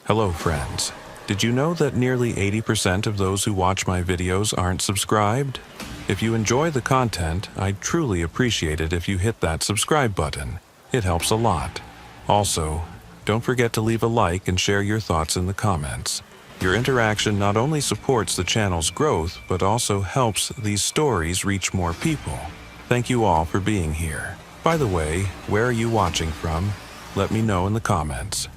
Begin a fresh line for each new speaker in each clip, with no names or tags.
Hello friends. Did you know that nearly 80% of those who watch my videos aren't subscribed? If you enjoy the content, I'd truly appreciate it if you hit that subscribe button. It helps a lot. Also, don't forget to leave a like and share your thoughts in the comments. Your interaction not only supports the channel's growth, but also helps these stories reach more people. Thank you all for being here. By the way, where are you watching from? Let me know in the comments.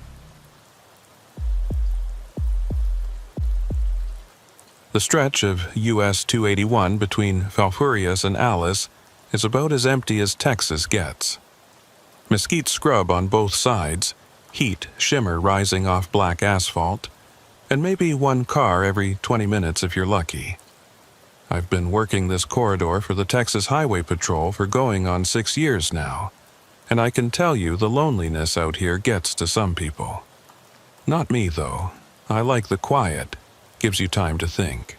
The stretch of US 281 between Falfurrias and Alice is about as empty as Texas gets. Mesquite scrub on both sides, heat shimmer rising off black asphalt, and maybe one car every 20 minutes if you're lucky. I've been working this corridor for the Texas Highway Patrol for going on 6 years now, and I can tell you the loneliness out here gets to some people. Not me, though. I like the quiet. Gives you time to think.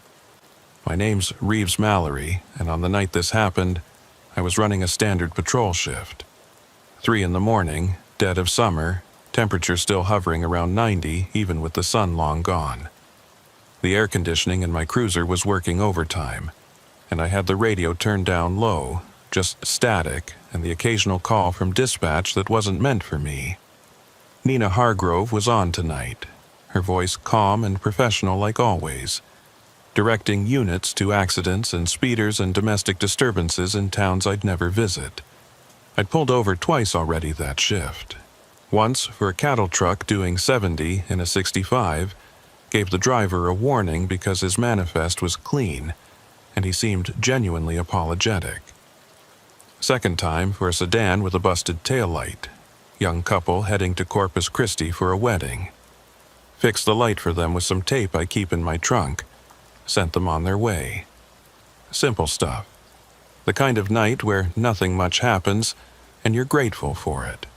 My name's Reeves Mallory, and on the night this happened, I was running a standard patrol shift. 3 in the morning, dead of summer, temperature still hovering around 90, even with the sun long gone. The air conditioning in my cruiser was working overtime, and I had the radio turned down low, just static, and the occasional call from dispatch that wasn't meant for me. Nina Hargrove was on tonight, her voice calm and professional like always, directing units to accidents and speeders and domestic disturbances in towns I'd never visit. I'd pulled over twice already that shift. Once for a cattle truck doing 70 in a 65, gave the driver a warning because his manifest was clean, and he seemed genuinely apologetic. Second time for a sedan with a busted taillight, young couple heading to Corpus Christi for a wedding. Fixed the light for them with some tape I keep in my trunk. Sent them on their way. Simple stuff. The kind of night where nothing much happens, and you're grateful for it.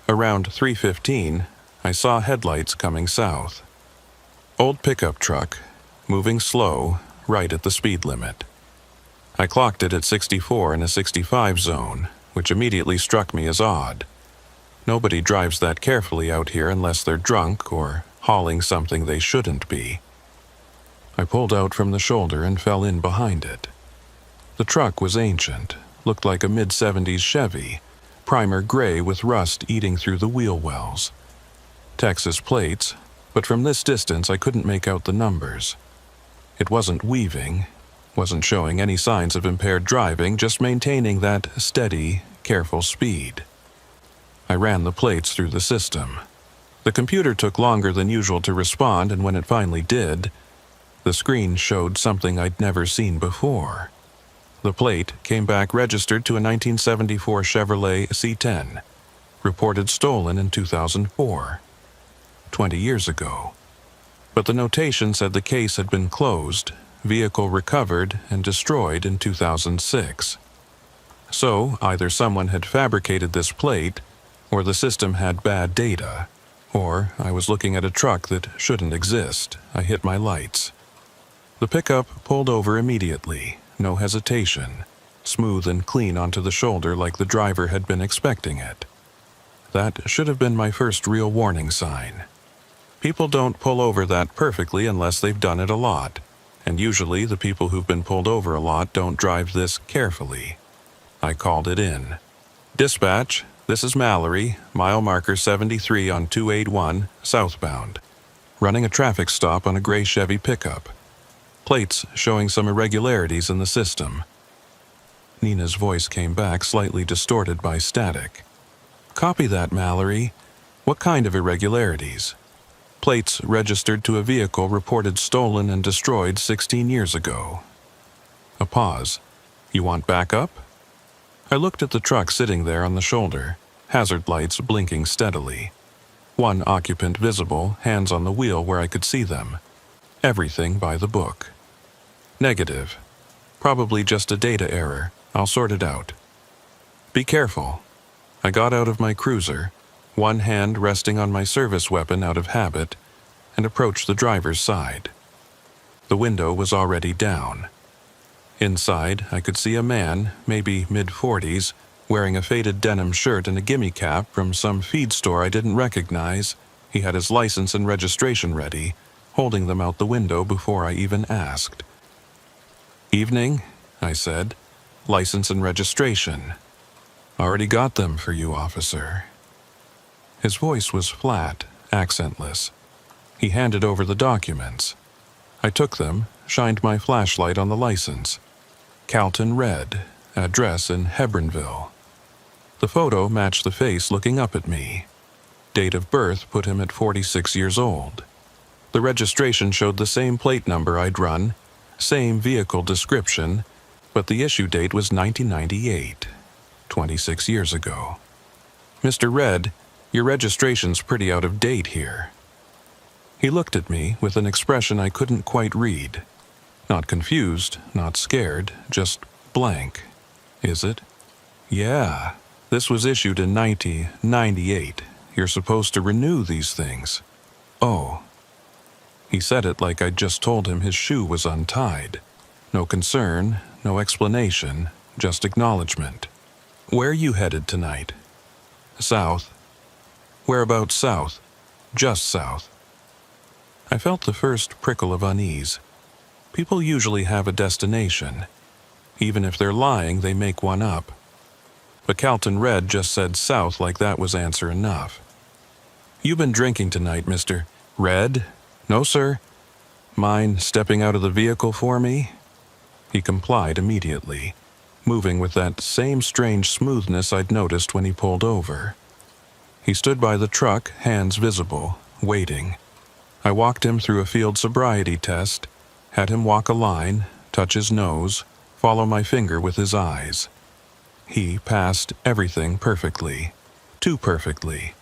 Around 3:15, I saw headlights coming south. Old pickup truck, moving slow, right at the speed limit. I clocked it at 64 in a 65 zone, which immediately struck me as odd. Nobody drives that carefully out here unless they're drunk or hauling something they shouldn't be. I pulled out from the shoulder and fell in behind it. The truck was ancient, looked like a mid-70s Chevy, primer gray with rust eating through the wheel wells. Texas plates, but from this distance I couldn't make out the numbers. It wasn't weaving, wasn't showing any signs of impaired driving, just maintaining that steady, careful speed. I ran the plates through the system. The computer took longer than usual to respond, and when it finally did, the screen showed something I'd never seen before. The plate came back registered to a 1974 Chevrolet C10, reported stolen in 2004, 20 years ago. But the notation said the case had been closed, vehicle recovered and destroyed in 2006. So either someone had fabricated this plate, or the system had bad data. Or I was looking at a truck that shouldn't exist. I hit my lights. The pickup pulled over immediately, no hesitation, smooth and clean onto the shoulder like the driver had been expecting it. That should have been my first real warning sign. People don't pull over that perfectly unless they've done it a lot, and usually the people who've been pulled over a lot don't drive this carefully. I called it in. Dispatch. This is Mallory, mile marker 73 on 281, southbound. Running a traffic stop on a gray Chevy pickup. Plates showing some irregularities in the system. Nina's voice came back slightly distorted by static. Copy that, Mallory. What kind of irregularities? Plates registered to a vehicle reported stolen and destroyed 16 years ago. A pause. You want backup? I looked at the truck sitting there on the shoulder, hazard lights blinking steadily. One occupant visible, hands on the wheel where I could see them. Everything by the book. Negative. Probably just a data error. I'll sort it out. Be careful. I got out of my cruiser, one hand resting on my service weapon out of habit, and approached the driver's side. The window was already down. Inside, I could see a man, maybe mid-40s, wearing a faded denim shirt and a gimme cap from some feed store I didn't recognize, He had his license and registration ready, holding them out the window before I even asked. "Evening," I said. "License and registration." "Already got them for you, officer." His voice was flat, accentless. He handed over the documents. I took them, shined my flashlight on the license. Calton Red, address in Hebronville. The photo matched the face looking up at me. Date of birth put him at 46 years old. The registration showed the same plate number I'd run, same vehicle description, but the issue date was 1998, 26 years ago. "Mr. Red, your registration's pretty out of date here." He looked at me with an expression I couldn't quite read. Not confused, not scared, just blank. "Is it?" "Yeah, this was issued in 1998. You're supposed to renew these things." "Oh." He said it like I'd just told him his shoe was untied. No concern, no explanation, just acknowledgement. "Where are you headed tonight?" "South." "Whereabouts south?" "Just south." I felt the first prickle of unease. People usually have a destination. Even if they're lying, they make one up. But Calton Red just said south like that was answer enough. "You been drinking tonight, Mr. Red?" "No, sir." "Mind stepping out of the vehicle for me?" He complied immediately, moving with that same strange smoothness I'd noticed when he pulled over. He stood by the truck, hands visible, waiting. I walked him through a field sobriety test, had him walk a line, touch his nose, follow my finger with his eyes. He passed everything perfectly, too perfectly.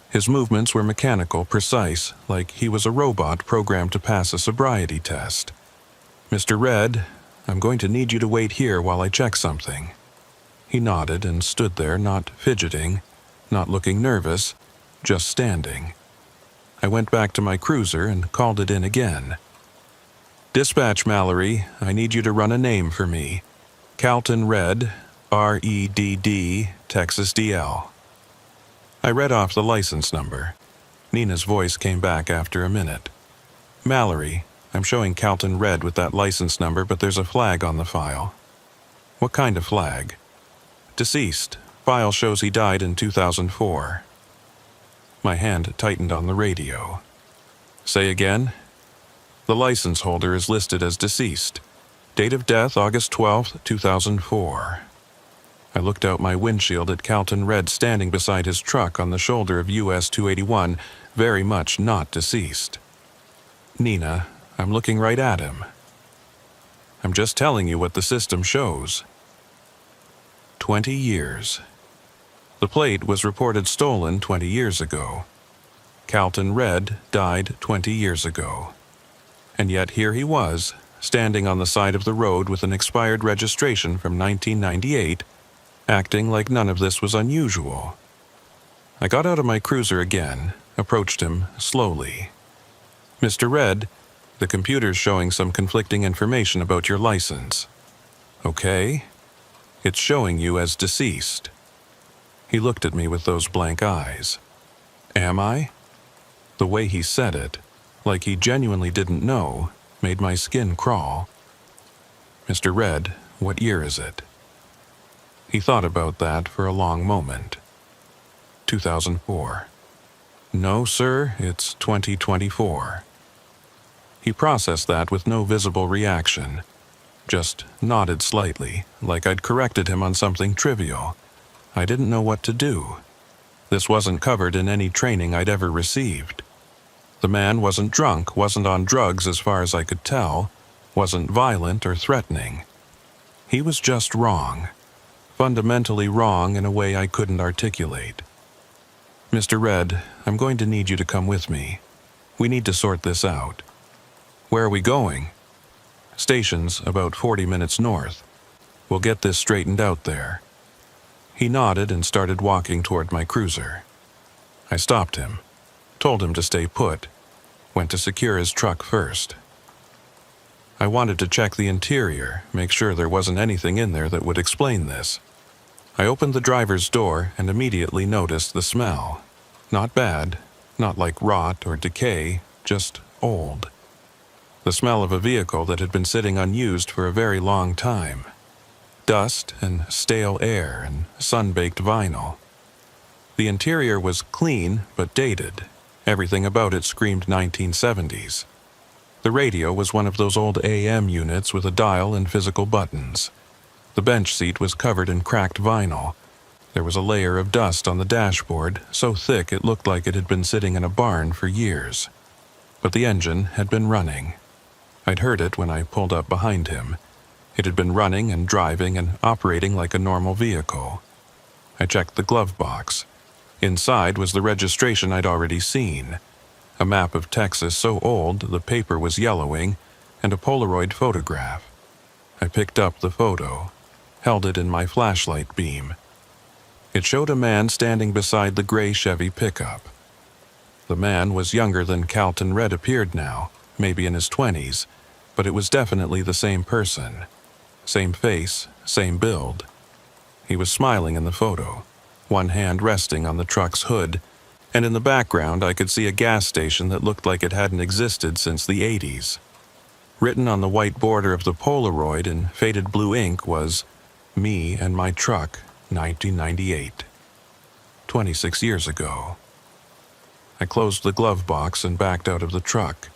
His movements were mechanical, precise, like he was a robot programmed to pass a sobriety test. "Mr. Red, I'm going to need you to wait here while I check something." He nodded and stood there, not fidgeting, not looking nervous, just standing. I went back to my cruiser and called it in again. "Dispatch, Mallory, I need you to run a name for me. Calton Red, REDD, Texas DL." I read off the license number. Nina's voice came back after a minute. "Mallory, I'm showing Calton Red with that license number, but there's a flag on the file." "What kind of flag?" "Deceased. File shows he died in 2004. My hand tightened on the radio. "Say again?" "The license holder is listed as deceased. Date of death August 12th, 2004. I looked out my windshield at Calton Red standing beside his truck on the shoulder of US 281, very much not deceased. "Nina, I'm looking right at him." "I'm just telling you what the system shows." 20 years. The plate was reported stolen 20 years ago. Calton Red died 20 years ago. And yet here he was, standing on the side of the road with an expired registration from 1998, acting like none of this was unusual. I got out of my cruiser again, approached him slowly. "Mr. Red, the computer's showing some conflicting information about your license." "Okay." "It's showing you as deceased." He looked at me with those blank eyes. "Am I?" The way he said it, like he genuinely didn't know, made my skin crawl. "Mr. Red, what year is it?" He thought about that for a long moment. 2004. "No, sir, it's 2024. He processed that with no visible reaction, just nodded slightly, like I'd corrected him on something trivial. I didn't know what to do. This wasn't covered in any training I'd ever received. The man wasn't drunk, wasn't on drugs as far as I could tell, wasn't violent or threatening. He was just wrong. Fundamentally wrong in a way I couldn't articulate. "Mr. Red, I'm going to need you to come with me. We need to sort this out." "Where are we going?" "Station's about 40 minutes north. We'll get this straightened out there." He nodded and started walking toward my cruiser. I stopped him, told him to stay put, went to secure his truck first. I wanted to check the interior, make sure there wasn't anything in there that would explain this. I opened the driver's door and immediately noticed the smell. Not bad, Not like rot or decay, just old. The smell of a vehicle that had been sitting unused for a very long time. Dust and stale air and sun-baked vinyl. The interior was clean but dated. Everything about it screamed 1970s. The radio was one of those old AM units with a dial and physical buttons. The bench seat was covered in cracked vinyl. There was a layer of dust on the dashboard, so thick it looked like it had been sitting in a barn for years. But the engine had been running. I'd heard it when I pulled up behind him. It had been running and driving and operating like a normal vehicle. I checked the glove box. Inside was the registration I'd already seen. A map of Texas so old the paper was yellowing, and a Polaroid photograph. I picked up the photo, held it in my flashlight beam. It showed a man standing beside the gray Chevy pickup. The man was younger than Calton Red appeared now, maybe in his 20s, but it was definitely the same person. Same face, same build. He was smiling in the photo, one hand resting on the truck's hood, and in the background I could see a gas station that looked like it hadn't existed since the 80s. Written on the white border of the Polaroid in faded blue ink was, "Me and my truck, 1998. 26 years ago. I closed the glove box and backed out of the truck,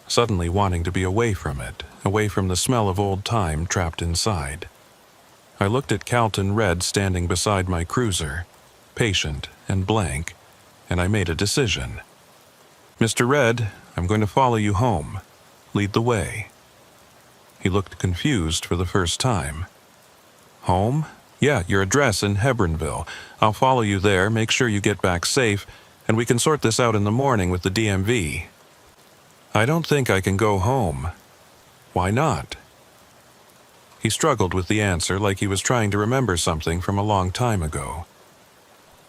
suddenly wanting to be away from it, away from the smell of old time trapped inside. I looked at Calton Red standing beside my cruiser, patient and blank, and I made a decision. "Mr. Red, I'm going to follow you home. Lead the way." He looked confused for the first time. "Home? Yeah, your address in Hebronville. I'll follow you there, make sure you get back safe, and we can sort this out in the morning with the DMV." "I don't think I can go home." "Why not?" He struggled with the answer like he was trying to remember something from a long time ago.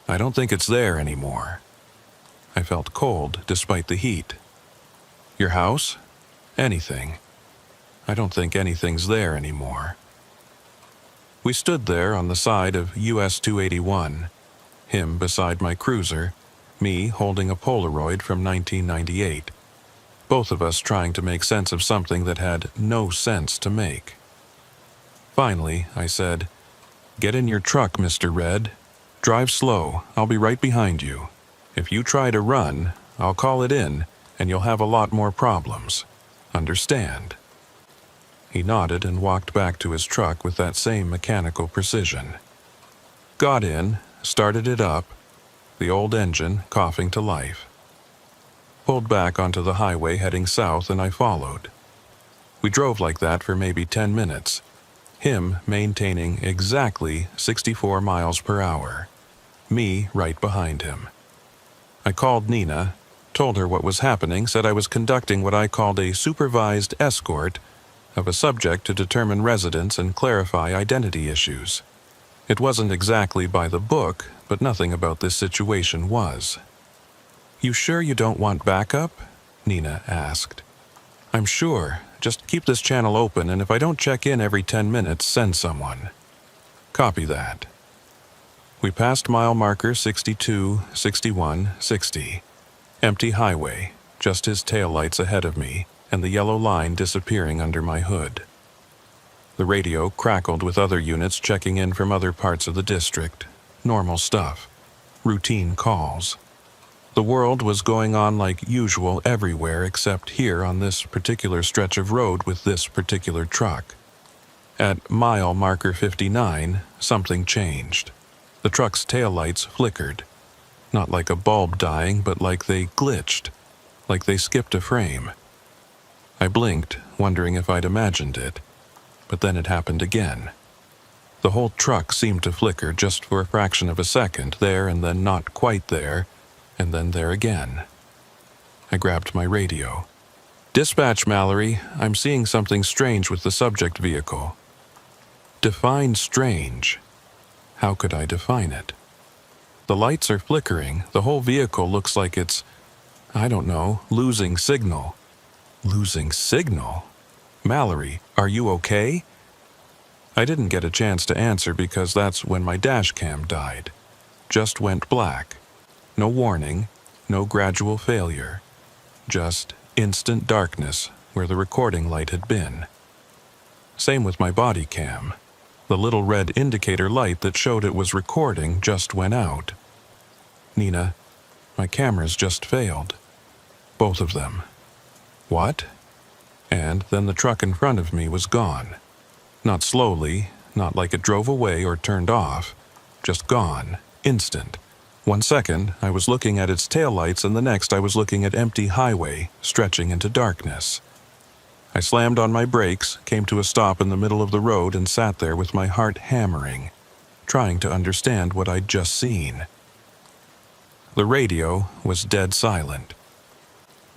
"I don't think it's there anymore." I felt cold despite the heat. "Your house? Anything. I don't think anything's there anymore." We stood there on the side of US 281, him beside my cruiser, me holding a Polaroid from 1998, both of us trying to make sense of something that had no sense to make. Finally, I said, "Get in your truck, Mr. Red. Drive slow, I'll be right behind you. If you try to run, I'll call it in, and you'll have a lot more problems. Understand?" He nodded and walked back to his truck with that same mechanical precision. Got in, started it up, the old engine coughing to life. Pulled back onto the highway heading south and I followed. We drove like that for maybe 10 minutes, him maintaining exactly 64 miles per hour, me right behind him. I called Nina, told her what was happening, said I was conducting what I called a supervised escort of a subject to determine residence and clarify identity issues. It wasn't exactly by the book, but nothing about this situation was. "You sure you don't want backup?" Nina asked. "I'm sure. Just keep this channel open, and if I don't check in every 10 minutes, send someone." "Copy that." We passed mile marker 62, 61, 60. Empty highway, just his taillights ahead of me, and the yellow line disappearing under my hood. The radio crackled with other units checking in from other parts of the district. Normal stuff. Routine calls. The world was going on like usual everywhere except here on this particular stretch of road with this particular truck. At mile marker 59, something changed. The truck's taillights flickered. Not like a bulb dying, but like they glitched. Like they skipped a frame. I blinked, wondering if I'd imagined it. But then it happened again. The whole truck seemed to flicker just for a fraction of a second, there and then not quite there, and then there again. I grabbed my radio. "Dispatch, Mallory, I'm seeing something strange with the subject vehicle." Define strange. How could I define it? The lights are flickering, the whole vehicle looks like it's, I don't know, losing signal. Losing signal? "Mallory, are you okay?" I didn't get a chance to answer because that's when my dash cam died. Just went black. No warning, no gradual failure. Just instant darkness where the recording light had been. Same with my body cam. The little red indicator light that showed it was recording just went out. Nina, my cameras just failed. Both of them. What? And then the truck in front of me was gone. Not slowly, not like it drove away or turned off. Just gone. Instant. 1 second, I was looking at its taillights, and the next I was looking at empty highway, stretching into darkness. I slammed on my brakes, came to a stop in the middle of the road, and sat there with my heart hammering, trying to understand what I'd just seen. The radio was dead silent.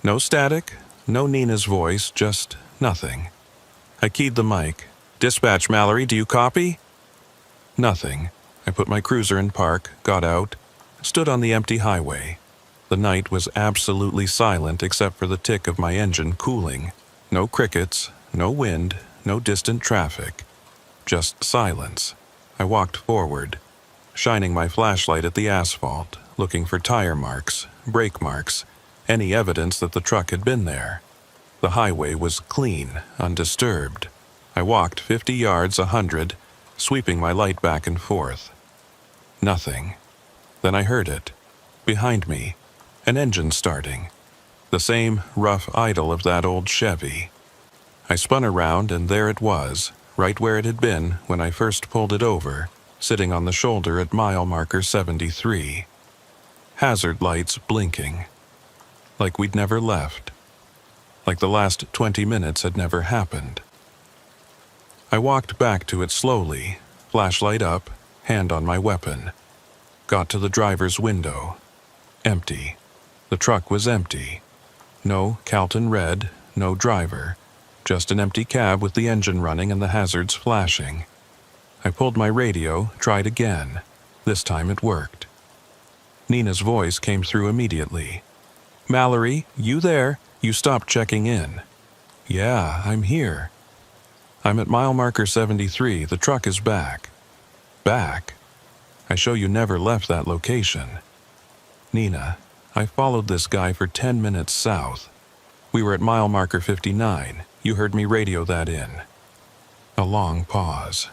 No static, no Nina's voice, just nothing. I keyed the mic. "Dispatch, Mallory, do you copy?" Nothing. I put my cruiser in park, got out, stood on the empty highway. The night was absolutely silent except for the tick of my engine cooling. No crickets, no wind, no distant traffic. Just silence. I walked forward, shining my flashlight at the asphalt, looking for tire marks, brake marks, any evidence that the truck had been there. The highway was clean, undisturbed. I walked 50 yards, 100, sweeping my light back and forth. Nothing. Then I heard it. Behind me, an engine starting. The same rough idle of that old Chevy. I spun around, and there it was, right where it had been when I first pulled it over, sitting on the shoulder at mile marker 73. Hazard lights blinking. Like we'd never left. Like the last 20 minutes had never happened. I walked back to it slowly, flashlight up, hand on my weapon. Got to the driver's window. Empty. The truck was empty. No Calton Red, no driver. Just an empty cab with the engine running and the hazards flashing. I pulled my radio, tried again. This time it worked. Nina's voice came through immediately. "Mallory, you there? You stopped checking in." "Yeah, I'm here." "I'm at mile marker 73. The truck is back." "Back? I show you never left that location." "Nina, I followed this guy for 10 minutes south. We were at mile marker 59. You heard me radio that in." A long pause.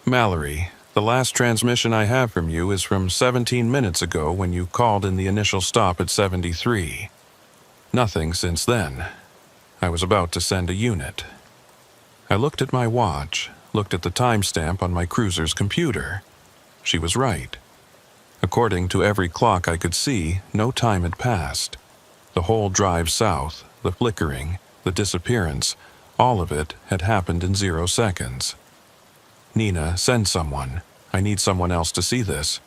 "Mallory, the last transmission I have from you is from 17 minutes ago when you called in the initial stop at 73. Nothing since then. I was about to send a unit." I looked at my watch, looked at the timestamp on my cruiser's computer. She was right. According to every clock I could see, no time had passed. The whole drive south, the flickering, the disappearance, all of it had happened in 0 seconds. "Nina, send someone. I need someone else to see this.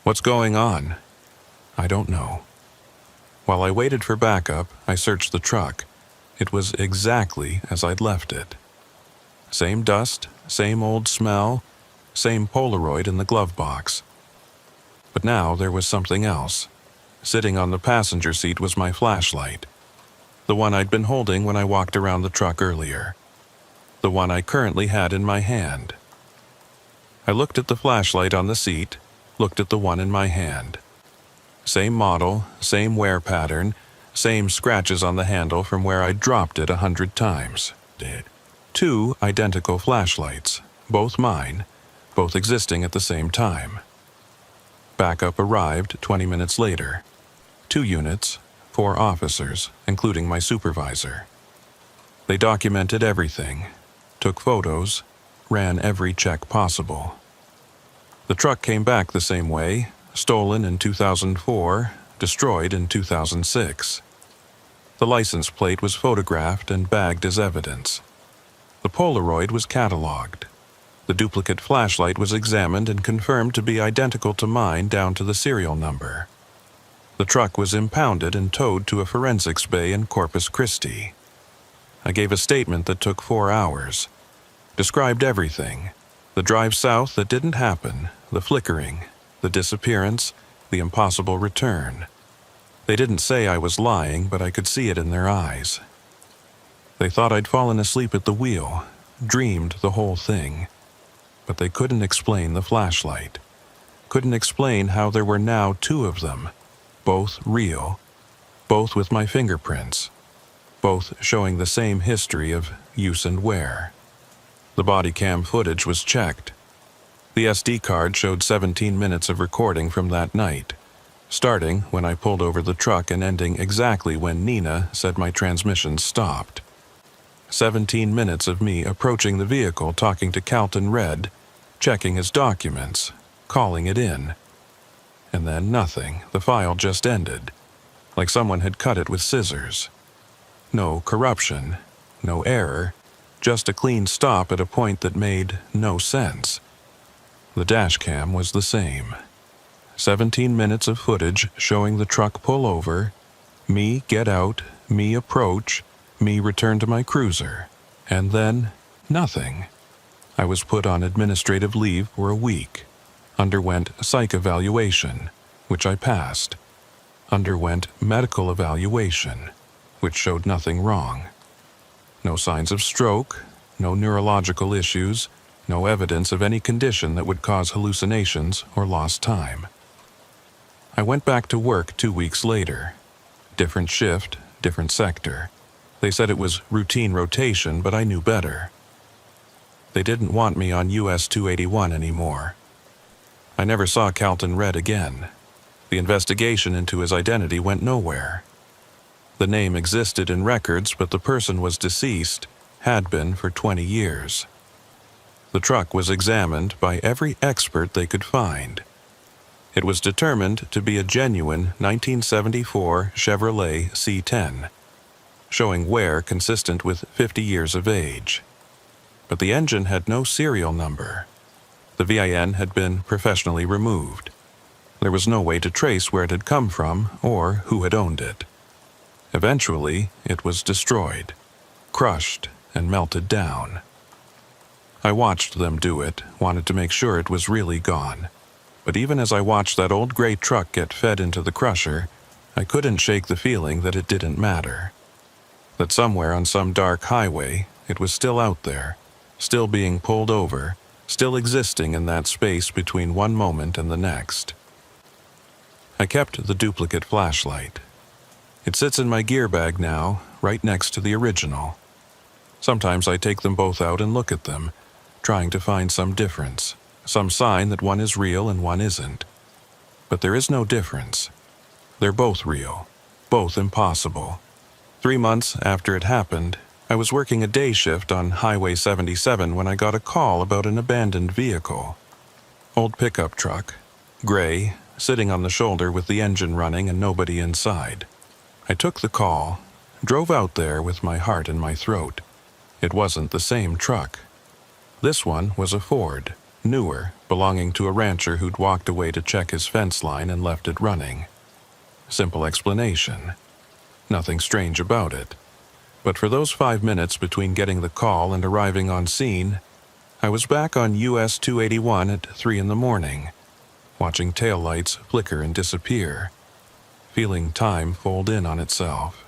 What's going on?" "I don't know." While I waited for backup, I searched the truck. It was exactly as I'd left it. Same dust, same old smell, same Polaroid in the glove box. But now there was something else. Sitting on the passenger seat was my flashlight. The one I'd been holding when I walked around the truck earlier. The one I currently had in my hand. I looked at the flashlight on the seat, looked at the one in my hand. Same model, same wear pattern, same scratches on the handle from where I'd dropped it 100 times. 2 identical flashlights, both mine, both existing at the same time. Backup arrived 20 minutes later. 2 units, 4 officers, including my supervisor. They documented everything, took photos, ran every check possible. The truck came back the same way, stolen in 2004, destroyed in 2006. The license plate was photographed and bagged as evidence. The Polaroid was cataloged. The duplicate flashlight was examined and confirmed to be identical to mine down to the serial number. The truck was impounded and towed to a forensics bay in Corpus Christi. I gave a statement that took 4 hours. Described everything. The drive south that didn't happen, the flickering, the disappearance, the impossible return. They didn't say I was lying, but I could see it in their eyes. They thought I'd fallen asleep at the wheel, dreamed the whole thing. But they couldn't explain the flashlight. Couldn't explain how there were now 2 of them, both real, both with my fingerprints, both showing the same history of use and wear. The body cam footage was checked. The SD card showed 17 minutes of recording from that night, starting when I pulled over the truck and ending exactly when Nina said my transmission stopped. 17 minutes of me approaching the vehicle, talking to Calton Red, checking his documents, calling it in. And then nothing. The file just ended, like someone had cut it with scissors. No corruption, no error, just a clean stop at a point that made no sense. The dash cam was the same. 17 minutes of footage showing the truck pull over, me get out, me approach, me return to my cruiser, and then nothing. I was put on administrative leave for a week, underwent psych evaluation, which I passed, underwent medical evaluation, which showed nothing wrong. No signs of stroke, no neurological issues, no evidence of any condition that would cause hallucinations or lost time. I went back to work 2 weeks later. Different shift, different sector. They said it was routine rotation, but I knew better. They didn't want me on US 281 anymore. I never saw Calton Red again. The investigation into his identity went nowhere. The name existed in records, but the person was deceased, had been for 20 years. The truck was examined by every expert they could find. It was determined to be a genuine 1974 Chevrolet C10, showing wear consistent with 50 years of age. But the engine had no serial number. The VIN had been professionally removed. There was no way to trace where it had come from or who had owned it. Eventually, it was destroyed, crushed, and melted down. I watched them do it, wanted to make sure it was really gone. But even as I watched that old gray truck get fed into the crusher, I couldn't shake the feeling that it didn't matter. That somewhere on some dark highway, it was still out there, still being pulled over, still existing in that space between one moment and the next. I kept the duplicate flashlight. It sits in my gear bag now, right next to the original. Sometimes I take them both out and look at them, trying to find some difference, some sign that one is real and one isn't. But there is no difference. They're both real, both impossible. 3 months after it happened, I was working a day shift on Highway 77 when I got a call about an abandoned vehicle. Old pickup truck, gray, sitting on the shoulder with the engine running and nobody inside. I took the call, drove out there with my heart in my throat. It wasn't the same truck. This one was a Ford, newer, belonging to a rancher who'd walked away to check his fence line and left it running. Simple explanation. Nothing strange about it. But for those 5 minutes between getting the call and arriving on scene, I was back on US 281 at 3 in the morning, watching taillights flicker and disappear, feeling time fold in on itself.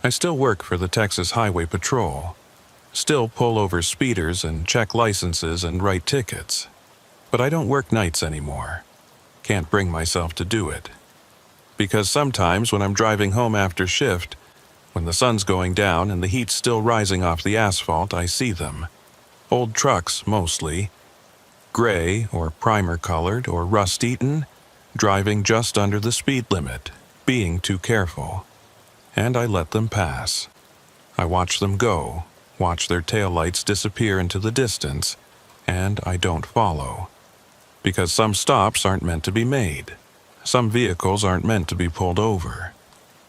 I still work for the Texas Highway Patrol, still pull over speeders and check licenses and write tickets, but I don't work nights anymore. Can't bring myself to do it. Because sometimes when I'm driving home after shift, when the sun's going down and the heat's still rising off the asphalt, I see them. Old trucks, mostly. Gray or primer-colored or rust-eaten, driving just under the speed limit, being too careful. And I let them pass. I watch them go, watch their taillights disappear into the distance, and I don't follow. Because some stops aren't meant to be made. Some vehicles aren't meant to be pulled over.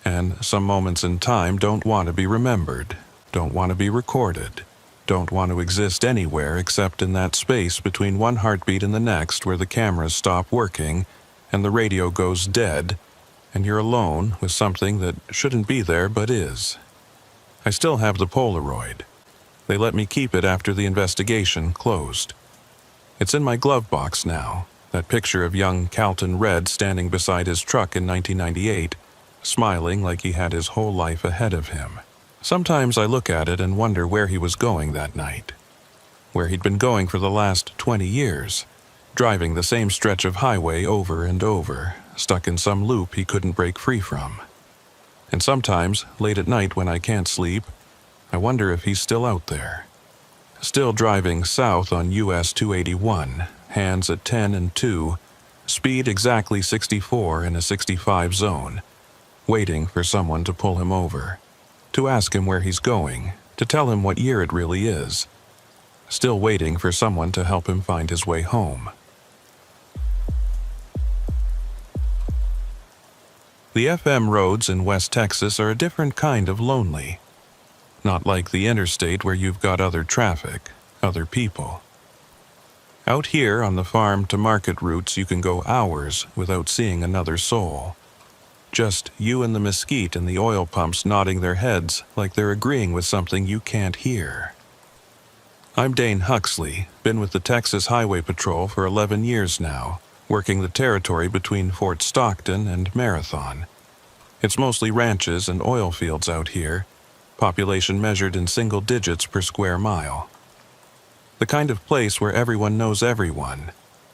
And some moments in time don't want to be remembered, don't want to be recorded, don't want to exist anywhere except in that space between one heartbeat and the next where the cameras stop working and the radio goes dead, and you're alone with something that shouldn't be there but is. I still have the Polaroid. They let me keep it after the investigation closed. It's in my glove box now, that picture of young Calton Red standing beside his truck in 1998, smiling like he had his whole life ahead of him. Sometimes I look at it and wonder where he was going that night, where he'd been going for the last 20 years, driving the same stretch of highway over and over, stuck in some loop he couldn't break free from. And sometimes, late at night when I can't sleep, I wonder if he's still out there. Still driving south on US 281, hands at 10 and 2, speed exactly 64 in a 65 zone, waiting for someone to pull him over, to ask him where he's going, to tell him what year it really is. Still waiting for someone to help him find his way home. The FM roads in West Texas are a different kind of lonely. Not like the interstate where you've got other traffic, other people. Out here on the farm to market routes you can go hours without seeing another soul. Just you and the mesquite and the oil pumps nodding their heads like they're agreeing with something you can't hear. I'm Dane Huxley, been with the Texas Highway Patrol for 11 years now, working the territory between Fort Stockton and Marathon. It's mostly ranches and oil fields out here, population measured in single digits per square mile. The kind of place where everyone knows everyone,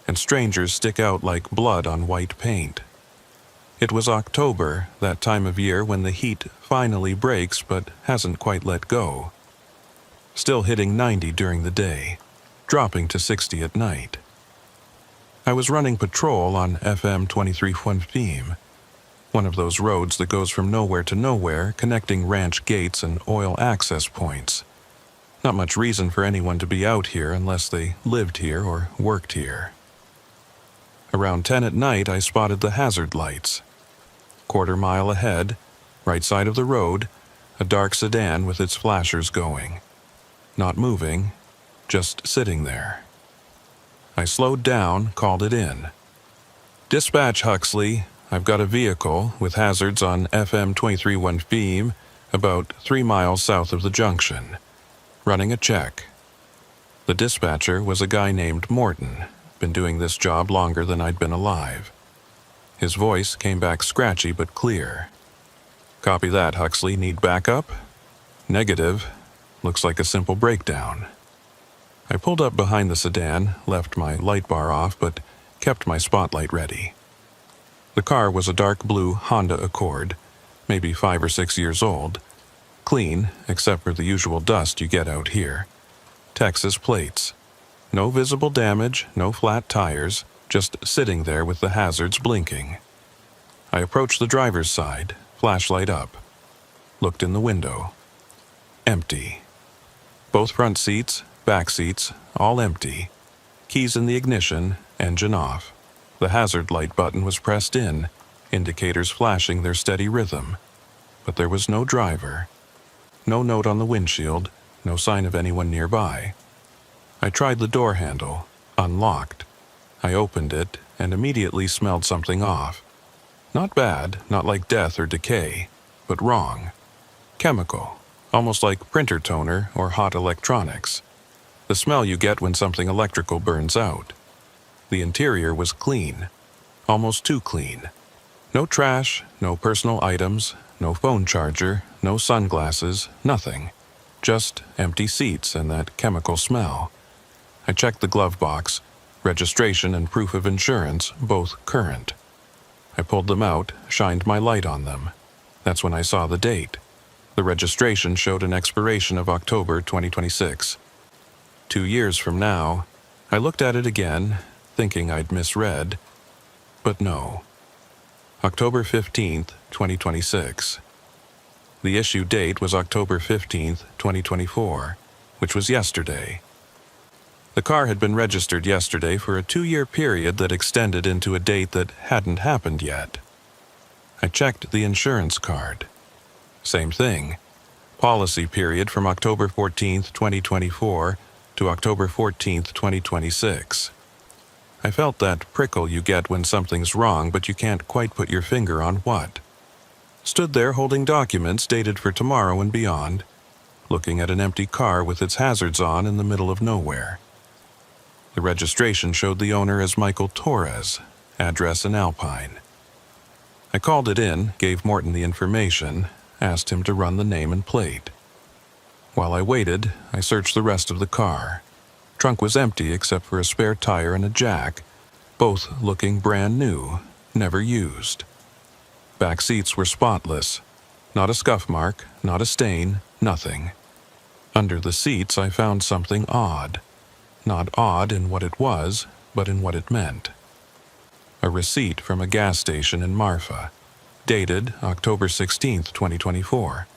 and strangers stick out like blood on white paint. It was October, that time of year when the heat finally breaks but hasn't quite let go. Still hitting 90 during the day, dropping to 60 at night. I was running patrol on FM 23.1, one of those roads that goes from nowhere to nowhere, connecting ranch gates and oil access points. Not much reason for anyone to be out here unless they lived here or worked here. Around 10 at night, I spotted the hazard lights. Quarter mile ahead, right side of the road, a dark sedan with its flashers going. Not moving, just sitting there. I slowed down, called it in. Dispatch Huxley, I've got a vehicle with hazards on FM 23.1 about 3 miles south of the junction. Running a check. The dispatcher was a guy named Morton, been doing this job longer than I'd been alive. His voice came back scratchy but clear. Copy that, Huxley. Need backup? Negative. Looks like a simple breakdown. I pulled up behind the sedan, left my light bar off, but kept my spotlight ready. The car was a dark blue Honda Accord, maybe 5 or 6 years old. Clean, except for the usual dust you get out here. Texas plates. No visible damage, no flat tires, just sitting there with the hazards blinking. I approached the driver's side, flashlight up. Looked in the window. Empty. Both front seats, back seats, all empty. Keys in the ignition, engine off. The hazard light button was pressed in, indicators flashing their steady rhythm. But there was no driver. No note on the windshield, no sign of anyone nearby. I tried the door handle, unlocked. I opened it and immediately smelled something off. Not bad, not like death or decay, but wrong. Chemical, almost like printer toner or hot electronics. The smell you get when something electrical burns out. The interior was clean, almost too clean. No trash, no personal items, no phone charger, no sunglasses, nothing. Just empty seats and that chemical smell. I checked the glove box, registration and proof of insurance, both current. I pulled them out, shined my light on them. That's when I saw the date. The registration showed an expiration of October 2026. 2 years from now, I looked at it again, thinking I'd misread. But no. October 15th, 2026. The issue date was October 15th, 2024, which was yesterday. The car had been registered yesterday for a 2-year period that extended into a date that hadn't happened yet. I checked the insurance card. Same thing. Policy period from October 14th, 2024 to October 14th, 2026. I felt that prickle you get when something's wrong but you can't quite put your finger on what. Stood there holding documents dated for tomorrow and beyond, looking at an empty car with its hazards on in the middle of nowhere. The registration showed the owner as Michael Torres, address in Alpine. I called it in, gave Morton the information, asked him to run the name and plate. While I waited, I searched the rest of the car. Trunk was empty except for a spare tire and a jack, both looking brand new, never used. Back seats were spotless. Not a scuff mark, not a stain, nothing. Under the seats I found something odd. Not odd in what it was, but in what it meant. A receipt from a gas station in Marfa, dated October 16th, 2024.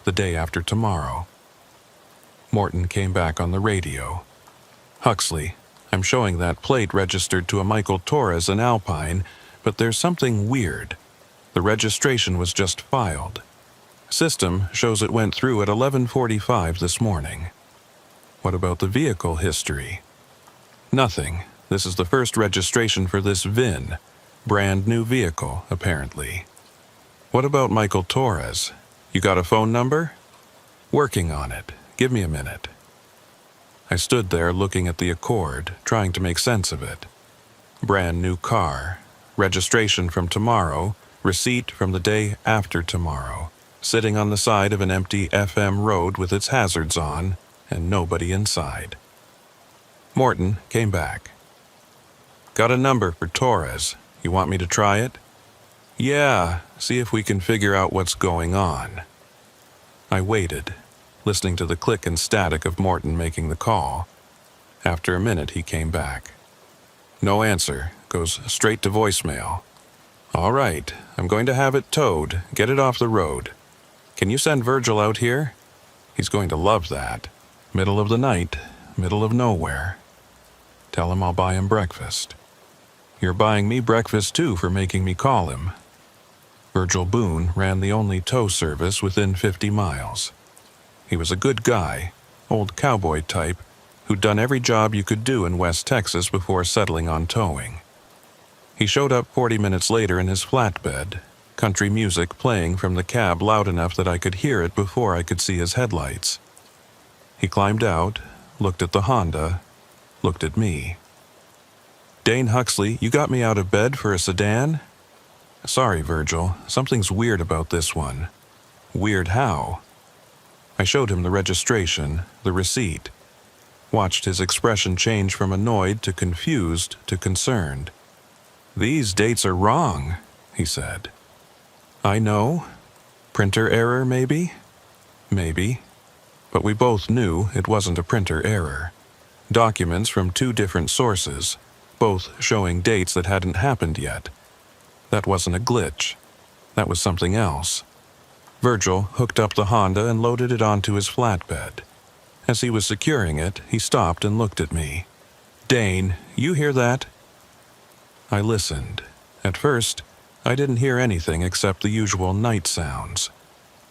The day after tomorrow. Morton came back on the radio. "Huxley, I'm showing that plate registered to a Michael Torres in Alpine, but there's something weird. The registration was just filed. System shows it went through at 11:45 this morning." "What about the vehicle history?" "Nothing. This is the first registration for this VIN. Brand new vehicle, apparently." "What about Michael Torres? You got a phone number?" "Working on it. Give me a minute." I stood there looking at the Accord, trying to make sense of it. Brand new car. Registration from tomorrow. Receipt from the day after tomorrow. Sitting on the side of an empty FM road with its hazards on, and nobody inside. Morton came back. "Got a number for Torres. You want me to try it?" "Yeah, see if we can figure out what's going on." I waited, listening to the click and static of Morton making the call. After a minute, he came back. "No answer. Goes straight to voicemail." "All right, I'm going to have it towed. Get it off the road. Can you send Virgil out here? He's going to love that. Middle of the night, middle of nowhere. Tell him I'll buy him breakfast." "You're buying me breakfast too for making me call him." Virgil Boone ran the only tow service within 50 miles. He was a good guy, old cowboy type, who'd done every job you could do in West Texas before settling on towing. He showed up 40 minutes later in his flatbed, country music playing from the cab loud enough that I could hear it before I could see his headlights. He climbed out, looked at the Honda, looked at me. "Dane Huxley, you got me out of bed for a sedan?" "Sorry, Virgil, something's weird about this one." "Weird how?" I showed him the registration, the receipt. Watched his expression change from annoyed to confused to concerned. "These dates are wrong," he said. "I know. Printer error, maybe?" "Maybe." But we both knew it wasn't a printer error. Documents from two different sources, both showing dates that hadn't happened yet. That wasn't a glitch. That was something else. Virgil hooked up the Honda and loaded it onto his flatbed. As he was securing it, he stopped and looked at me. "Dane, you hear that?" I listened. At first, I didn't hear anything except the usual night sounds.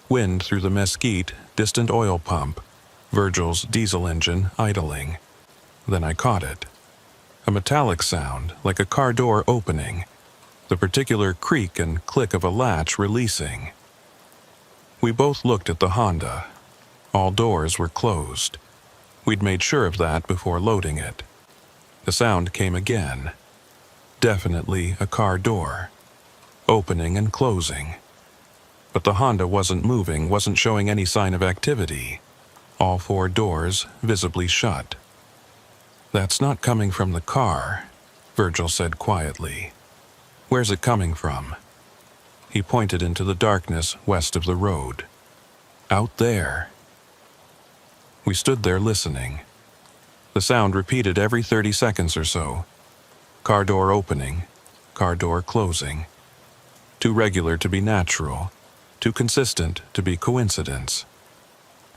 Wind through the mesquite, distant oil pump, Virgil's diesel engine idling. Then I caught it. A metallic sound, like a car door opening. The particular creak and click of a latch releasing. We both looked at the Honda. All doors were closed. We'd made sure of that before loading it. The sound came again. Definitely a car door. Opening and closing. But the Honda wasn't moving, wasn't showing any sign of activity. All four doors visibly shut. "That's not coming from the car," Virgil said quietly. "Where's it coming from?" He pointed into the darkness west of the road. "Out there." We stood there listening. The sound repeated every 30 seconds or so. Car door opening, car door closing. Too regular to be natural, too consistent to be coincidence.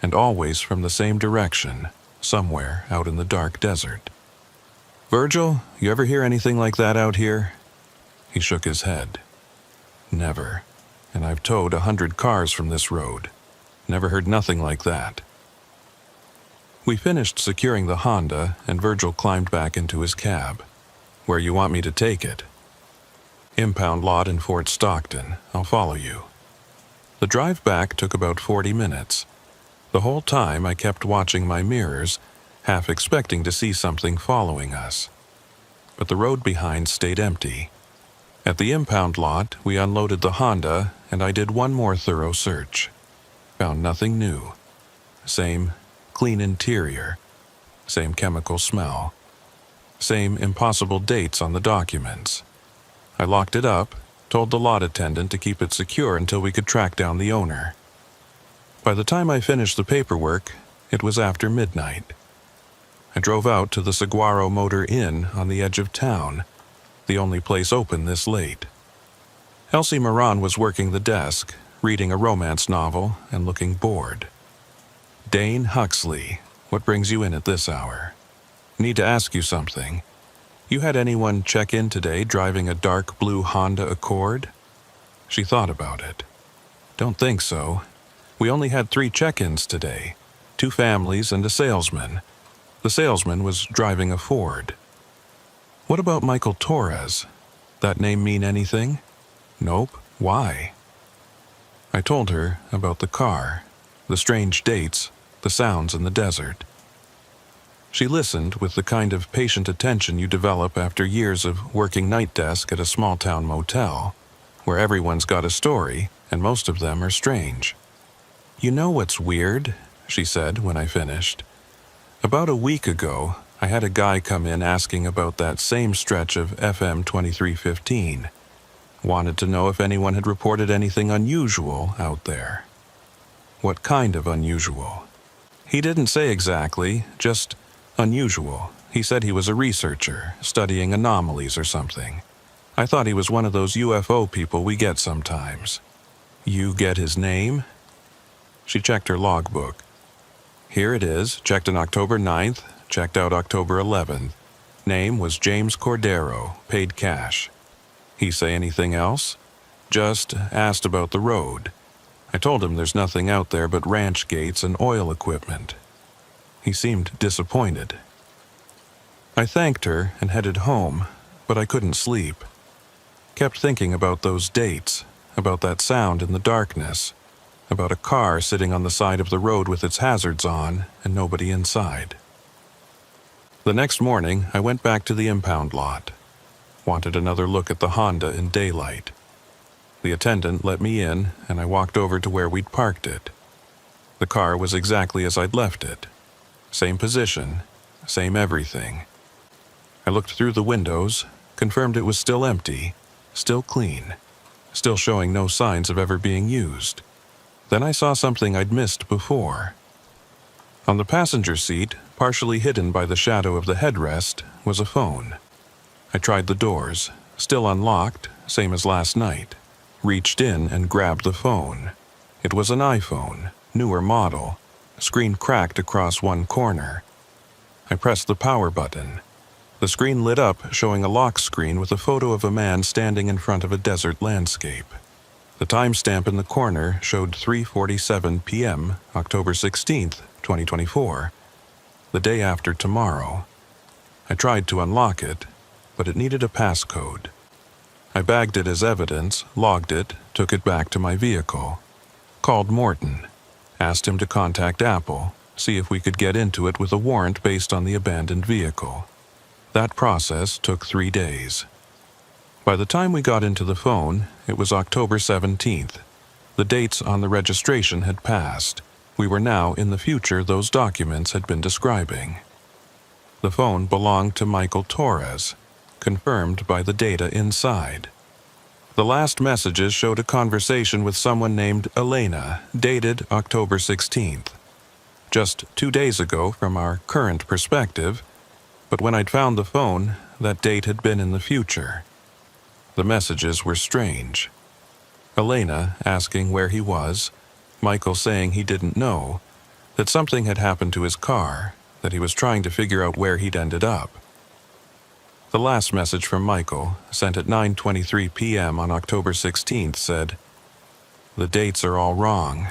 And always from the same direction, somewhere out in the dark desert. "Virgil, you ever hear anything like that out here?" He shook his head. "Never. And I've towed 100 cars from this road. Never heard nothing like that." We finished securing the Honda, and Virgil climbed back into his cab. "Where you want me to take it?" "Impound lot in Fort Stockton. I'll follow you." The drive back took about 40 minutes. The whole time I kept watching my mirrors, half expecting to see something following us. But the road behind stayed empty. At the impound lot, we unloaded the Honda, and I did one more thorough search. Found nothing new. Same clean interior. Same chemical smell. Same impossible dates on the documents. I locked it up, Told the lot attendant to keep it secure until we could track down the owner. By the time I finished the paperwork, it was after midnight. I drove out to the Saguaro Motor Inn on the edge of town, the only place open this late. Elsie Moran was working the desk, reading a romance novel and looking bored. "Dane Huxley, what brings you in at this hour? Need to ask you something. You had anyone check in today driving a dark blue Honda Accord?" She thought about it. "Don't think so. We only had 3 check-ins today, 2 families and a salesman. The salesman was driving a Ford." "What about Michael Torres? That name mean anything?" "Nope. Why?" I told her about the car, the strange dates, the sounds in the desert. She listened with the kind of patient attention you develop after years of working night desk at a small-town motel, where everyone's got a story and most of them are strange. "You know what's weird?" she said when I finished. "About a week ago, I had a guy come in asking about that same stretch of FM 2315. Wanted to know if anyone had reported anything unusual out there." "What kind of unusual?" "He didn't say exactly, just unusual. He said he was a researcher, studying anomalies or something. I thought he was one of those UFO people we get sometimes." "You get his name?" She checked her logbook. "Here it is, checked on October 9th, checked out October 11th. Name was James Cordero, paid cash." "He say anything else?" "Just asked about the road. I told him there's nothing out there but ranch gates and oil equipment." He seemed disappointed. I thanked her and headed home, but I couldn't sleep. Kept thinking about those dates, about that sound in the darkness, about a car sitting on the side of the road with its hazards on and nobody inside. The next morning, I went back to the impound lot. Wanted another look at the Honda in daylight. The attendant let me in, and I walked over to where we'd parked it. The car was exactly as I'd left it. Same position, same everything. I looked through the windows, confirmed it was still empty, still clean, still showing no signs of ever being used. Then I saw something I'd missed before. On the passenger seat, partially hidden by the shadow of the headrest, was a phone. I tried the doors, still unlocked, same as last night. Reached in and grabbed the phone. It was an iPhone, newer model, screen cracked across one corner. I pressed the power button. The screen lit up, showing a lock screen with a photo of a man standing in front of a desert landscape. The timestamp in the corner showed 3:47 p.m., October 16th, 2024, the day after tomorrow. I tried to unlock it, but it needed a passcode. I bagged it as evidence, logged it, took it back to my vehicle. Called Morton. Asked him to contact Apple, see if we could get into it with a warrant based on the abandoned vehicle. That process took 3 days. By the time we got into the phone, it was October 17th. The dates on the registration had passed. We were now in the future those documents had been describing. The phone belonged to Michael Torres, confirmed by the data inside. The last messages showed a conversation with someone named Elena, dated October 16th. Just 2 days ago from our current perspective, but when I'd found the phone, that date had been in the future. The messages were strange. Elena asking where he was, Michael saying he didn't know, that something had happened to his car, that he was trying to figure out where he'd ended up. The last message from Michael, sent at 9:23 p.m. on October 16th, said, "The dates are all wrong.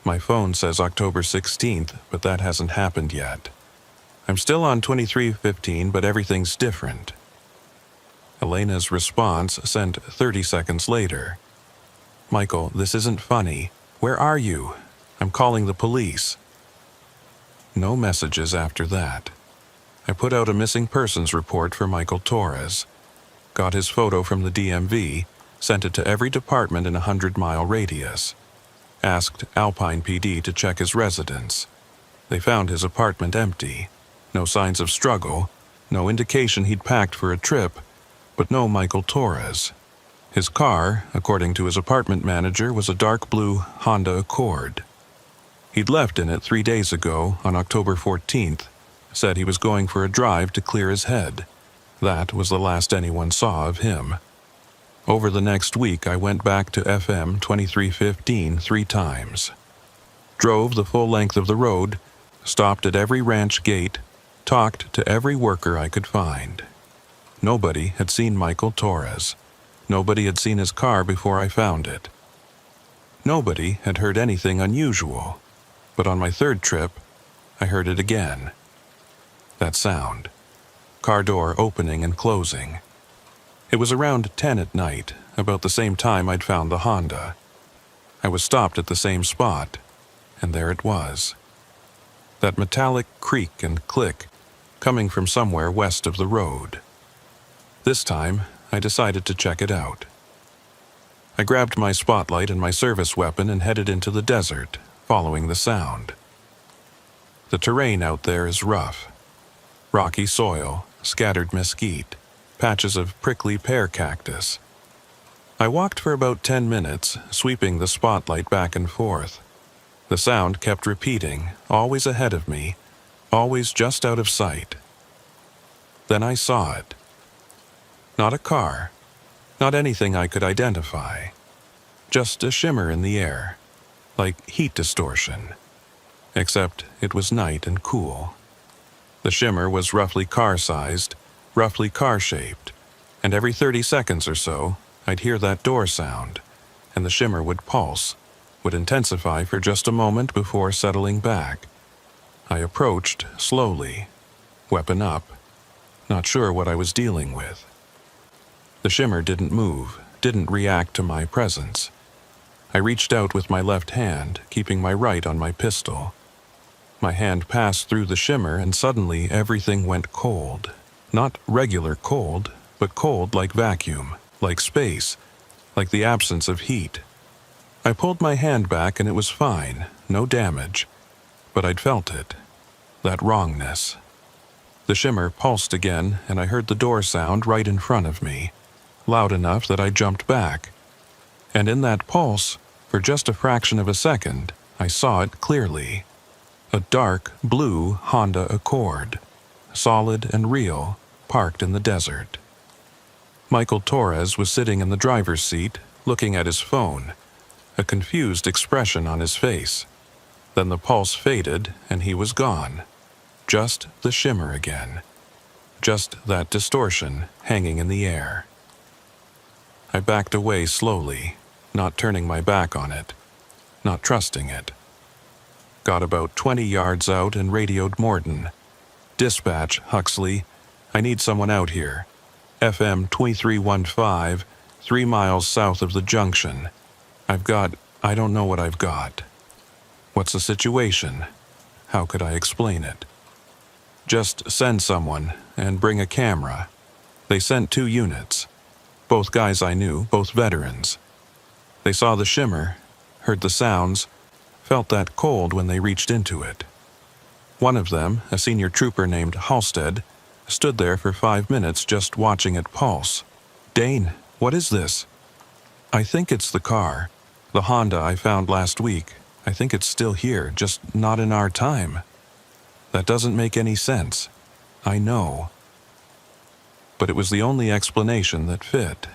My phone says October 16th, but that hasn't happened yet. I'm still on 23:15, but everything's different." Elena's response sent 30 seconds later. "Michael, this isn't funny. Where are you? I'm calling the police." No messages after that. I put out a missing persons report for Michael Torres. Got his photo from the DMV, sent it to every department in a 100-mile radius. Asked Alpine PD to check his residence. They found his apartment empty. No signs of struggle, no indication he'd packed for a trip, but no Michael Torres. His car, according to his apartment manager, was a dark blue Honda Accord. He'd left in it 3 days ago, on October 14th, said he was going for a drive to clear his head. That was the last anyone saw of him. Over the next week, I went back to FM 2315 3 times. Drove the full length of the road, stopped at every ranch gate, talked to every worker I could find. Nobody had seen Michael Torres. Nobody had seen his car before I found it. Nobody had heard anything unusual, but on my third trip, I heard it again. That sound. Car door opening and closing. It was around 10 at night, about the same time I'd found the Honda. I was stopped at the same spot, and there it was. That metallic creak and click, coming from somewhere west of the road. This time, I decided to check it out. I grabbed my spotlight and my service weapon and headed into the desert, following the sound. The terrain out there is rough. Rocky soil, scattered mesquite, patches of prickly pear cactus. I walked for about 10 minutes, sweeping the spotlight back and forth. The sound kept repeating, always ahead of me, always just out of sight. Then I saw it. Not a car, not anything I could identify. Just a shimmer in the air, like heat distortion. Except it was night and cool. The shimmer was roughly car-sized, roughly car-shaped, and every 30 seconds or so, I'd hear that door sound, and the shimmer would pulse, would intensify for just a moment before settling back. I approached slowly, weapon up, not sure what I was dealing with. The shimmer didn't move, didn't react to my presence. I reached out with my left hand, keeping my right on my pistol. My hand passed through the shimmer and suddenly everything went cold. Not regular cold, but cold like vacuum, like space, like the absence of heat. I pulled my hand back and it was fine, no damage. But I'd felt it. That wrongness. The shimmer pulsed again and I heard the door sound right in front of me, loud enough that I jumped back. And in that pulse, for just a fraction of a second, I saw it clearly. A dark blue Honda Accord, solid and real, parked in the desert. Michael Torres was sitting in the driver's seat, looking at his phone, a confused expression on his face. Then the pulse faded and he was gone. Just the shimmer again. Just that distortion hanging in the air. I backed away slowly, not turning my back on it, not trusting it. Got about 20 yards out and radioed Morton. "Dispatch, Huxley. I need someone out here. FM 2315, 3 miles south of the junction. I don't know what I've got." What's the situation? How could I explain it? Just send someone and bring a camera. They sent 2 units. Both guys I knew, both veterans. They saw the shimmer, heard the sounds, felt that cold when they reached into it. One of them, a senior trooper named Halstead, stood there for 5 minutes just watching it pulse. "Dane, what is this?" "I think it's the car. The Honda I found last week. I think it's still here, just not in our time." "That doesn't make any sense." "I know." But it was the only explanation that fit.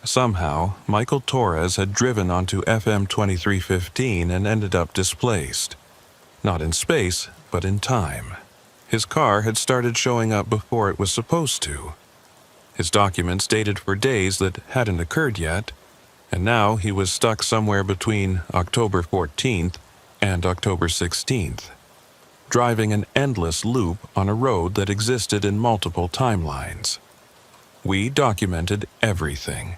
Somehow, Michael Torres had driven onto FM 2315 and ended up displaced. Not in space, but in time. His car had started showing up before it was supposed to. His documents dated for days that hadn't occurred yet, and now he was stuck somewhere between October 14th and October 16th, driving an endless loop on a road that existed in multiple timelines. We documented everything.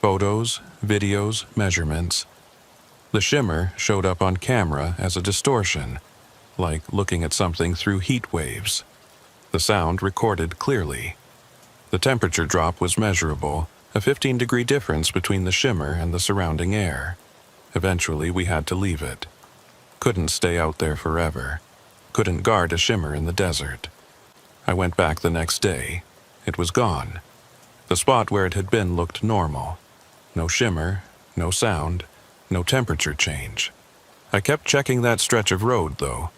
Photos, videos, measurements. The shimmer showed up on camera as a distortion, like looking at something through heat waves. The sound recorded clearly. The temperature drop was measurable, a 15-degree difference between the shimmer and the surrounding air. Eventually, we had to leave it. Couldn't stay out there forever. Couldn't guard a shimmer in the desert. I went back the next day. It was gone. The spot where it had been looked normal. No shimmer, no sound, no temperature change. I kept checking that stretch of road, though.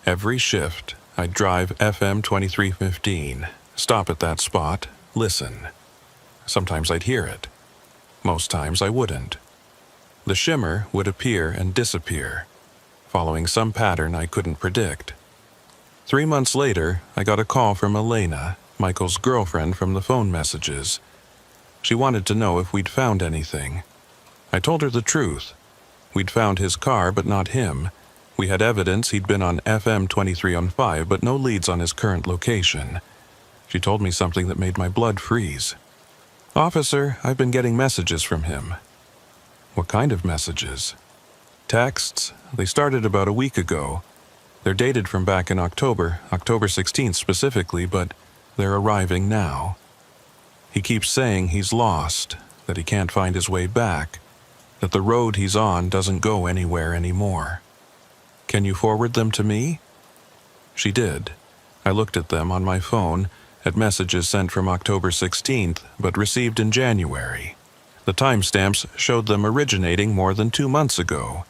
Every shift, I'd drive FM 2315, stop at that spot, listen. Sometimes I'd hear it. Most times I wouldn't. The shimmer would appear and disappear, following some pattern I couldn't predict. 3 months later, I got a call from Elena, Michael's girlfriend from the phone messages. She wanted to know if we'd found anything. I told her the truth. We'd found his car, but not him. We had evidence he'd been on FM 2315, but no leads on his current location. She told me something that made my blood freeze. "Officer, I've been getting messages from him." "What kind of messages?" "Texts. They started about a week ago. They're dated from back in October 16th specifically, but they're arriving now. He keeps saying he's lost, that he can't find his way back, that the road he's on doesn't go anywhere anymore. Can you forward them to me?" She did. I looked at them on my phone, at messages sent from October 16th, but received in January. The timestamps showed them originating more than 2 months ago,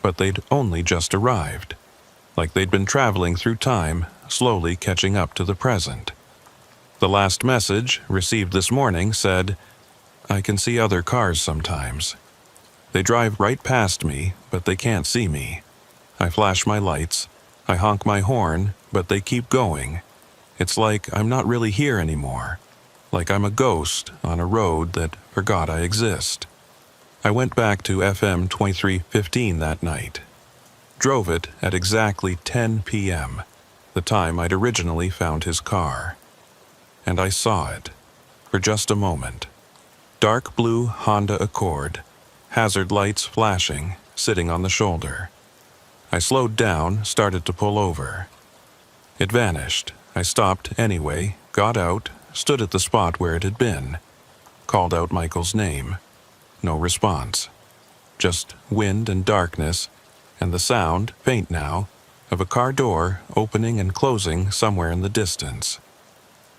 but they'd only just arrived, like they'd been traveling through time, slowly catching up to the present. The last message, received this morning, said, "I can see other cars sometimes. They drive right past me, but they can't see me. I flash my lights, I honk my horn, but they keep going. It's like I'm not really here anymore, like I'm a ghost on a road that forgot I exist." I went back to FM 2315 that night. Drove it at exactly 10 p.m., the time I'd originally found his car. And I saw it, for just a moment. Dark blue Honda Accord, hazard lights flashing, sitting on the shoulder. I slowed down, started to pull over. It vanished. I stopped anyway, got out, stood at the spot where it had been. Called out Michael's name. No response. Just wind and darkness, and the sound, faint now, of a car door opening and closing somewhere in the distance.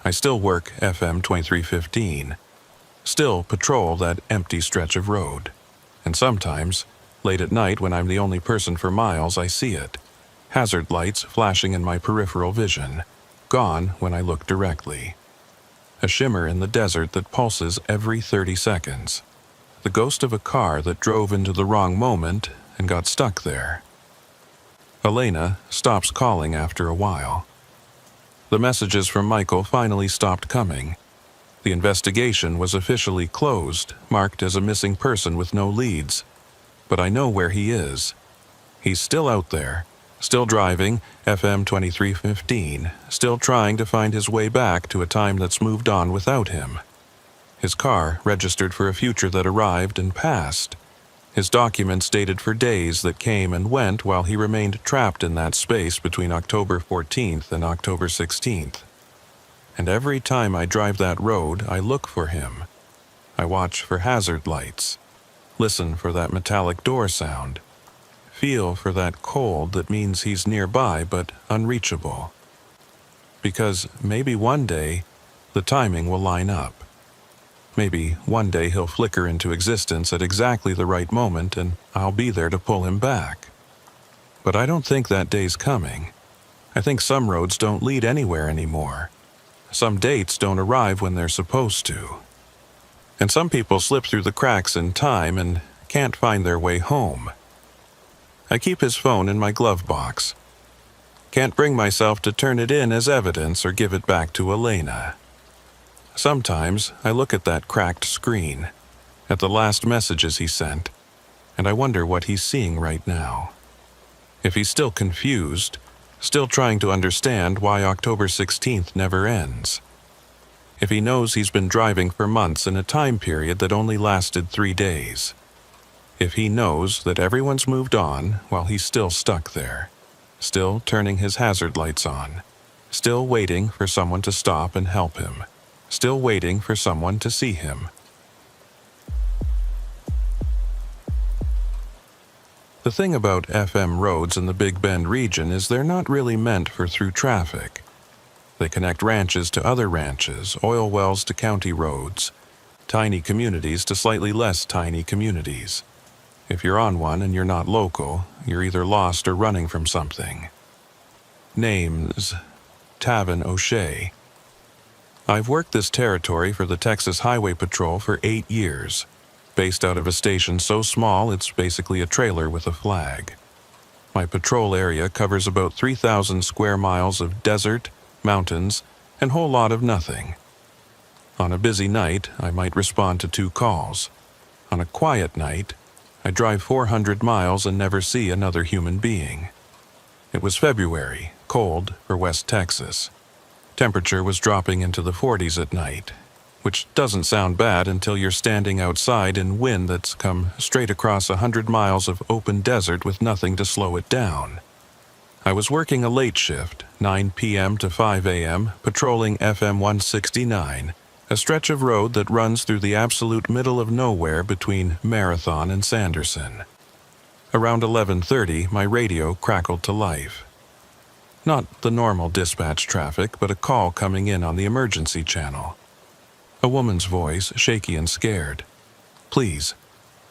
I still work FM 2315. Still patrol that empty stretch of road. And sometimes, late at night when I'm the only person for miles, I see it. Hazard lights flashing in my peripheral vision. Gone when I look directly. A shimmer in the desert that pulses every 30 seconds. The ghost of a car that drove into the wrong moment and got stuck there. Elena stops calling after a while. The messages from Michael finally stopped coming. The investigation was officially closed, marked as a missing person with no leads. But I know where he is. He's still out there, still driving FM 2315, still trying to find his way back to a time that's moved on without him. His car registered for a future that arrived and passed. His documents dated for days that came and went while he remained trapped in that space between October 14th and October 16th. And every time I drive that road, I look for him. I watch for hazard lights. Listen for that metallic door sound. Feel for that cold that means he's nearby but unreachable. Because maybe one day, the timing will line up. Maybe one day he'll flicker into existence at exactly the right moment and I'll be there to pull him back. But I don't think that day's coming. I think some roads don't lead anywhere anymore. Some dates don't arrive when they're supposed to. And some people slip through the cracks in time and can't find their way home. I keep his phone in my glove box. Can't bring myself to turn it in as evidence or give it back to Elena. Sometimes I look at that cracked screen, at the last messages he sent, and I wonder what he's seeing right now. If he's still confused, still trying to understand why October 16th never ends. If he knows he's been driving for months in a time period that only lasted 3 days. If he knows that everyone's moved on while he's still stuck there, still turning his hazard lights on, still waiting for someone to stop and help him, still waiting for someone to see him. The thing about FM roads in the Big Bend region is they're not really meant for through traffic. They connect ranches to other ranches, oil wells to county roads. tiny communities to slightly less tiny communities. If you're on one and you're not local, you're either lost or running from something. Names: Tavin O'Shea. I've worked this territory for the Texas Highway Patrol for 8 years, based out of a station so small it's basically a trailer with a flag. My patrol area covers about 3,000 square miles of desert, mountains, and whole lot of nothing. On a busy night, I might respond to 2 calls. On a quiet night, I drive 400 miles and never see another human being. It was February, cold for West Texas. Temperature was dropping into the 40s at night, which doesn't sound bad until you're standing outside in wind that's come straight across 100 miles of open desert with nothing to slow it down. I was working a late shift, 9 p.m. to 5 a.m., patrolling FM 169, a stretch of road that runs through the absolute middle of nowhere between Marathon and Sanderson. Around 11:30, my radio crackled to life. Not the normal dispatch traffic, but a call coming in on the emergency channel. A woman's voice, shaky and scared. "Please,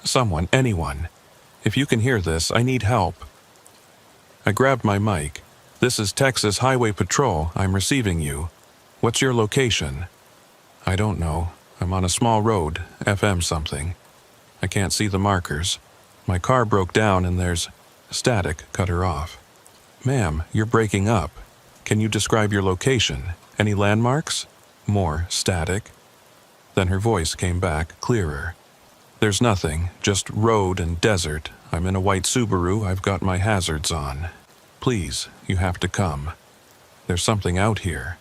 someone, anyone. If you can hear this, I need help." I grabbed my mic. "This is Texas Highway Patrol. I'm receiving you. What's your location?" "I don't know. I'm on a small road, FM something. I can't see the markers. My car broke down and there's..." Static cut her off. "Ma'am, you're breaking up. Can you describe your location? Any landmarks?" More static. Then her voice came back, clearer. "There's nothing, just road and desert. I'm in a white Subaru, I've got my hazards on. Please, you have to come. There's something out here."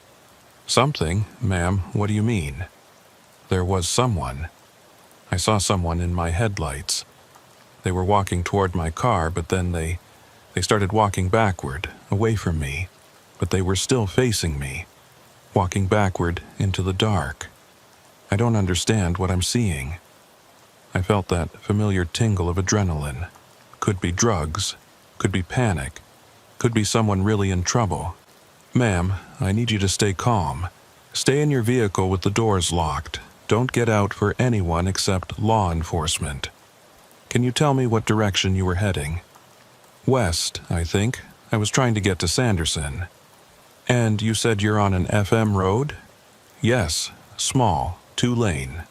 "Something? Ma'am, what do you mean?" "There was someone. I saw someone in my headlights. They were walking toward my car, but then they started walking backward, away from me, but they were still facing me, walking backward into the dark. I don't understand what I'm seeing." I felt that familiar tingle of adrenaline. Could be drugs, could be panic, could be someone really in trouble. "Ma'am, I need you to stay calm. Stay in your vehicle with the doors locked. Don't get out for anyone except law enforcement. Can you tell me what direction you were heading?" "West, I think. I was trying to get to Sanderson." "And you said you're on an FM road?" "Yes, small, 2-lane.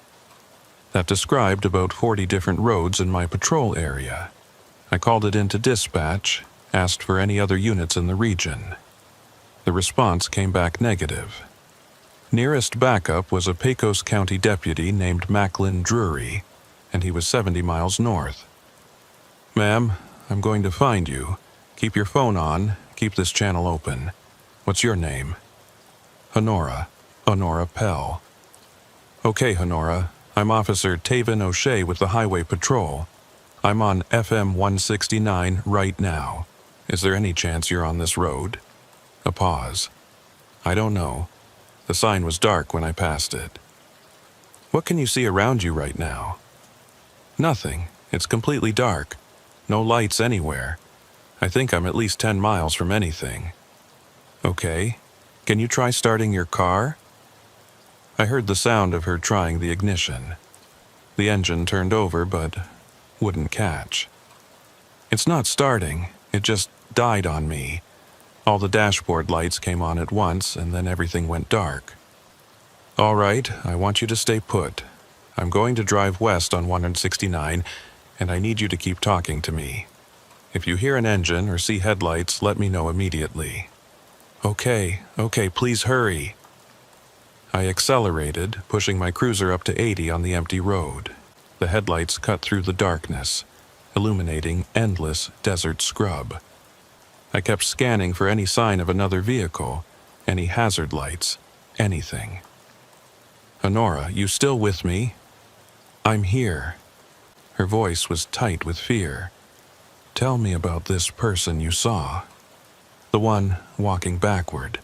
That described about 40 different roads in my patrol area. I called it into dispatch, asked for any other units in the region. The response came back negative. Nearest backup was a Pecos County deputy named Macklin Drury, and he was 70 miles north. "Ma'am, I'm going to find you. Keep your phone on, keep this channel open. What's your name?" "Honora Pell." "Okay, Honora. I'm Officer Tavin O'Shea with the Highway Patrol. I'm on FM 169 right now. Is there any chance you're on this road?" A pause. "I don't know. The sign was dark when I passed it." "What can you see around you right now?" "Nothing. It's completely dark. No lights anywhere. I think I'm at least 10 miles from anything." "Okay. Can you try starting your car?" I heard the sound of her trying the ignition. The engine turned over but wouldn't catch. "It's not starting. It just died on me. All the dashboard lights came on at once and then everything went dark." "All right, I want you to stay put. I'm going to drive west on 169 and I need you to keep talking to me. If you hear an engine or see headlights, let me know immediately." Okay, please hurry." I accelerated, pushing my cruiser up to 80 on the empty road. The headlights cut through the darkness, illuminating endless desert scrub. I kept scanning for any sign of another vehicle, any hazard lights, anything. "Honora, you still with me?" "I'm here." Her voice was tight with fear. "Tell me about this person you saw. The one walking backward."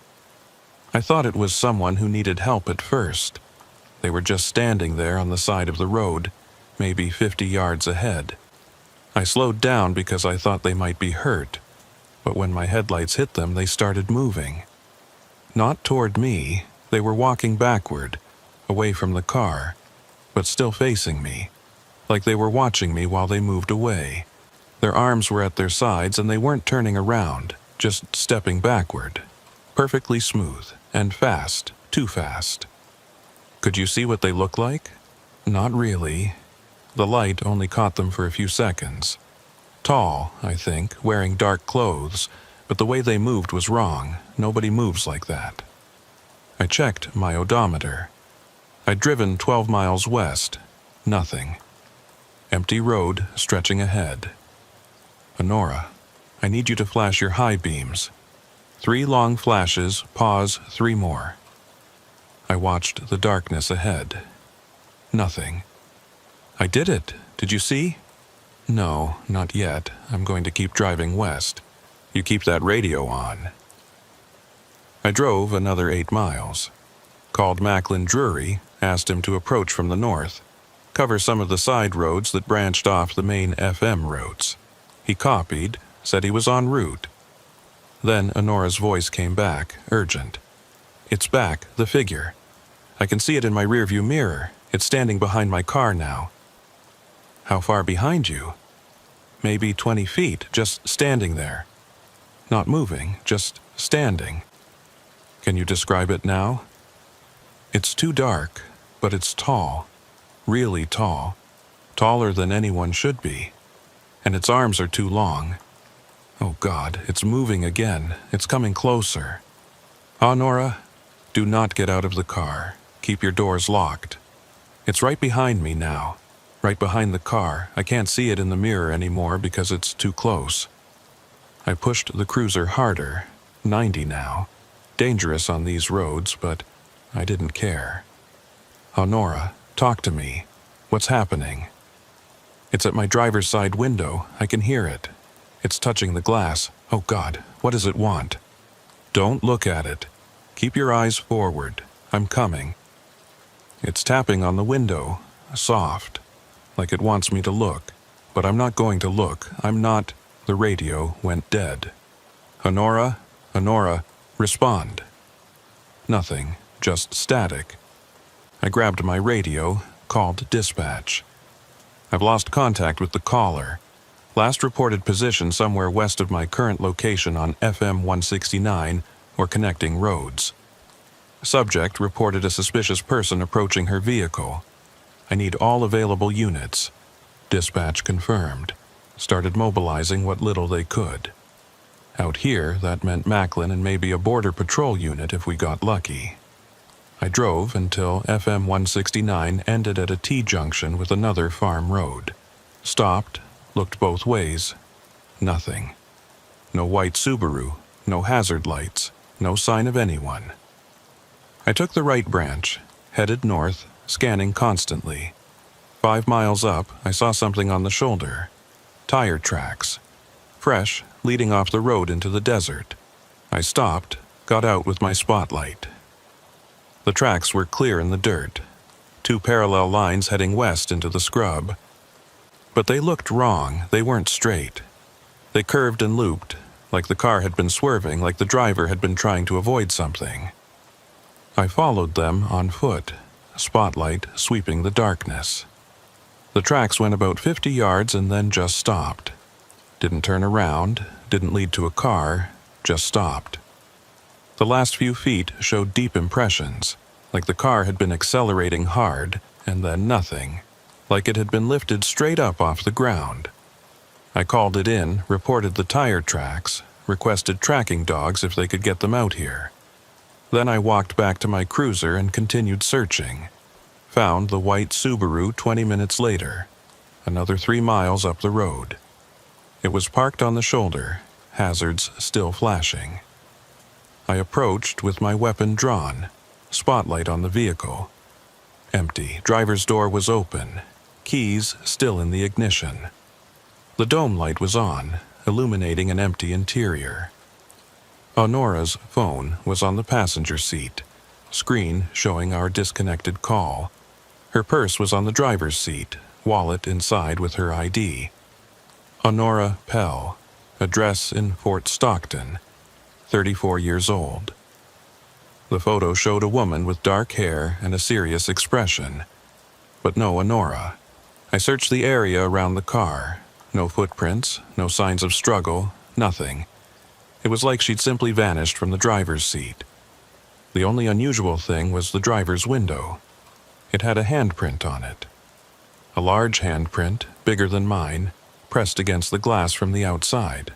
I thought it was someone who needed help at first. They were just standing there on the side of the road, maybe 50 yards ahead. I slowed down because I thought they might be hurt, but when my headlights hit them, they started moving. Not toward me, they were walking backward, away from the car. but still facing me, like they were watching me while they moved away. Their arms were at their sides and they weren't turning around, just stepping backward. Perfectly smooth and fast, too fast. Could you see what they looked like? Not really. The light only caught them for a few seconds. Tall, I think, wearing dark clothes, but the way they moved was wrong. Nobody moves like that. I checked my odometer. I'd driven 12 miles west. Nothing. Empty road stretching ahead. Honora, I need you to flash your high beams. 3 long flashes, pause 3 more. I watched the darkness ahead. Nothing. I did it. Did you see? No, not yet. I'm going to keep driving west. You keep that radio on. I drove another 8 miles. Called Macklin Drury, asked him to approach from the north, cover some of the side roads that branched off the main FM routes. He copied, said he was en route. Then Honora's voice came back, urgent. It's back, the figure. I can see it in my rearview mirror. It's standing behind my car now. How far behind you? Maybe 20 feet, just standing there. Not moving, just standing. Can you describe it now? It's too dark, but it's tall. Really tall. Taller than anyone should be. And its arms are too long. Oh God, it's moving again. It's coming closer. Honora, do not get out of the car. Keep your doors locked. It's right behind me now. Right behind the car. I can't see it in the mirror anymore because it's too close. I pushed the cruiser harder. 90 now. Dangerous on these roads, but I didn't care. Honora, talk to me. What's happening? It's at my driver's side window. I can hear it. It's touching the glass. Oh God, what does it want? Don't look at it. Keep your eyes forward. I'm coming. It's tapping on the window. Soft. Like it wants me to look. But I'm not going to look. I'm not. The radio went dead. Honora, Honora, respond. Nothing. Just static. I grabbed my radio, called dispatch. I've lost contact with the caller. Last reported position somewhere west of my current location on FM 169 or connecting roads. Subject reported a suspicious person approaching her vehicle. I need all available units. Dispatch confirmed. Started mobilizing what little they could. Out here, that meant Macklin and maybe a border patrol unit if we got lucky. I drove until FM 169 ended at a T-junction with another farm road. Stopped, looked both ways. Nothing. No white Subaru, no hazard lights, no sign of anyone. I took the right branch, headed north, scanning constantly. 5 miles up, I saw something on the shoulder. Tire tracks. Fresh, leading off the road into the desert. I stopped, got out with my spotlight. The tracks were clear in the dirt. 2 parallel lines heading west into the scrub. But they looked wrong. They weren't straight. They curved and looped, like the car had been swerving, like the driver had been trying to avoid something. I followed them on foot, spotlight sweeping the darkness. The tracks went about 50 yards and then just stopped. Didn't turn around, didn't lead to a car, just stopped. The last few feet showed deep impressions, like the car had been accelerating hard, and then nothing, like it had been lifted straight up off the ground. I called it in, reported the tire tracks, requested tracking dogs if they could get them out here. Then I walked back to my cruiser and continued searching. Found the white Subaru 20 minutes later, another 3 miles up the road. It was parked on the shoulder, hazards still flashing. I approached with my weapon drawn, spotlight on the vehicle. Empty, driver's door was open, keys still in the ignition. The dome light was on, illuminating an empty interior. Honora's phone was on the passenger seat, screen showing our disconnected call. Her purse was on the driver's seat, wallet inside with her ID. Honora Pell, address in Fort Stockton, 34 years old. The photo showed a woman with dark hair and a serious expression. but no Honora. I searched the area around the car. No footprints, no signs of struggle, nothing. It was like she'd simply vanished from the driver's seat. The only unusual thing was the driver's window. It had a handprint on it. A large handprint, bigger than mine, pressed against the glass from the outside.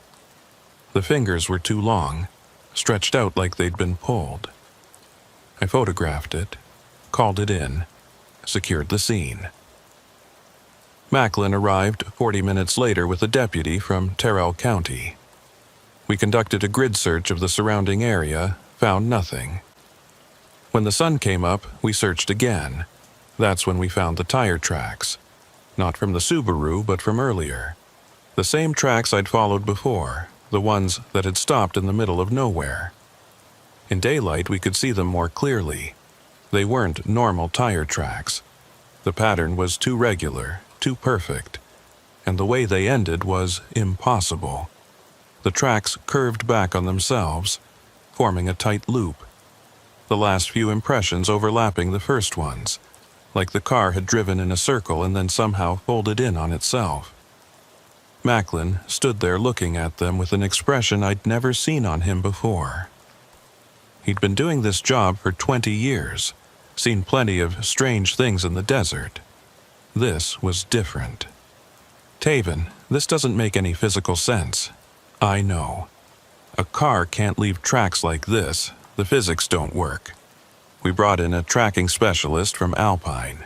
The fingers were too long, stretched out like they'd been pulled. I photographed it, called it in, secured the scene. Macklin arrived 40 minutes later with a deputy from Terrell County. We conducted a grid search of the surrounding area, found nothing. When the sun came up, we searched again. That's when we found the tire tracks. Not from the Subaru, but from earlier. The same tracks I'd followed before, the ones that had stopped in the middle of nowhere. In daylight, we could see them more clearly. They weren't normal tire tracks. The pattern was too regular, too perfect, and the way they ended was impossible. The tracks curved back on themselves, forming a tight loop. The last few impressions overlapping the first ones, like the car had driven in a circle and then somehow folded in on itself. Macklin stood there looking at them with an expression I'd never seen on him before. He'd been doing this job for 20 years, seen plenty of strange things in the desert. This was different. Taven, this doesn't make any physical sense. I know. A car can't leave tracks like this. The physics don't work. We brought in a tracking specialist from Alpine.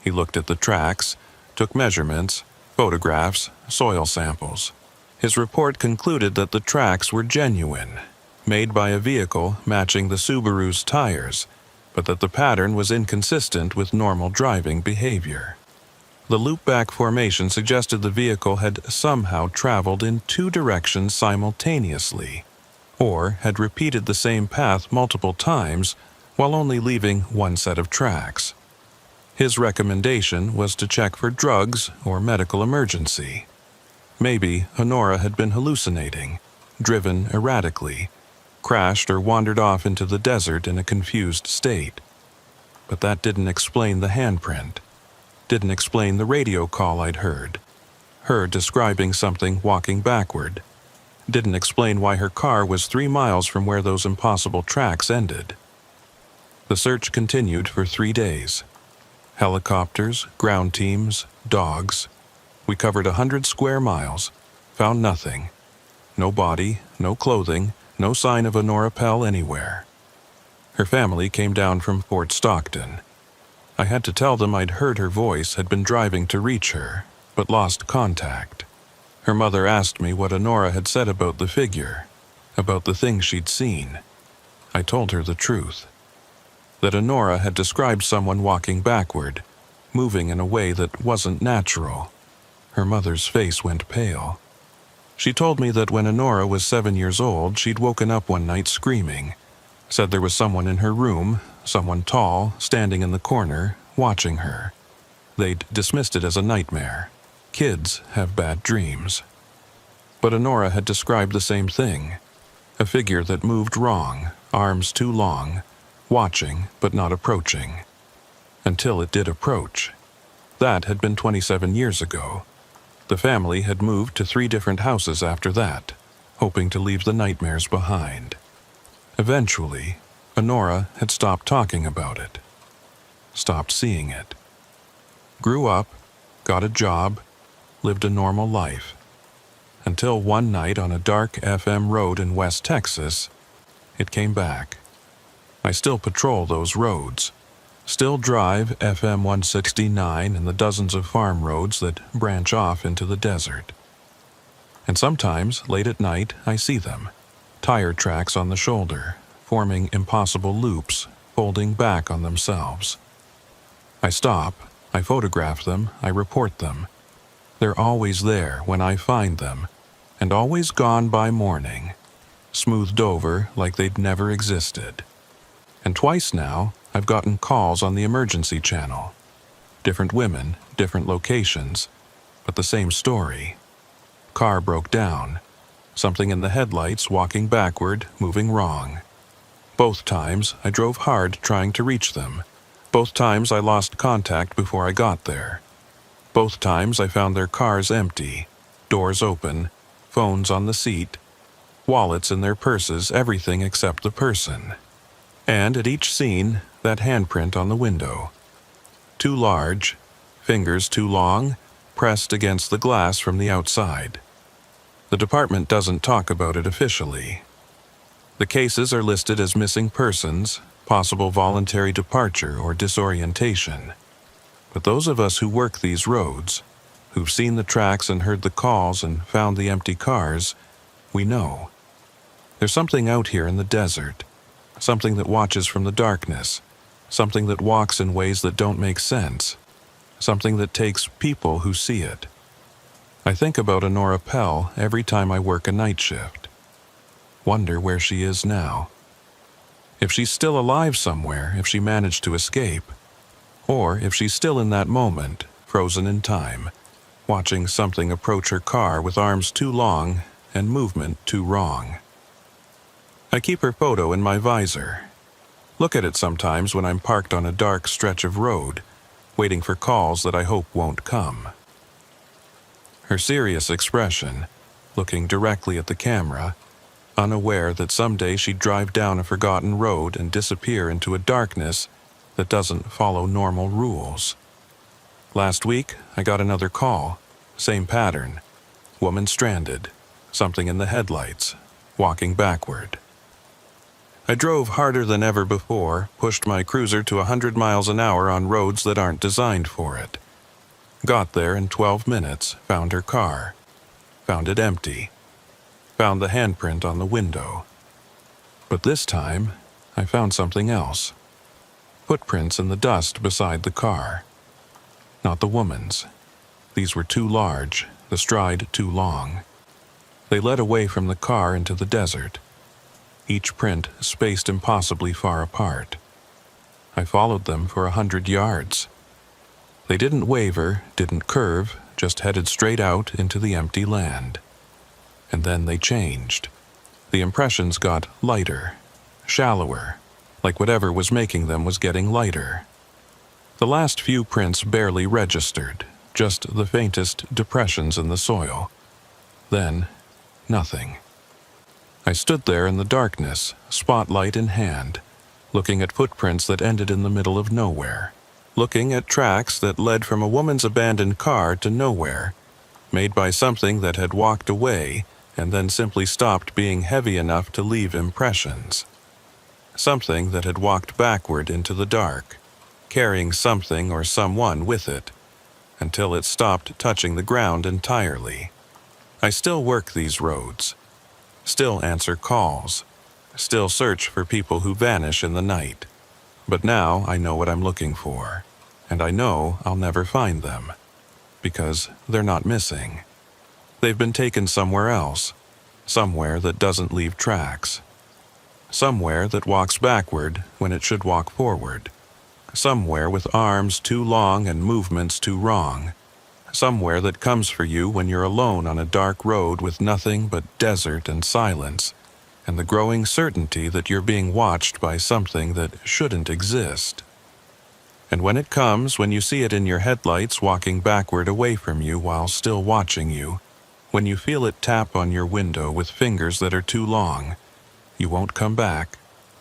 He looked at the tracks, took measurements, photographs, soil samples. His report concluded that the tracks were genuine, made by a vehicle matching the Subaru's tires, but that the pattern was inconsistent with normal driving behavior. The loopback formation suggested the vehicle had somehow traveled in two directions simultaneously, or had repeated the same path multiple times while only leaving one set of tracks. His recommendation was to check for drugs or medical emergency. Maybe Honora had been hallucinating, driven erratically, crashed or wandered off into the desert in a confused state. But that didn't explain the handprint, didn't explain the radio call I'd heard, her describing something walking backward, didn't explain why her car was 3 miles from where those impossible tracks ended. The search continued for 3 days. Helicopters, ground teams, dogs. We covered 100 square miles, found nothing. No body, no clothing, no sign of Honora Pell anywhere. Her family came down from Fort Stockton. I had to tell them I'd heard her voice, had been driving to reach her, but lost contact. Her mother asked me what Honora had said about the figure, about the things she'd seen. I told her the truth. That Honora had described someone walking backward, moving in a way that wasn't natural. Her mother's face went pale. She told me that when Honora was 7 years old, she'd woken up one night screaming, said there was someone in her room, someone tall, standing in the corner, watching her. They'd dismissed it as a nightmare. Kids have bad dreams. But Honora had described the same thing. A figure that moved wrong, arms too long, watching but not approaching. Until it did approach. That had been 27 years ago. The family had moved to 3 different houses after that, hoping to leave the nightmares behind. Eventually, Honora had stopped talking about it, stopped seeing it. Grew up, got a job, lived a normal life. Until one night on a dark FM road in West Texas, it came back. I still patrol those roads, still drive FM 169 and the dozens of farm roads that branch off into the desert. And sometimes, late at night, I see them, tire tracks on the shoulder, forming impossible loops, folding back on themselves. I stop, I photograph them, I report them. They're always there when I find them, and always gone by morning, smoothed over like they'd never existed. And twice now, I've gotten calls on the emergency channel. Different women, different locations, but the same story. Car broke down. Something in the headlights walking backward, moving wrong. Both times, I drove hard trying to reach them. Both times I lost contact before I got there. Both times I found their cars empty, doors open, phones on the seat, wallets in their purses, everything except the person. And at each scene, that handprint on the window. Too large, fingers too long, pressed against the glass from the outside. The department doesn't talk about it officially. The cases are listed as missing persons, possible voluntary departure or disorientation. But those of us who work these roads, who've seen the tracks and heard the calls and found the empty cars, we know. There's something out here in the desert, something that watches from the darkness, something that walks in ways that don't make sense, something that takes people who see it. I think about Honora Pell every time I work a night shift. Wonder where she is now. If she's still alive somewhere, if she managed to escape, or if she's still in that moment, frozen in time, watching something approach her car with arms too long and movement too wrong. I keep her photo in my visor. Look at it sometimes when I'm parked on a dark stretch of road, waiting for calls that I hope won't come. Her serious expression, looking directly at the camera, unaware that someday she'd drive down a forgotten road and disappear into a darkness that doesn't follow normal rules. Last week, I got another call, same pattern. Woman stranded, something in the headlights, walking backward. I drove harder than ever before, pushed my cruiser to 100 miles an hour on roads that aren't designed for it. Got there in 12 minutes, found her car. Found it empty. Found the handprint on the window. But this time, I found something else. Footprints in the dust beside the car. Not the woman's. These were too large, the stride too long. They led away from the car into the desert. Each print spaced impossibly far apart. I followed them for 100 yards. They didn't waver, didn't curve, just headed straight out into the empty land. And then they changed. The impressions got lighter, shallower, like whatever was making them was getting lighter. The last few prints barely registered, just the faintest depressions in the soil. Then, nothing. I stood there in the darkness, spotlight in hand, looking at footprints that ended in the middle of nowhere, looking at tracks that led from a woman's abandoned car to nowhere, made by something that had walked away and then simply stopped being heavy enough to leave impressions. Something that had walked backward into the dark, carrying something or someone with it, until it stopped touching the ground entirely. I still work these roads, still answer calls, still search for people who vanish in the night. But now I know what I'm looking for, and I know I'll never find them, because they're not missing. They've been taken somewhere else, somewhere that doesn't leave tracks, somewhere that walks backward when it should walk forward, somewhere with arms too long and movements too wrong, somewhere that comes for you when you're alone on a dark road with nothing but desert and silence, and the growing certainty that you're being watched by something that shouldn't exist. And when it comes, when you see it in your headlights walking backward away from you while still watching you, when you feel it tap on your window with fingers that are too long, you won't come back.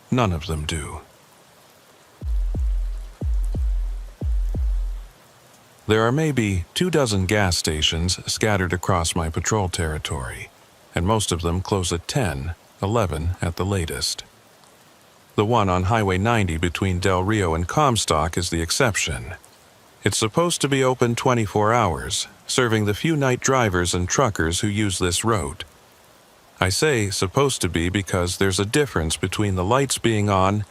None of them do. There are maybe 24 gas stations scattered across my patrol territory, and most of them close at 10, 11 at the latest. The one on Highway 90 between Del Rio and Comstock is the exception. It's supposed to be open 24 hours, serving the few night drivers and truckers who use this route. I say supposed to be because there's a difference between the lights being on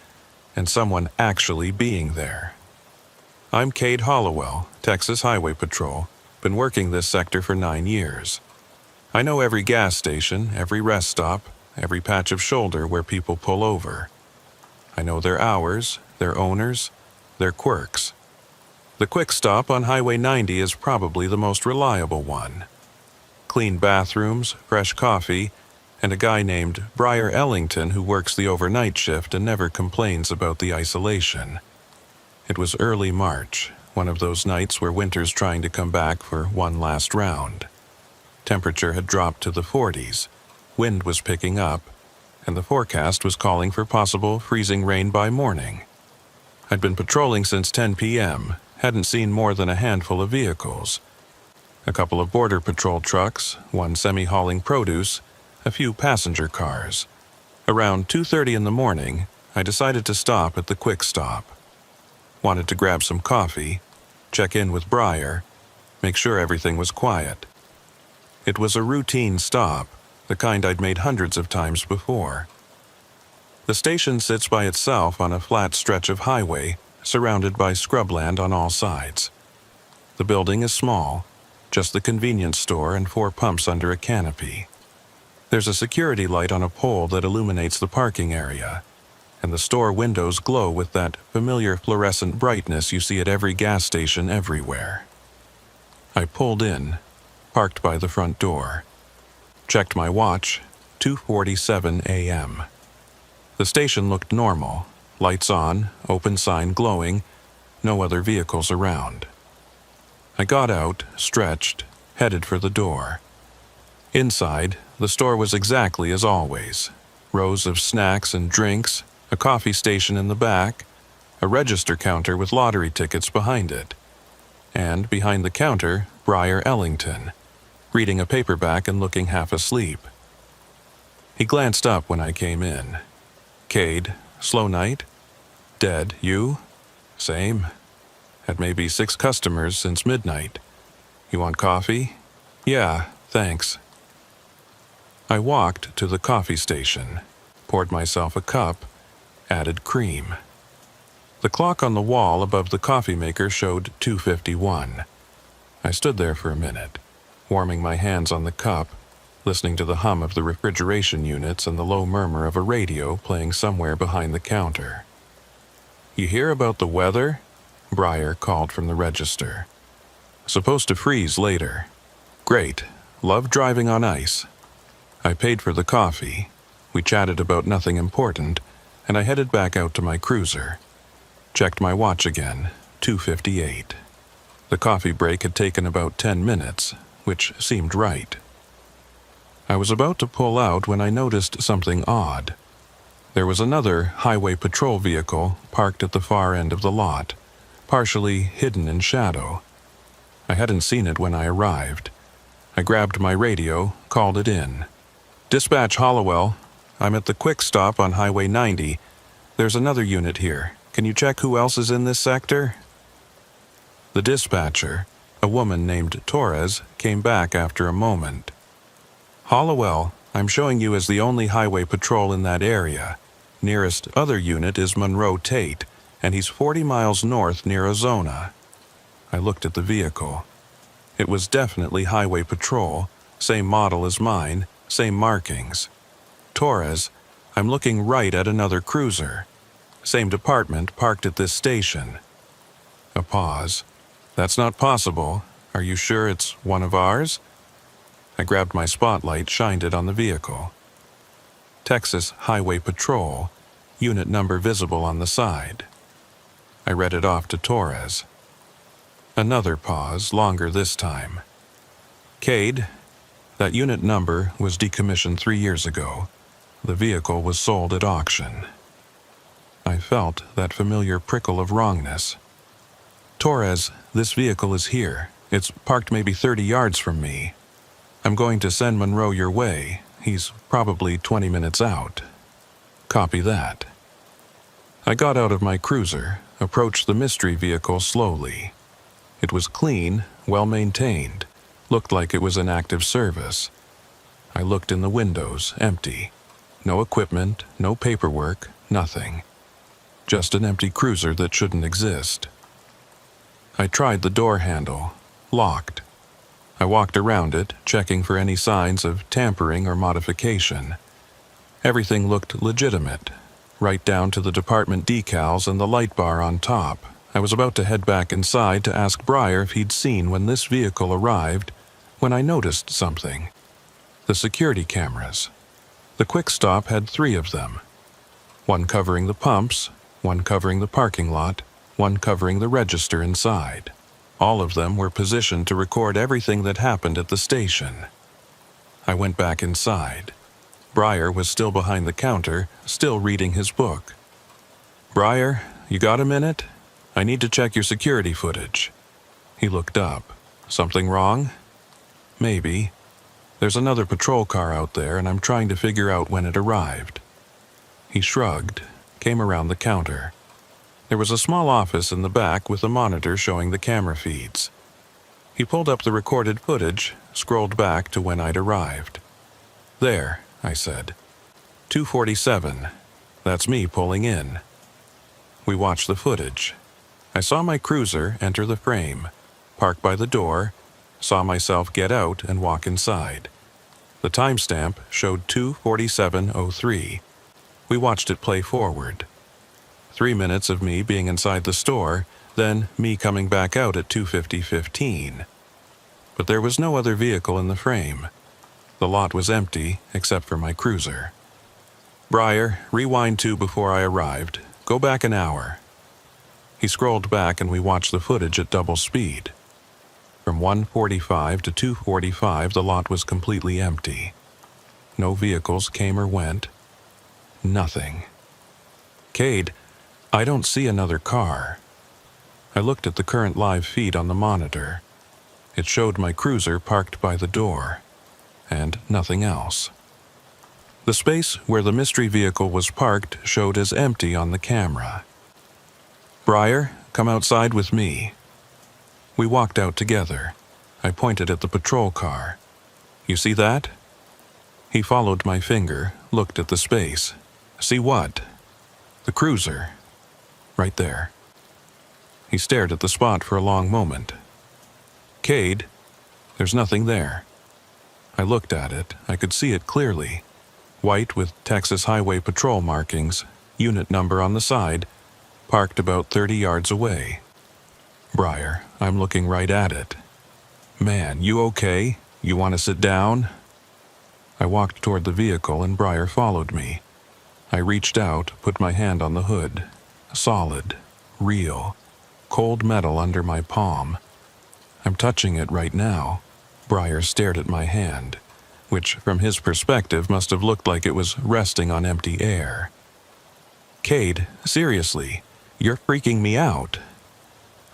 and someone actually being there. I'm Cade Hollowell, Texas Highway Patrol, been working this sector for 9 years. I know every gas station, every rest stop, every patch of shoulder where people pull over. I know their hours, their owners, their quirks. The quick stop on Highway 90 is probably the most reliable one. Clean bathrooms, fresh coffee, and a guy named Briar Ellington who works the overnight shift and never complains about the isolation. It was early March, one of those nights where winter's trying to come back for one last round. Temperature had dropped to the 40s, wind was picking up, and the forecast was calling for possible freezing rain by morning. I'd been patrolling since 10 p.m., hadn't seen more than a handful of vehicles. A couple of border patrol trucks, one semi-hauling produce, a few passenger cars. Around 2:30 in the morning, I decided to stop at the quick stop. Wanted to grab some coffee, check in with Briar, make sure everything was quiet. It was a routine stop, the kind I'd made hundreds of times before. The station sits by itself on a flat stretch of highway, surrounded by scrubland on all sides. The building is small, just the convenience store and 4 pumps under a canopy. There's a security light on a pole that illuminates the parking area, and the store windows glow with that familiar fluorescent brightness you see at every gas station everywhere. I pulled in, parked by the front door. Checked my watch, 2:47 a.m. The station looked normal, lights on, open sign glowing, no other vehicles around. I got out, stretched, headed for the door. Inside, the store was exactly as always. Rows of snacks and drinks, a coffee station in the back, a register counter with lottery tickets behind it. And behind the counter, Briar Ellington, reading a paperback and looking half asleep. He glanced up when I came in. "Cade, slow night?" "Dead, you?" "Same. Had maybe 6 customers since midnight. You want coffee?" "Yeah, thanks." I walked to the coffee station, poured myself a cup, added cream. The clock on the wall above the coffee maker showed 2:51. I stood there for a minute, warming my hands on the cup, listening to the hum of the refrigeration units and the low murmur of a radio playing somewhere behind the counter. "You hear about the weather?" Briar called from the register. "Supposed to freeze later." "Great. Love driving on ice." I paid for the coffee. We chatted about nothing important, and I headed back out to my cruiser. Checked my watch again, 2:58. The coffee break had taken about 10 minutes, which seemed right. I was about to pull out when I noticed something odd. There was another highway patrol vehicle parked at the far end of the lot, partially hidden in shadow. I hadn't seen it when I arrived. I grabbed my radio, called it in. "Dispatch Hollowell, I'm at the quick stop on Highway 90. There's another unit here. Can you check who else is in this sector?" The dispatcher, a woman named Torres, came back after a moment. "Hollowell, I'm showing you as the only highway patrol in that area. Nearest other unit is Monroe Tate, and he's 40 miles north near Ozona." I looked at the vehicle. It was definitely highway patrol, same model as mine, same markings. "Torres, I'm looking right at another cruiser. Same department parked at this station." A pause. "That's not possible. Are you sure it's one of ours?" I grabbed my spotlight, shined it on the vehicle. "Texas Highway Patrol, unit number visible on the side." I read it off to Torres. Another pause, longer this time. "Cade, that unit number was decommissioned 3 years ago. The vehicle was sold at auction." I felt that familiar prickle of wrongness. "Torres, this vehicle is here. It's parked maybe 30 yards from me. I'm going to send Monroe your way. He's probably 20 minutes out." "Copy that." I got out of my cruiser, approached the mystery vehicle slowly. It was clean, well-maintained, looked like it was in active service. I looked in the windows, empty. No equipment, no paperwork, nothing. Just an empty cruiser that shouldn't exist. I tried the door handle, locked. I walked around it, checking for any signs of tampering or modification. Everything looked legitimate, right down to the department decals and the light bar on top. I was about to head back inside to ask Briar if he'd seen when this vehicle arrived, when I noticed something. The security cameras. The quick stop had 3 of them. One covering the pumps, one covering the parking lot, one covering the register inside. All of them were positioned to record everything that happened at the station. I went back inside. Briar was still behind the counter, still reading his book. "Briar, you got a minute? I need to check your security footage." He looked up. "Something wrong?" "Maybe. There's another patrol car out there, and I'm trying to figure out when it arrived." He shrugged, came around the counter. There was a small office in the back with a monitor showing the camera feeds. He pulled up the recorded footage, scrolled back to when I'd arrived. "There," I said. 2:47. That's me pulling in." We watched the footage. I saw my cruiser enter the frame, park by the door, saw myself get out and walk inside. The timestamp showed 2:47:03. We watched it play forward. 3 minutes of me being inside the store, then me coming back out at 2:50:15. But there was no other vehicle in the frame. The lot was empty except for my cruiser. "Briar, rewind to before I arrived. Go back an hour." He scrolled back and we watched the footage at double speed. From 1:45 to 2:45, the lot was completely empty. No vehicles came or went. Nothing. "Cade, I don't see another car." I looked at the current live feed on the monitor. It showed my cruiser parked by the door, and nothing else. The space where the mystery vehicle was parked showed as empty on the camera. "Briar, come outside with me." We walked out together. I pointed at the patrol car. "You see that?" He followed my finger, looked at the space. "See what?" "The cruiser. Right there." He stared at the spot for a long moment. "Cade, there's nothing there." I looked at it. I could see it clearly. White with Texas Highway Patrol markings, unit number on the side, parked about 30 yards away. "Briar, I'm looking right at it." "Man, you okay? You want to sit down?" I walked toward the vehicle and Briar followed me. I reached out, put my hand on the hood. Solid, real, cold metal under my palm. "I'm touching it right now." Briar stared at my hand, which from his perspective must have looked like it was resting on empty air. "Cade, seriously, you're freaking me out."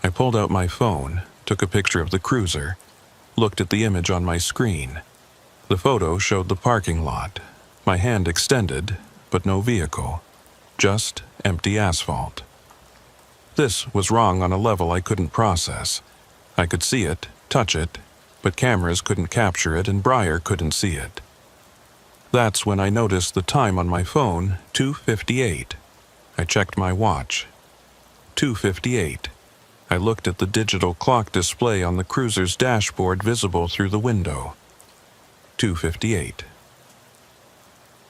I pulled out my phone, took a picture of the cruiser, looked at the image on my screen. The photo showed the parking lot, my hand extended, but no vehicle, just empty asphalt. This was wrong on a level I couldn't process. I could see it, touch it, but cameras couldn't capture it and Briar couldn't see it. That's when I noticed the time on my phone, 2:58. I checked my watch. 2:58. I looked at the digital clock display on the cruiser's dashboard visible through the window. 2:58.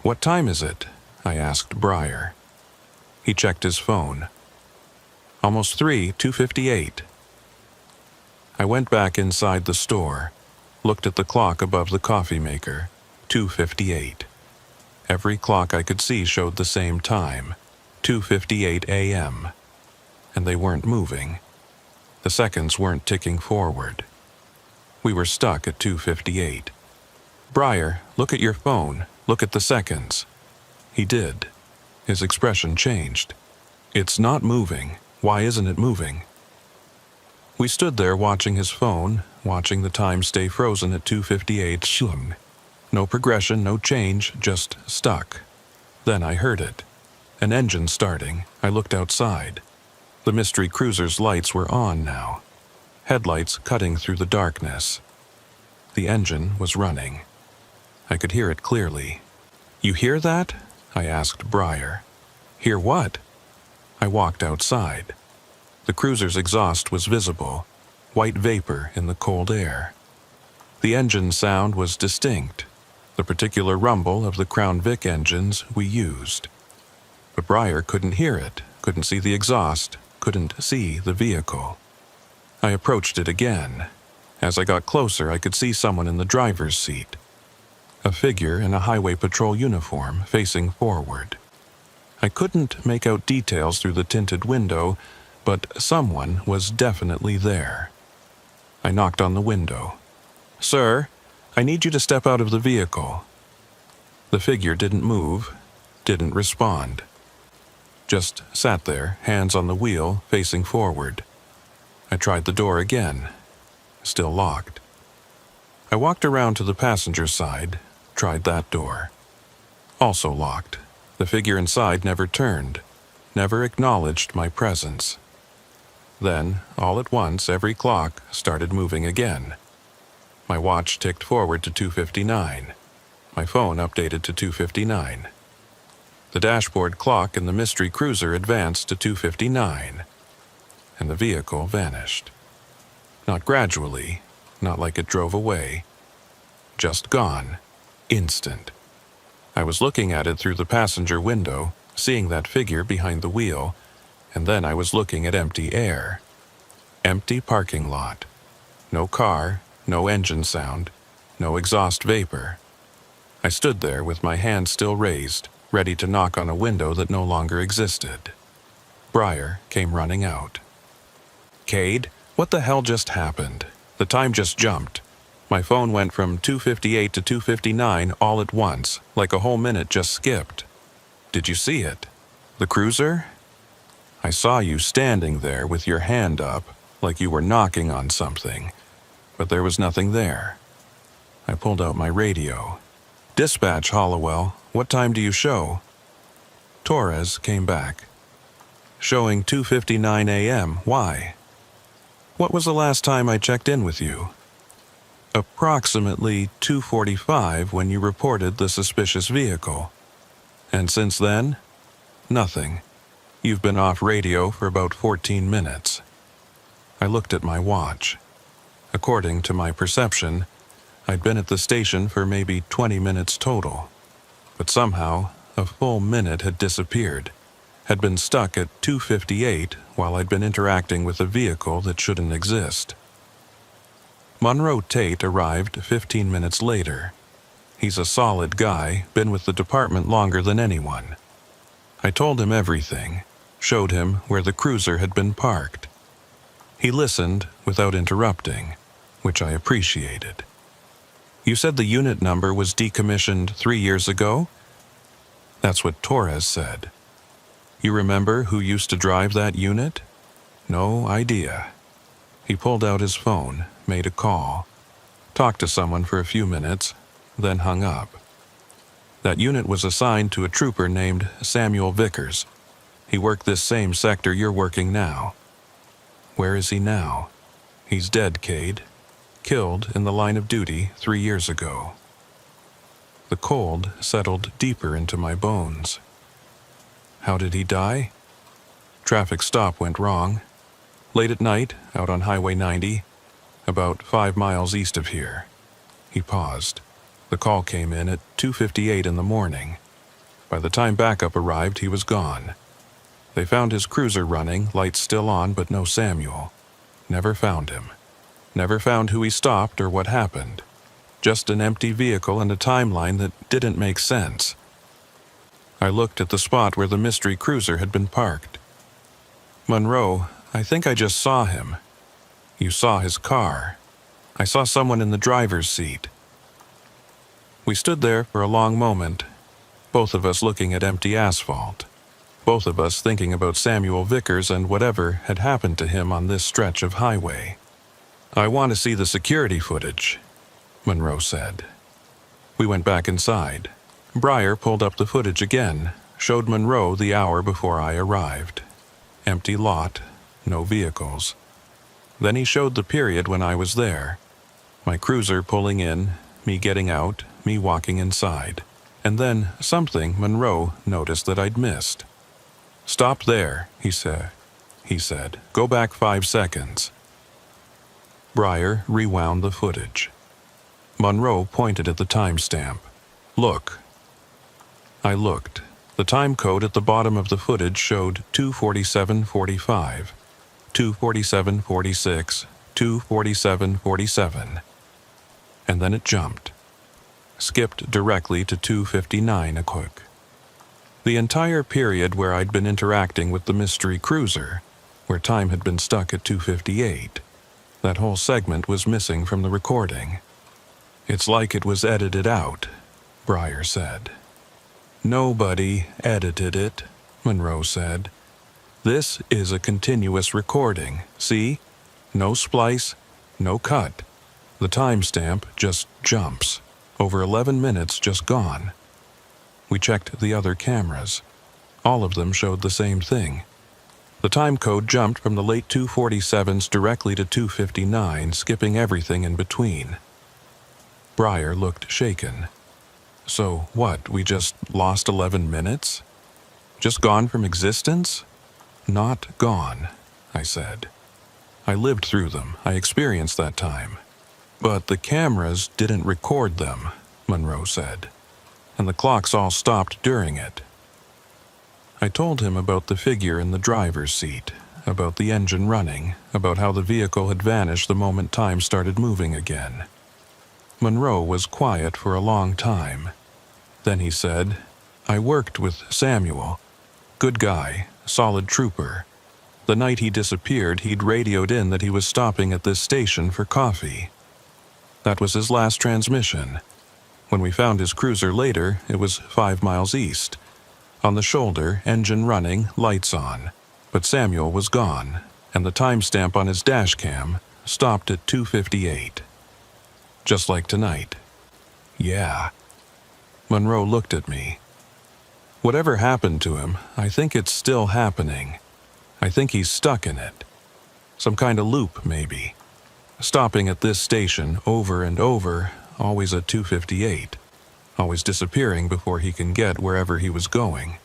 "What time is it?" I asked Briar. He checked his phone. "Almost 3, 2:58. I went back inside the store, looked at the clock above the coffee maker, 2:58. Every clock I could see showed the same time, 2:58 a.m., and they weren't moving. The seconds weren't ticking forward. We were stuck at 2:58. "Briar, look at your phone. Look at the seconds." He did. His expression changed. "It's not moving. Why isn't it moving?" We stood there watching his phone, watching the time stay frozen at 2:58. No progression, no change, just stuck. Then I heard it. An engine starting. I looked outside. The mystery cruiser's lights were on now. Headlights cutting through the darkness. The engine was running. I could hear it clearly. "You hear that?" I asked Briar. "Hear what?" I walked outside. The cruiser's exhaust was visible, white vapor in the cold air. The engine sound was distinct, the particular rumble of the Crown Vic engines we used. But Briar couldn't hear it, couldn't see the exhaust, couldn't see the vehicle. I approached it again. As I got closer, I could see someone in the driver's seat. A figure in a highway patrol uniform facing forward. I couldn't make out details through the tinted window, but someone was definitely there. I knocked on the window. "Sir, I need you to step out of the vehicle." The figure didn't move, didn't respond. Just sat there, hands on the wheel, facing forward. I tried the door again. Still locked. I walked around to the passenger side, tried that door. Also locked. The figure inside never turned, never acknowledged my presence. Then, all at once, every clock started moving again. My watch ticked forward to 2:59. My phone updated to 2:59. The dashboard clock in the mystery cruiser advanced to 2:59, and the vehicle vanished. Not gradually, not like it drove away. Just gone. Instant. I was looking at it through the passenger window, seeing that figure behind the wheel, and then I was looking at empty air. Empty parking lot. No car, no engine sound, no exhaust vapor. I stood there with my hand still raised, ready to knock on a window that no longer existed. Briar came running out. "Cade, what the hell just happened? The time just jumped. My phone went from 2:58 to 2:59 all at once, like a whole minute just skipped. Did you see it? The cruiser? I saw you standing there with your hand up, like you were knocking on something, but there was nothing there." I pulled out my radio. "Dispatch, Hollowell, what time do you show?" Torres came back. "Showing 2:59 a.m. Why?" "What was the last time I checked in with you?" "Approximately 2:45 when you reported the suspicious vehicle. And since then? Nothing. You've been off radio for about 14 minutes. I looked at my watch. According to my perception, I'd been at the station for maybe 20 minutes total. But somehow, a full minute had disappeared, had been stuck at 2:58 while I'd been interacting with a vehicle that shouldn't exist. Monroe Tate arrived 15 minutes later. He's a solid guy, been with the department longer than anyone. I told him everything, showed him where the cruiser had been parked. He listened without interrupting, which I appreciated. "You said the unit number was decommissioned 3 years ago?" "That's what Torres said." "You remember who used to drive that unit?" "No idea." He pulled out his phone, made a call, talked to someone for a few minutes, then hung up. That unit was assigned to a trooper named Samuel Vickers. He worked this same sector you're working now. Where is he now? He's dead, Cade. Killed in the line of duty 3 years ago. The cold settled deeper into my bones. How did he die? Traffic stop went wrong. Late at night, out on Highway 90, about 5 miles east of here. He paused. The call came in at 2:58 in the morning. By the time backup arrived, he was gone. They found his cruiser running, lights still on, but no Samuel. Never found him. Never found who he stopped or what happened. Just an empty vehicle and a timeline that didn't make sense. I looked at the spot where the mystery cruiser had been parked. "Monroe, I think I just saw him." "You saw his car." "I saw someone in the driver's seat." We stood there for a long moment, both of us looking at empty asphalt, both of us thinking about Samuel Vickers and whatever had happened to him on this stretch of highway. "I want to see the security footage," Monroe said. We went back inside. Briar pulled up the footage again, showed Monroe the hour before I arrived. Empty lot, no vehicles. Then he showed the period when I was there. My cruiser pulling in, me getting out, me walking inside. And then something Monroe noticed that I'd missed. "Stop there," he said. "Go back 5 seconds." Briar rewound the footage. Monroe pointed at the timestamp. "Look." I looked. The time code at the bottom of the footage showed 2:47:45, 2:47:46, 2:47:47. And then it jumped. Skipped directly to 2:59 a quick. The entire period where I'd been interacting with the mystery cruiser, where time had been stuck at 2:58. That whole segment was missing from the recording. "It's like it was edited out," Breyer said. "Nobody edited it," Monroe said. "This is a continuous recording, see? No splice, no cut. The timestamp just jumps. Over 11 minutes just gone." We checked the other cameras. All of them showed the same thing. The time code jumped from the late 2:47s directly to 2:59, skipping everything in between. Breyer looked shaken. "So what, we just lost 11 minutes? Just gone from existence?" "Not gone," I said. "I lived through them. I experienced that time." "But the cameras didn't record them," Monroe said. "And the clocks all stopped during it." I told him about the figure in the driver's seat, about the engine running, about how the vehicle had vanished the moment time started moving again. Monroe was quiet for a long time. Then he said, "I worked with Samuel. Good guy, solid trooper. The night he disappeared, he'd radioed in that he was stopping at this station for coffee. That was his last transmission. When we found his cruiser later, it was 5 miles east. On the shoulder, engine running, lights on. But Samuel was gone, and the timestamp on his dash cam stopped at 2:58. Just like tonight." "Yeah." Monroe looked at me. "Whatever happened to him, I think it's still happening. I think he's stuck in it. Some kind of loop, maybe. Stopping at this station over and over, always at 2:58. Always disappearing before he can get wherever he was going.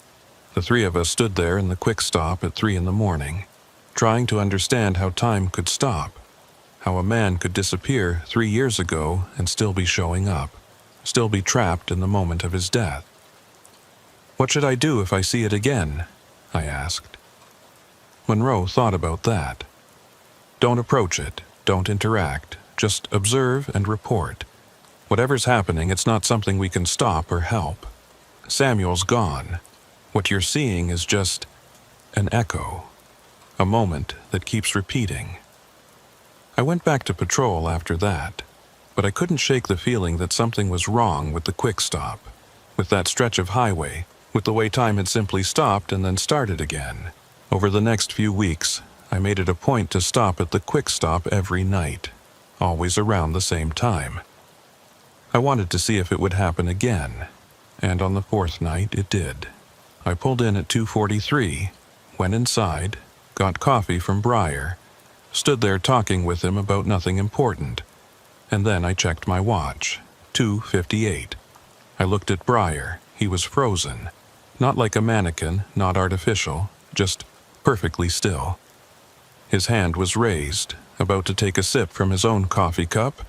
The three of us stood there in the quick stop at 3 a.m, trying to understand how time could stop, how a man could disappear 3 years ago and still be showing up, still be trapped in the moment of his death. "What should I do if I see it again?" I asked. Monroe thought about that. "Don't approach it, don't interact, just observe and report. Whatever's happening, it's not something we can stop or help. Samuel's gone. What you're seeing is just an echo, a moment that keeps repeating." I went back to patrol after that, but I couldn't shake the feeling that something was wrong with the quick stop, with that stretch of highway, with the way time had simply stopped and then started again. Over the next few weeks, I made it a point to stop at the quick stop every night, always around the same time. I wanted to see if it would happen again, and on the 4th night it did. I pulled in at 2:43, went inside, got coffee from Breyer, stood there talking with him about nothing important, and then I checked my watch, 2:58. I looked at Breyer. He was frozen, not like a mannequin, not artificial, just perfectly still. His hand was raised, about to take a sip from his own coffee cup,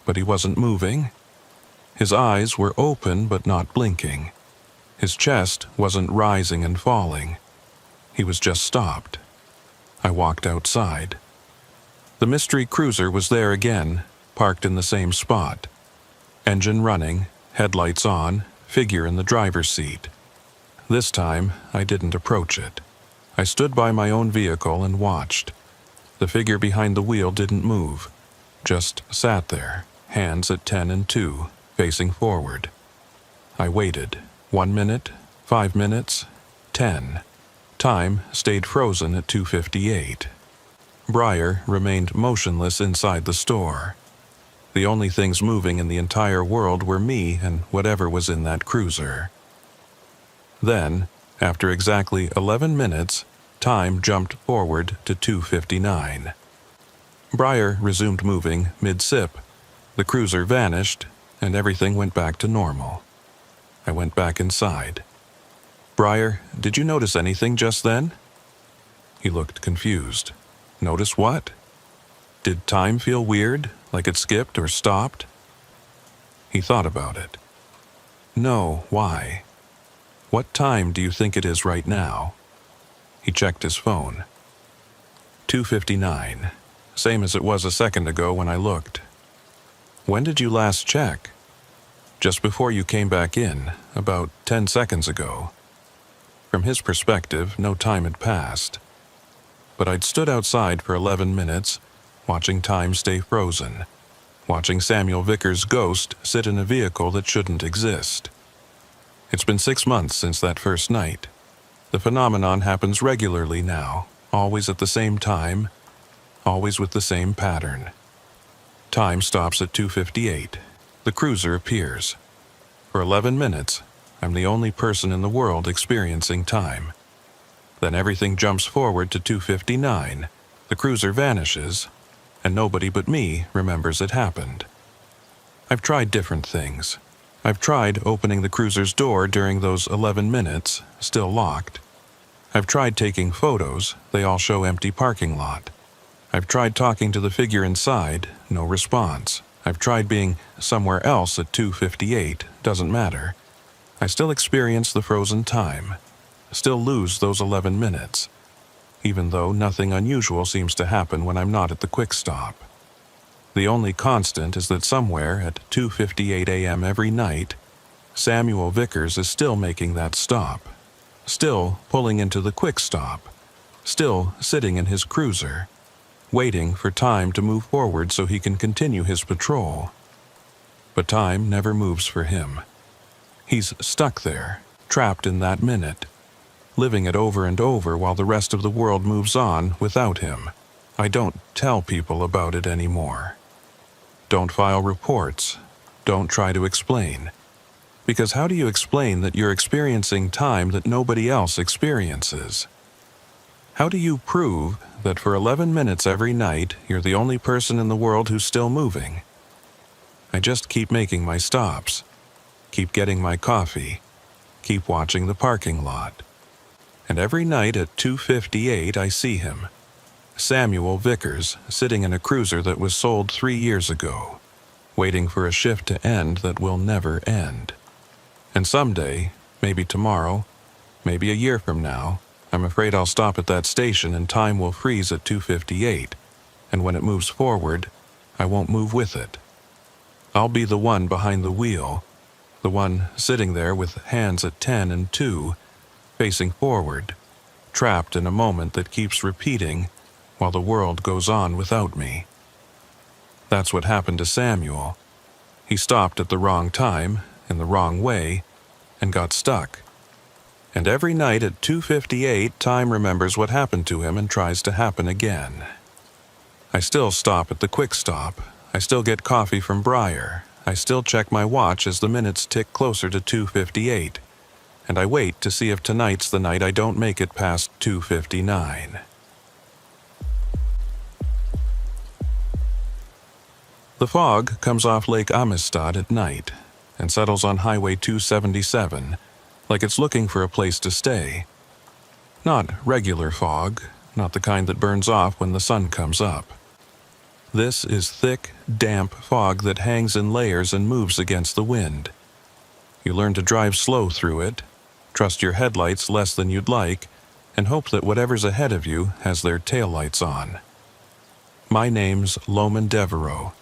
but he wasn't moving. His eyes were open but not blinking. His chest wasn't rising and falling. He was just stopped. I walked outside. The mystery cruiser was there again, parked in the same spot. Engine running, headlights on, figure in the driver's seat. This time, I didn't approach it. I stood by my own vehicle and watched. The figure behind the wheel didn't move, just sat there, hands at 10 and 2, facing forward. I waited. 1 minute, 5 minutes, 10. Time stayed frozen at 2:58. Breyer remained motionless inside the store. The only things moving in the entire world were me and whatever was in that cruiser. Then, after exactly 11 minutes, time jumped forward to 2:59. Breyer resumed moving mid-sip. The cruiser vanished, and everything went back to normal. I went back inside. "Breyer, did you notice anything just then?" He looked confused. "Notice what? Did time feel weird, like it skipped or stopped?" He thought about it. "No, why? What time do you think it is right now?" He checked his phone. 2:59, same as it was a second ago when I looked. "When did you last check?" "Just before you came back in, about 10 seconds ago." From his perspective, no time had passed. but I'd stood outside for 11 minutes, watching time stay frozen, watching Samuel Vickers' ghost sit in a vehicle that shouldn't exist. It's been 6 months since that first night. The phenomenon happens regularly now, always at the same time, always with the same pattern. Time stops at 2:58. The cruiser appears. For 11 minutes, I'm the only person in the world experiencing time. Then everything jumps forward to 2:59. The cruiser vanishes, and nobody but me remembers it happened. I've tried different things. I've tried opening the cruiser's door during those 11 minutes, still locked. I've tried taking photos, they all show empty parking lot. I've tried talking to the figure inside, no response. I've tried being somewhere else at 2:58, doesn't matter. I still experience the frozen time, still lose those 11 minutes, even though nothing unusual seems to happen when I'm not at the quick stop. The only constant is that somewhere at 2:58 a.m. every night, Samuel Vickers is still making that stop, still pulling into the quick stop, still sitting in his cruiser, waiting for time to move forward so he can continue his patrol. But time never moves for him. He's stuck there, trapped in that minute, living it over and over while the rest of the world moves on without him. I don't tell people about it anymore. Don't file reports. Don't try to explain. Because how do you explain that you're experiencing time that nobody else experiences? How do you prove that for 11 minutes every night you're the only person in the world who's still moving? I just keep making my stops, keep getting my coffee, keep watching the parking lot. And every night at 2:58 I see him, Samuel Vickers, sitting in a cruiser that was sold 3 years ago, waiting for a shift to end that will never end. And someday, maybe tomorrow, maybe a year from now, I'm afraid I'll stop at that station and time will freeze at 2:58, and when it moves forward, I won't move with it. I'll be the one behind the wheel, the one sitting there with hands at 10 and 2, facing forward, trapped in a moment that keeps repeating while the world goes on without me. That's what happened to Samuel. He stopped at the wrong time, in the wrong way, and got stuck. And every night at 2:58, time remembers what happened to him and tries to happen again. I still stop at the quick stop. I still get coffee from Breyer. I still check my watch as the minutes tick closer to 2:58. And I wait to see if tonight's the night I don't make it past 2:59. The fog comes off Lake Amistad at night and settles on Highway 277 like it's looking for a place to stay. Not regular fog, not the kind that burns off when the sun comes up. This is thick, damp fog that hangs in layers and moves against the wind. You learn to drive slow through it, trust your headlights less than you'd like, and hope that whatever's ahead of you has their taillights on. My name's Loman Devereaux.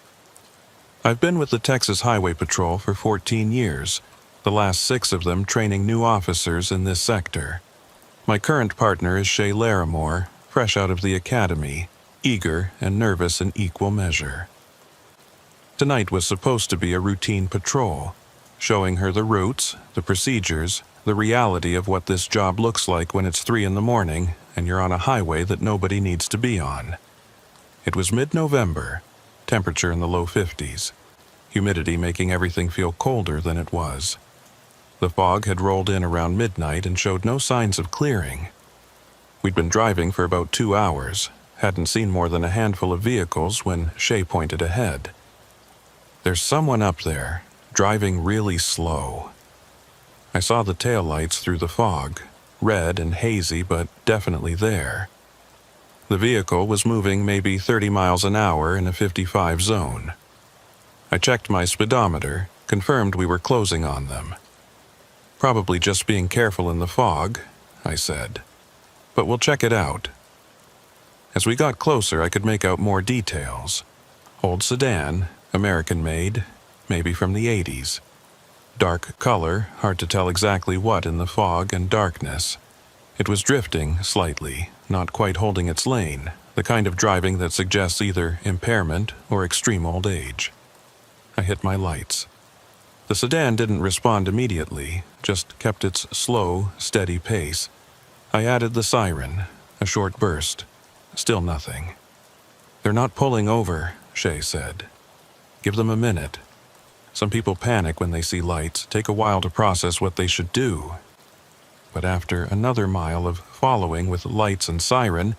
I've been with the Texas Highway Patrol for 14 years, the last 6 of them training new officers in this sector. My current partner is Shay Larimore, fresh out of the academy, eager and nervous in equal measure. Tonight was supposed to be a routine patrol, showing her the routes, the procedures, the reality of what this job looks like when it's 3 in the morning and you're on a highway that nobody needs to be on. It was mid-November, temperature in the low 50s, humidity making everything feel colder than it was. The fog had rolled in around midnight and showed no signs of clearing. We'd been driving for about 2 hours, hadn't seen more than a handful of vehicles when Shay pointed ahead. There's someone up there, driving really slow. I saw the taillights through the fog, red and hazy but definitely there. The vehicle was moving maybe 30 miles an hour in a 55 zone. I checked my speedometer, confirmed we were closing on them. Probably just being careful in the fog, I said. But we'll check it out. As we got closer, I could make out more details. Old sedan, American-made, maybe from the 80s. Dark color, hard to tell exactly what in the fog and darkness. It was drifting slightly, not quite holding its lane, the kind of driving that suggests either impairment or extreme old age. I hit my lights. The sedan didn't respond immediately, just kept its slow, steady pace. I added the siren, a short burst. Still nothing. "They're not pulling over," Shay said. "Give them a minute. Some people panic when they see lights, take a while to process what they should do." But after another mile of following with lights and siren,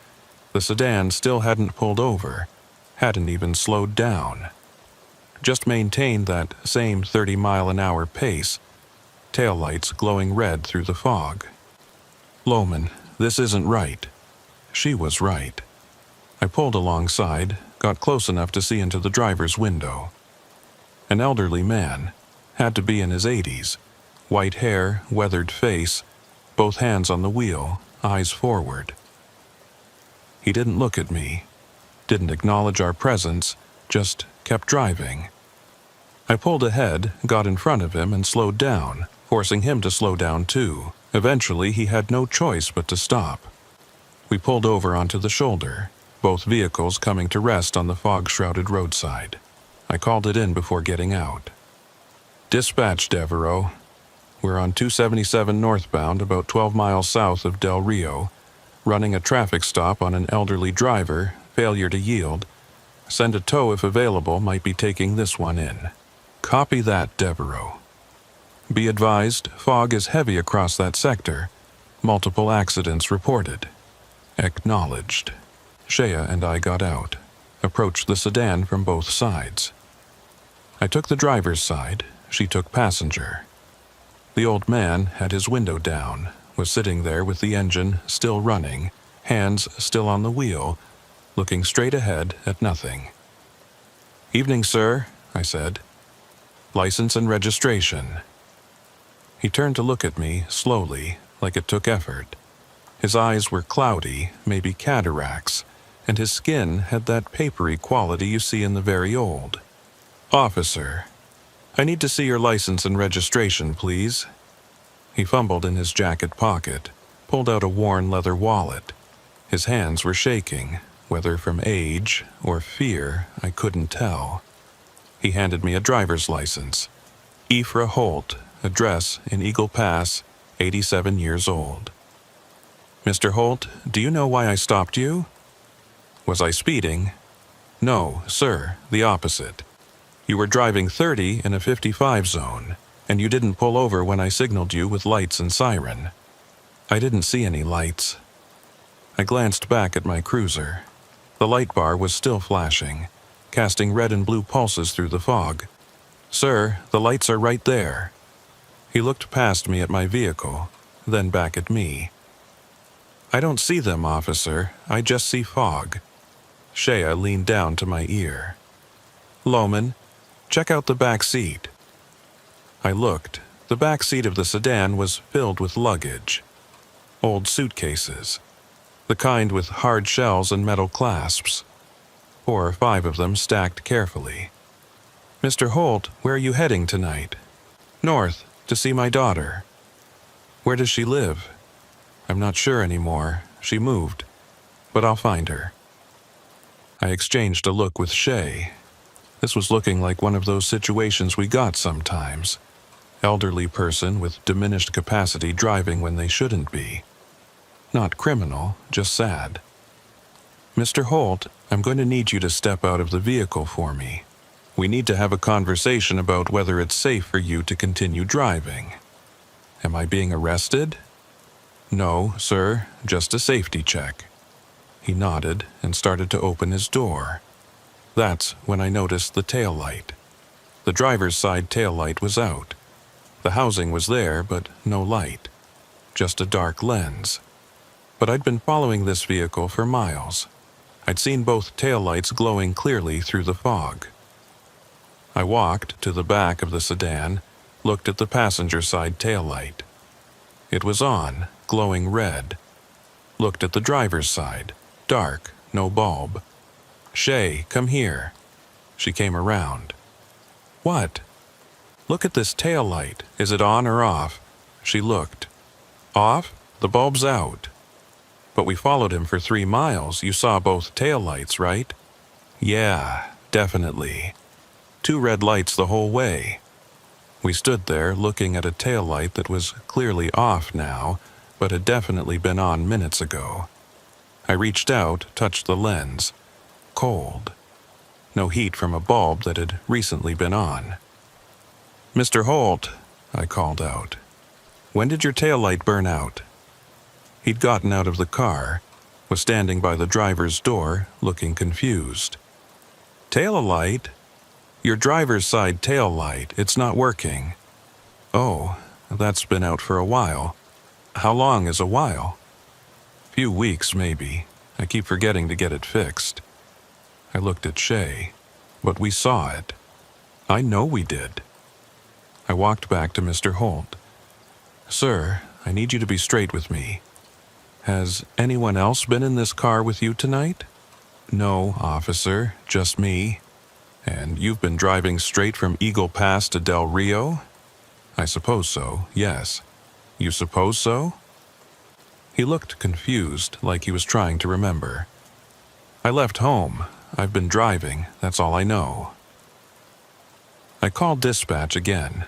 the sedan still hadn't pulled over, hadn't even slowed down. Just maintained that same 30-mile-an-hour pace, taillights glowing red through the fog. "Lohman, this isn't right." She was right. I pulled alongside, got close enough to see into the driver's window. An elderly man, had to be in his 80s, white hair, weathered face, both hands on the wheel, eyes forward. He didn't look at me, didn't acknowledge our presence, just kept driving. I pulled ahead, got in front of him, and slowed down, forcing him to slow down too. Eventually, he had no choice but to stop. We pulled over onto the shoulder, both vehicles coming to rest on the fog-shrouded roadside. I called it in before getting out. "Dispatch, Devereaux. We're on 277 northbound, about 12 miles south of Del Rio, running a traffic stop on an elderly driver, failure to yield. Send a tow if available, might be taking this one in." "Copy that, Devereaux. Be advised, fog is heavy across that sector. Multiple accidents reported." Acknowledged. Shea and I got out, approached the sedan from both sides. I took the driver's side, she took passenger. The old man had his window down, was sitting there with the engine still running, hands still on the wheel, looking straight ahead at nothing. "Evening, sir," I said. "License and registration." He turned to look at me slowly, like it took effort. His eyes were cloudy, maybe cataracts, and his skin had that papery quality you see in the very old. "Officer, I need to see your license and registration, please." He fumbled in his jacket pocket, pulled out a worn leather wallet. His hands were shaking, whether from age or fear, I couldn't tell. He handed me a driver's license. Ephra Holt, address in Eagle Pass, 87 years old. "Mr. Holt, do you know why I stopped you?" "Was I speeding?" "No, sir, the opposite. You were driving 30 in a 55 zone, and you didn't pull over when I signaled you with lights and siren." "I didn't see any lights." I glanced back at my cruiser. The light bar was still flashing, casting red and blue pulses through the fog. "Sir, the lights are right there." He looked past me at my vehicle, then back at me. "I don't see them, officer. I just see fog." Shea leaned down to my ear. "Lohman, check out the back seat." I looked. The back seat of the sedan was filled with luggage. Old suitcases. The kind with hard shells and metal clasps. 4 or 5 of them stacked carefully. "Mr. Holt, where are you heading tonight?" "North, to see my daughter." "Where does she live?" "I'm not sure anymore. She moved. But I'll find her." I exchanged a look with Shay. This was looking like one of those situations we got sometimes. Elderly person with diminished capacity driving when they shouldn't be. Not criminal, just sad. "Mr. Holt, I'm going to need you to step out of the vehicle for me. We need to have a conversation about whether it's safe for you to continue driving." "Am I being arrested?" "No, sir, just a safety check." He nodded and started to open his door. That's when I noticed the taillight. The driver's side taillight was out. The housing was there, but no light. Just a dark lens. But I'd been following this vehicle for miles. I'd seen both taillights glowing clearly through the fog. I walked to the back of the sedan, looked at the passenger side taillight. It was on, glowing red. Looked at the driver's side, dark, no bulb. "Shay, come here." She came around. "What?" "Look at this taillight. Is it on or off?" She looked. "Off? The bulb's out. But we followed him for 3 miles. You saw both taillights, right? Yeah, definitely. 2 red lights the whole way. We stood there looking at a taillight that was clearly off now, but had definitely been on minutes ago. I reached out, touched the lens. Cold. No heat from a bulb that had recently been on. "Mr. Holt," I called out. "When did your taillight burn out?" He'd gotten out of the car, was standing by the driver's door, looking confused. "Tail-a-light? Your driver's side tail light, it's not working." "Oh, that's been out for a while." "How long is a while?" "Few weeks, maybe. I keep forgetting to get it fixed." I looked at Shay. "But we saw it." "I know we did." I walked back to Mr. Holt. "Sir, I need you to be straight with me. Has anyone else been in this car with you tonight?" "No, officer, just me." "And you've been driving straight from Eagle Pass to Del Rio?" "I suppose so, yes." "You suppose so?" He looked confused, like he was trying to remember. "I left home. I've been driving, that's all I know." I called dispatch again,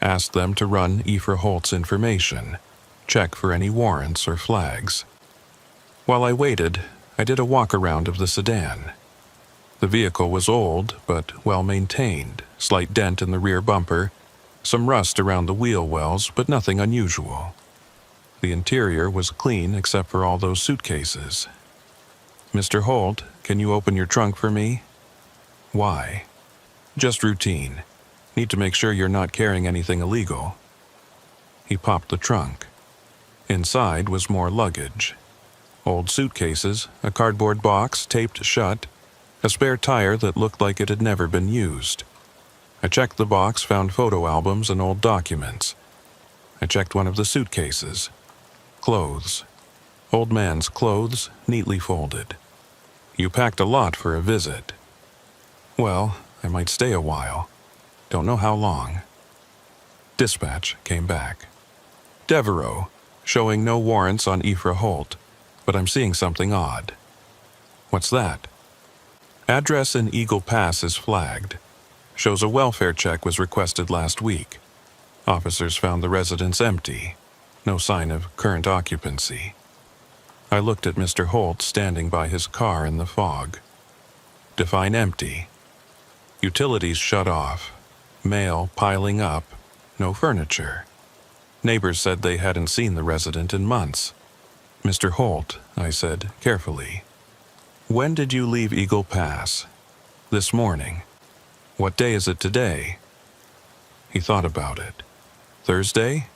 asked them to run Ephra Holt's information, check for any warrants or flags. While I waited, I did a walk-around of the sedan. The vehicle was old, but well-maintained, slight dent in the rear bumper, some rust around the wheel wells, but nothing unusual. The interior was clean except for all those suitcases. "Mr. Holt, can you open your trunk for me?" "Why?" "Just routine. Need to make sure you're not carrying anything illegal." He popped the trunk. Inside was more luggage. Old suitcases, a cardboard box taped shut, a spare tire that looked like it had never been used. I checked the box, found photo albums and old documents. I checked one of the suitcases. Clothes. Old man's clothes, neatly folded. "You packed a lot for a visit." "Well, I might stay a while. Don't know how long." Dispatch came back. "Devereaux, showing no warrants on Ephra Holt, but I'm seeing something odd." "What's that?" "Address in Eagle Pass is flagged. Shows a welfare check was requested last week. Officers found the residence empty. No sign of current occupancy." I looked at Mr. Holt standing by his car in the fog. "Define empty." "Utilities shut off. Mail piling up. No furniture." Neighbors said they hadn't seen the resident in months. "Mr. Holt," I said carefully, "when did you leave Eagle Pass?" "This morning." "What day is it today?" He thought about it. "Thursday?"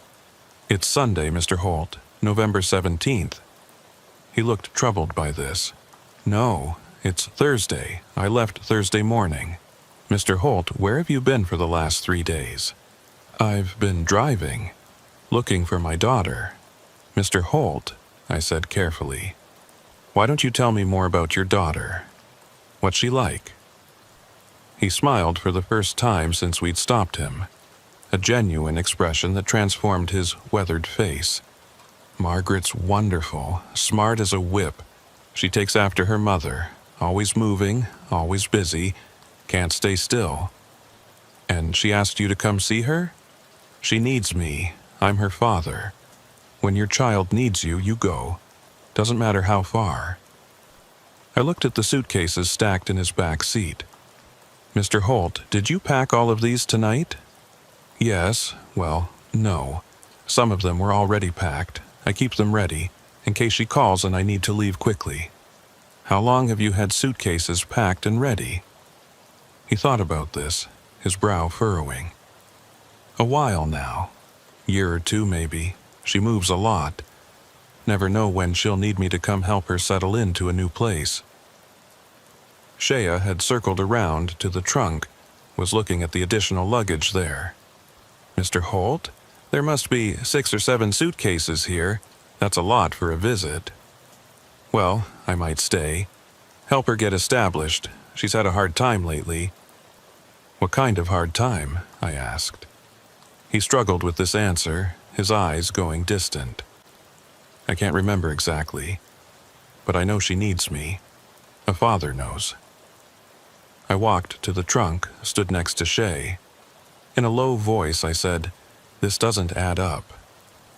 "It's Sunday, Mr. Holt, November 17th. He looked troubled by this. "No, it's Thursday. I left Thursday morning." "Mr. Holt, where have you been for the last 3 days?" "I've been driving, looking for my daughter." "Mr. Holt," I said carefully, "why don't you tell me more about your daughter? What's she like?" He smiled for the first time since we'd stopped him, a genuine expression that transformed his weathered face. "Margaret's wonderful, smart as a whip. She takes after her mother, always moving, always busy, can't stay still." "And she asked you to come see her?" "She needs me. I'm her father. When your child needs you, you go. Doesn't matter how far." I looked at the suitcases stacked in his back seat. "Mr. Holt, did you pack all of these tonight?" "Yes. Well, no. Some of them were already packed. I keep them ready, in case she calls and I need to leave quickly." "How long have you had suitcases packed and ready?" He thought about this, his brow furrowing. "A while now. Year or 2 maybe. She moves a lot. Never know when she'll need me to come help her settle into a new place." Shea had circled around to the trunk, was looking at the additional luggage there. "Mr. Holt, there must be 6 or 7 suitcases here. That's a lot for a visit." "Well, I might stay. Help her get established. She's had a hard time lately." "What kind of hard time?" I asked. He struggled with this answer, his eyes going distant. I can't remember exactly, but I know she needs me. A father knows. I walked to the trunk, stood next to Shay. In a low voice, I said, "This doesn't add up.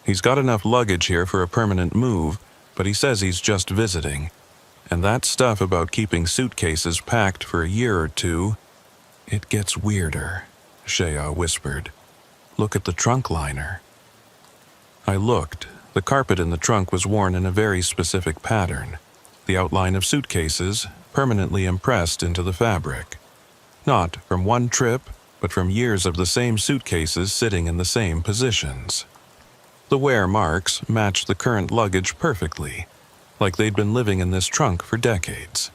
He's got enough luggage here for a permanent move, but he says he's just visiting. And that stuff about keeping suitcases packed for a year or two, it gets weirder," Shaya whispered. "Look at the trunk liner." I looked. The carpet in the trunk was worn in a very specific pattern. The outline of suitcases permanently impressed into the fabric. Not from one trip, but from years of the same suitcases sitting in the same positions. The wear marks matched the current luggage perfectly, like they'd been living in this trunk for decades.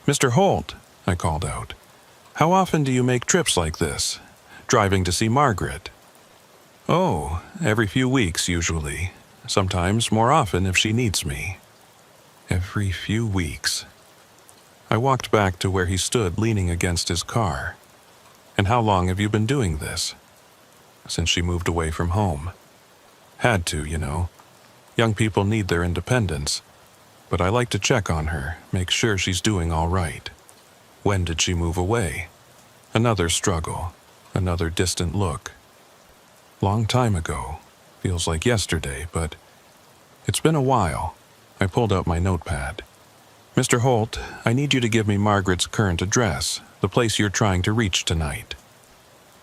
"Mr. Holt," I called out, "how often do you make trips like this? Driving to see Margaret?" "Oh, every few weeks usually. Sometimes more often if she needs me." Every few weeks. I walked back to where he stood leaning against his car. "And how long have you been doing this?" "Since she moved away from home. Had to, you know. Young people need their independence. But I like to check on her, make sure she's doing all right." "When did she move away?" Another struggle, another distant look. "Long time ago. Feels like yesterday, but it's been a while." I pulled out my notepad. "Mr. Holt, I need you to give me Margaret's current address, the place you're trying to reach tonight."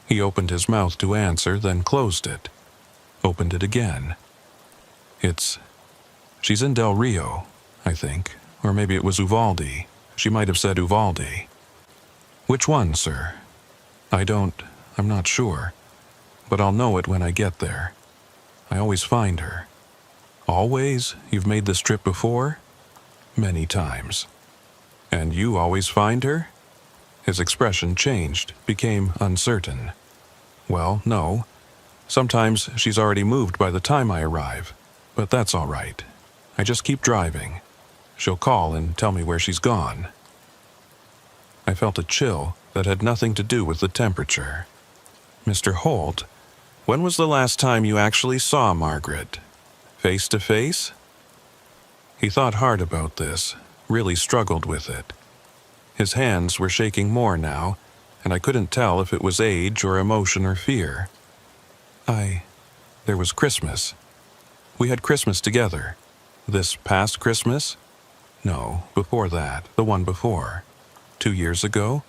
He opened his mouth to answer, then closed it. Opened it again. She's in Del Rio, I think. Or maybe it was Uvalde. She might have said Uvalde." "Which one, sir?" I'm not sure. But I'll know it when I get there. I always find her." "Always? You've made this trip before?" "Many times." "And you always find her?" His expression changed, became uncertain. "Well, no. Sometimes she's already moved by the time I arrive. But that's all right. I just keep driving. She'll call and tell me where she's gone." I felt a chill that had nothing to do with the temperature. "Mr. Holt, when was the last time you actually saw Margaret? Face to face?" He thought hard about this, really struggled with it. His hands were shaking more now, and I couldn't tell if it was age or emotion or fear. There was Christmas. We had Christmas together. This past Christmas? No, before that, the one before. 2 years ago?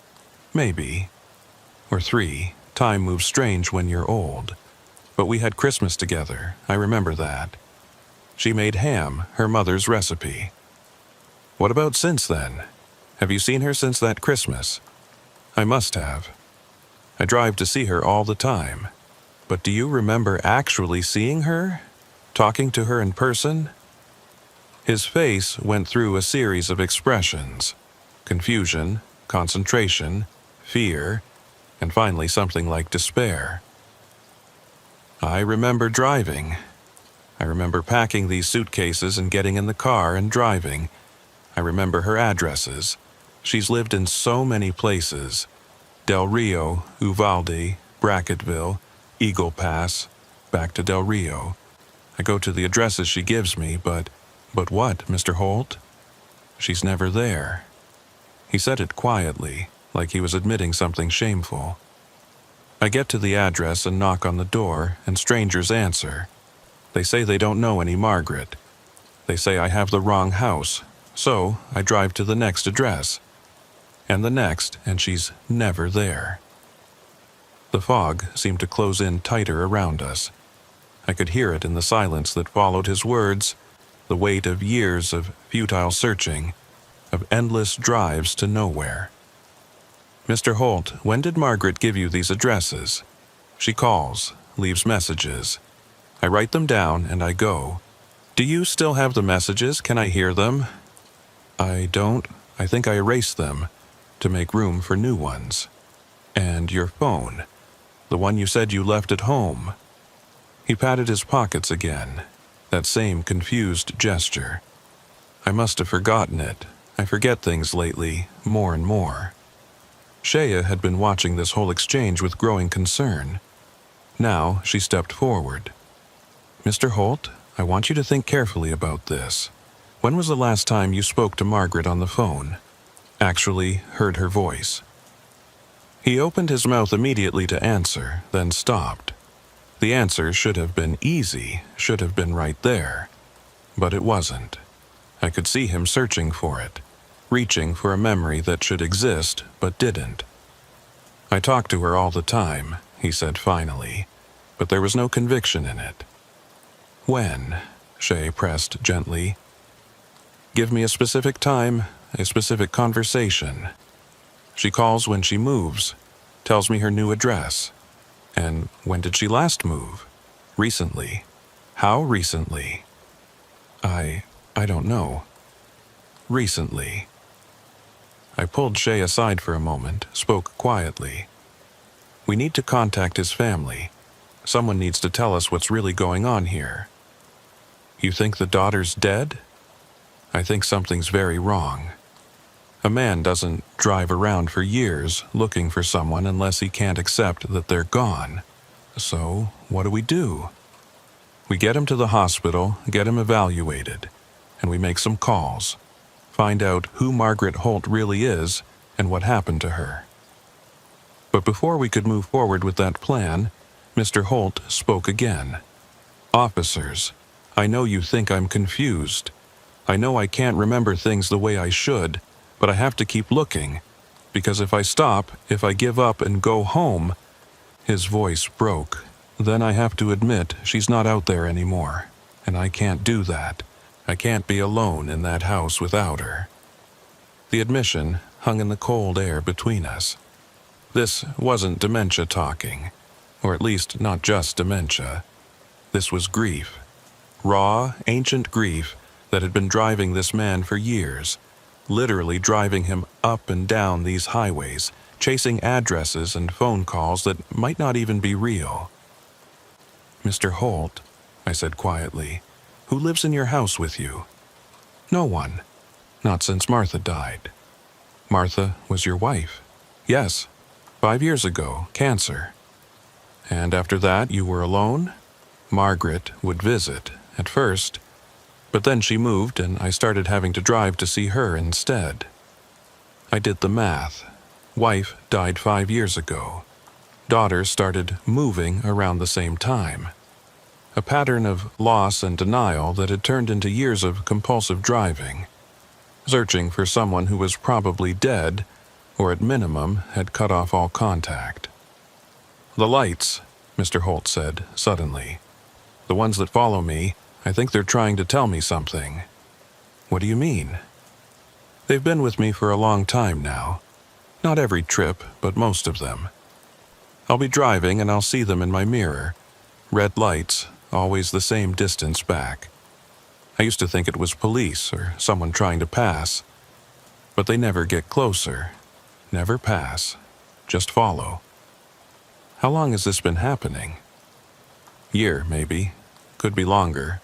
Maybe. Or 3. Time moves strange when you're old. But we had Christmas together, I remember that. She made ham, her mother's recipe. What about since then? Have you seen her since that Christmas? I must have. I drive to see her all the time. But do you remember actually seeing her? Talking to her in person? His face went through a series of expressions. Confusion, concentration, fear, and finally something like despair. I remember driving. I remember packing these suitcases and getting in the car and driving. I remember her addresses. She's lived in so many places. Del Rio, Uvalde, Bracketville, Eagle Pass, back to Del Rio. I go to the addresses she gives me, but what, Mr. Holt? She's never there. He said it quietly, like he was admitting something shameful. I get to the address and knock on the door, and strangers answer. They say they don't know any Margaret. They say I have the wrong house, so I drive to the next address. And the next, and she's never there. The fog seemed to close in tighter around us. I could hear it in the silence that followed his words, the weight of years of futile searching, of endless drives to nowhere. "Mr. Holt, when did Margaret give you these addresses?" "She calls, leaves messages. I write them down and I go. Do you still have the messages? Can I hear them?" "I don't. I think I erased them to make room for new ones." "And your phone? The one you said you left at home?" He patted his pockets again, that same confused gesture. I must have forgotten it. I forget things lately, more and more. Shaya had been watching this whole exchange with growing concern. Now she stepped forward. "Mr. Holt, I want you to think carefully about this. When was the last time you spoke to Margaret on the phone? Actually heard her voice? He opened his mouth immediately to answer, then stopped. The answer should have been easy, should have been right there. But it wasn't. I could see him searching for it, reaching for a memory that should exist but didn't. I talk to her all the time, he said finally, but there was no conviction in it. When? Shay pressed gently. Give me a specific time, a specific conversation. She calls when she moves, tells me her new address. And when did she last move? Recently. How recently? I don't know. Recently. I pulled Shay aside for a moment, spoke quietly. We need to contact his family. Someone needs to tell us what's really going on here. You think the daughter's dead? I think something's very wrong. A man doesn't drive around for years looking for someone unless he can't accept that they're gone. So, what do? We get him to the hospital, get him evaluated, and we make some calls. Find out who Margaret Holt really is and what happened to her. But before we could move forward with that plan, Mr. Holt spoke again. Officers, I know you think I'm confused. I know I can't remember things the way I should, but I have to keep looking, because if I stop, if I give up and go home, his voice broke. Then I have to admit she's not out there anymore, and I can't do that. I can't be alone in that house without her. The admission hung in the cold air between us. This wasn't dementia talking, or at least not just dementia. This was grief. Raw, ancient grief that had been driving this man for years, literally driving him up and down these highways, chasing addresses and phone calls that might not even be real. Mr. Holt, I said quietly, who lives in your house with you? No one. Not since Martha died. Martha was your wife? Yes. 5 years ago, cancer. And after that, you were alone? Margaret would visit, at first, but then she moved and I started having to drive to see her instead. I did the math. Wife died 5 years ago. Daughter started moving around the same time. A pattern of loss and denial that had turned into years of compulsive driving, searching for someone who was probably dead, or at minimum had cut off all contact. The lights, Mr. Holt said suddenly. The ones that follow me, I think they're trying to tell me something. What do you mean? They've been with me for a long time now. Not every trip, but most of them. I'll be driving and I'll see them in my mirror. Red lights, always the same distance back. I used to think it was police or someone trying to pass. But they never get closer. Never pass. Just follow. How long has this been happening? Year, maybe. Could be longer.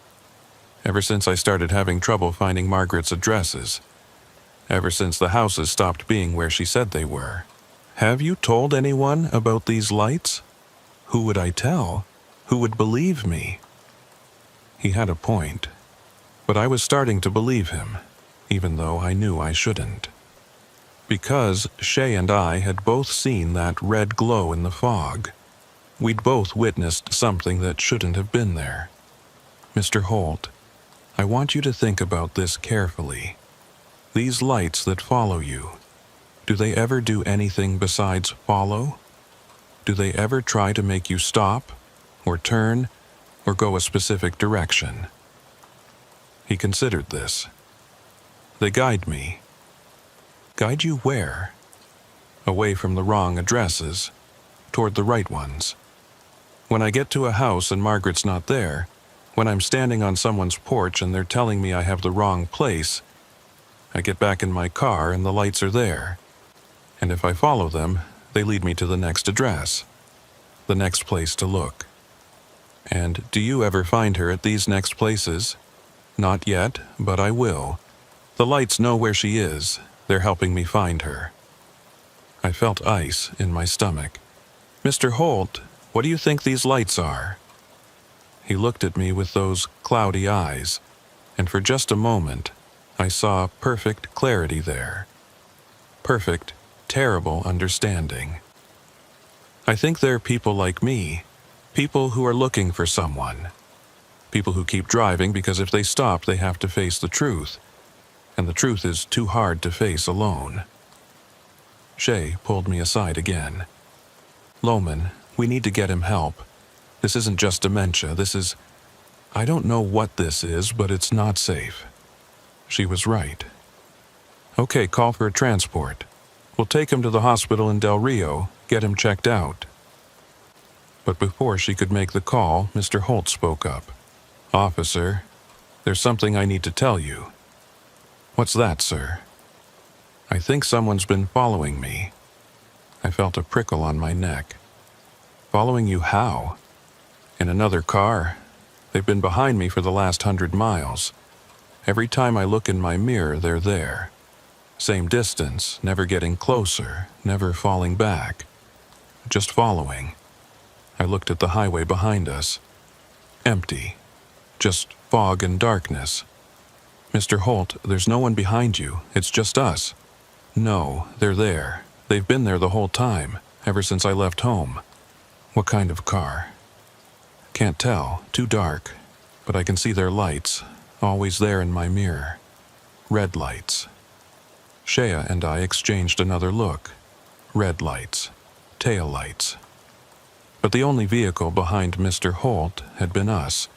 Ever since I started having trouble finding Margaret's addresses. Ever since the houses stopped being where she said they were. Have you told anyone about these lights? Who would I tell? Who would believe me? He had a point, but I was starting to believe him, even though I knew I shouldn't. Because Shay and I had both seen that red glow in the fog. We'd both witnessed something that shouldn't have been there. Mr. Holt, I want you to think about this carefully. These lights that follow you, do they ever do anything besides follow? Do they ever try to make you stop, or turn, or go a specific direction? He considered this. They guide me. Guide you where? Away from the wrong addresses, toward the right ones. When I get to a house and Margaret's not there, when I'm standing on someone's porch and they're telling me I have the wrong place, I get back in my car and the lights are there. And if I follow them, they lead me to the next address, the next place to look. And do you ever find her at these next places? Not yet, but I will. The lights know where she is. They're helping me find her. I felt ice in my stomach. Mr. Holt, what do you think these lights are? He looked at me with those cloudy eyes, and for just a moment, I saw perfect clarity there. Perfect, terrible understanding. I think they're people like me, people who are looking for someone. People who keep driving because if they stop, they have to face the truth, and the truth is too hard to face alone. Shay pulled me aside again. Loman, we need to get him help. This isn't just dementia, I don't know what this is, but it's not safe. She was right. Okay, call for a transport. We'll take him to the hospital in Del Rio, get him checked out. But before she could make the call, Mr. Holt spoke up. Officer, there's something I need to tell you. What's that, sir? I think someone's been following me. I felt a prickle on my neck. Following you how? In another car. They've been behind me for the last 100 miles. Every time I look in my mirror, they're there. Same distance, never getting closer, never falling back. Just following. I looked at the highway behind us. Empty. Just fog and darkness. Mr. Holt, there's no one behind you. It's just us. No, they're there. They've been there the whole time, ever since I left home. What kind of car? Can't tell. Too dark. But I can see their lights, always there in my mirror. Red lights. Shea and I exchanged another look. Red lights. Tail lights. But the only vehicle behind Mr. Holt had been us,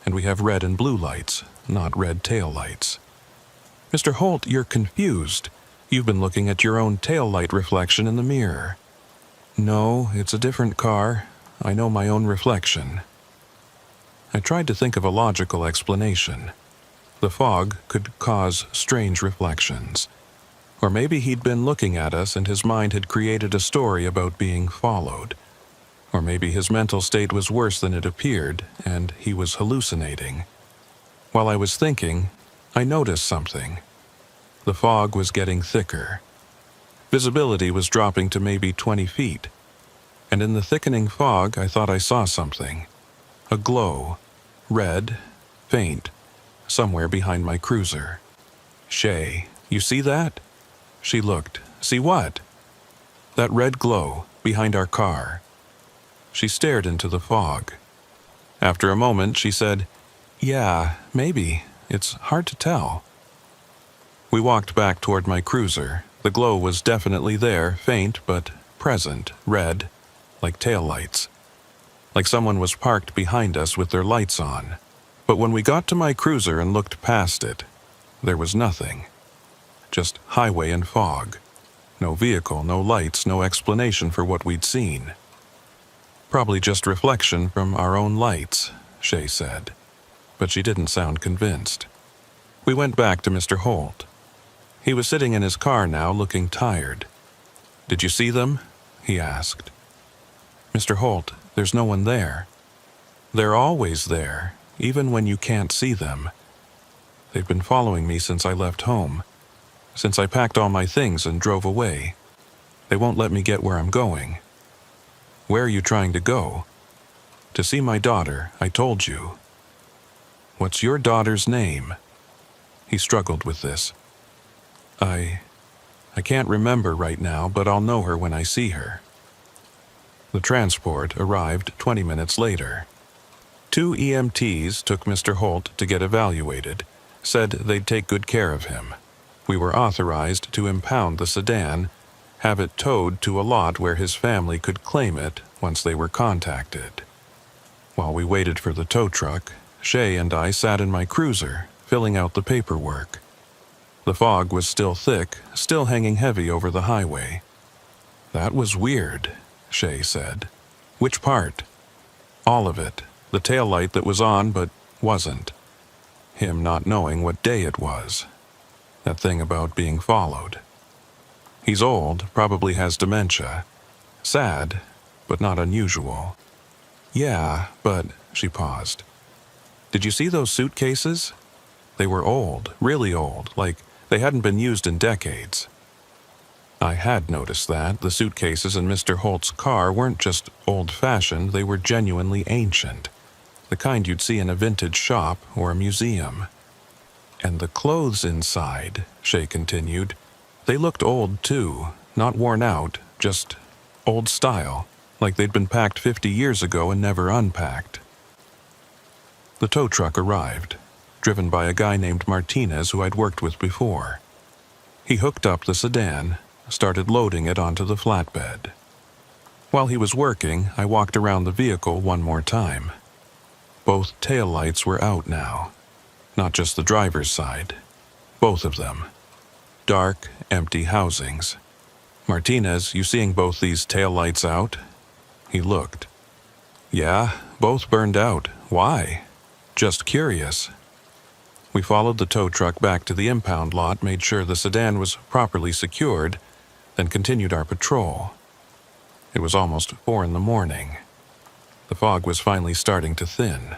and we have red and blue lights, not red tail lights. Mr. Holt, you're confused. You've been looking at your own tail light reflection in the mirror. No, it's a different car. I know my own reflection. I tried to think of a logical explanation. The fog could cause strange reflections. Or maybe he'd been looking at us and his mind had created a story about being followed. Or maybe his mental state was worse than it appeared, and he was hallucinating. While I was thinking, I noticed something. The fog was getting thicker. Visibility was dropping to maybe 20 feet. And in the thickening fog, I thought I saw something. A glow. Red. Faint. Somewhere behind my cruiser. Shay, you see that? She looked. See what? That red glow behind our car. She stared into the fog. After a moment, she said, Yeah, maybe. It's hard to tell. We walked back toward my cruiser. The glow was definitely there, faint but present, red, like taillights. Like someone was parked behind us with their lights on. But when we got to my cruiser and looked past it, there was nothing. Just highway and fog. No vehicle, no lights, no explanation for what we'd seen. Probably just reflection from our own lights, Shay said. But she didn't sound convinced. We went back to Mr. Holt. He was sitting in his car now, looking tired. Did you see them? He asked. Mr. Holt, there's no one there. They're always there, even when you can't see them. They've been following me since I left home. Since I packed all my things and drove away. They won't let me get where I'm going. Where are you trying to go? To see my daughter, I told you. What's your daughter's name? He struggled with this. I can't remember right now, but I'll know her when I see her. The transport arrived 20 minutes later. 2 EMTs took Mr. Holt to get evaluated, said they'd take good care of him. We were authorized to impound the sedan, have it towed to a lot where his family could claim it once they were contacted. While we waited for the tow truck, Shay and I sat in my cruiser, filling out the paperwork. The fog was still thick, still hanging heavy over the highway. That was weird, Shay said. Which part? All of it. The taillight that was on but wasn't. Him not knowing what day it was. That thing about being followed. He's old, probably has dementia. Sad, but not unusual. Yeah, but, she paused. Did you see those suitcases? They were old, really old, like they hadn't been used in decades. I had noticed that. The suitcases in Mr. Holt's car weren't just old-fashioned, they were genuinely ancient. the kind you'd see in a vintage shop or a museum. And the clothes inside, Shay continued, they looked old too, not worn out, just old style, like they'd been packed 50 years ago and never unpacked. The tow truck arrived, driven by a guy named Martinez who I'd worked with before. He hooked up the sedan, started loading it onto the flatbed. While he was working, I walked around the vehicle one more time. Both taillights were out now. Not just the driver's side. Both of them. Dark, empty housings. Martinez, you seeing both these taillights out? He looked. Yeah, both burned out. Why? Just curious. We followed the tow truck back to the impound lot, made sure the sedan was properly secured, then continued our patrol. It was almost 4 a.m. The fog was finally starting to thin.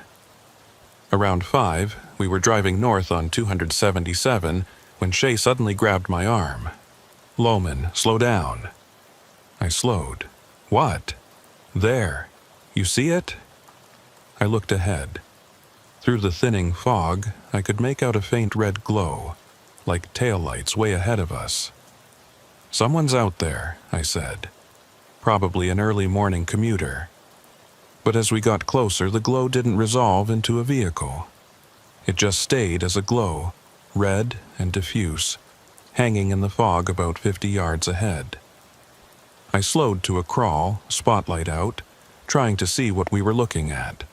Around 5, we were driving north on 277 when Shay suddenly grabbed my arm. Loman, slow down. I slowed. What? There. You see it? I looked ahead. Through the thinning fog, I could make out a faint red glow, like taillights way ahead of us. Someone's out there, I said. Probably an early morning commuter. But as we got closer, the glow didn't resolve into a vehicle. It just stayed as a glow, red and diffuse, hanging in the fog about 50 yards ahead. I slowed to a crawl, spotlight out, trying to see what we were looking at.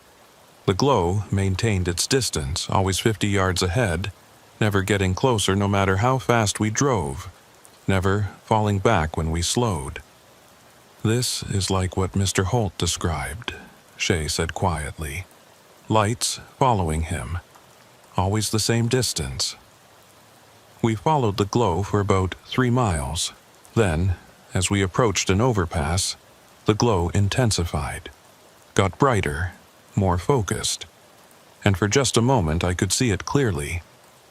The glow maintained its distance, always 50 yards ahead, never getting closer no matter how fast we drove, never falling back when we slowed. This is like what Mr. Holt described, Shay said quietly. Lights following him, always the same distance. We followed the glow for about 3 miles. Then, as we approached an overpass, the glow intensified, got brighter, more focused. And for just a moment I could see it clearly.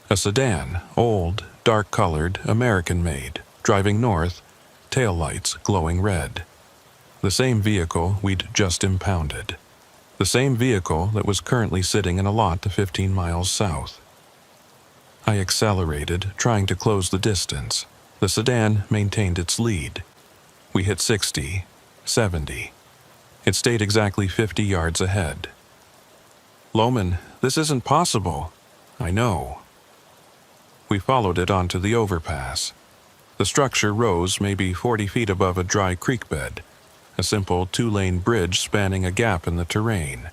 A sedan, old, dark-colored, American-made, driving north, taillights glowing red. The same vehicle we'd just impounded. The same vehicle that was currently sitting in a lot 15 miles south. I accelerated, trying to close the distance. The sedan maintained its lead. We hit 60, 70. It stayed exactly 50 yards ahead. Loman, this isn't possible. I know. We followed it onto the overpass. The structure rose maybe 40 feet above a dry creek bed, a simple 2-lane bridge spanning a gap in the terrain.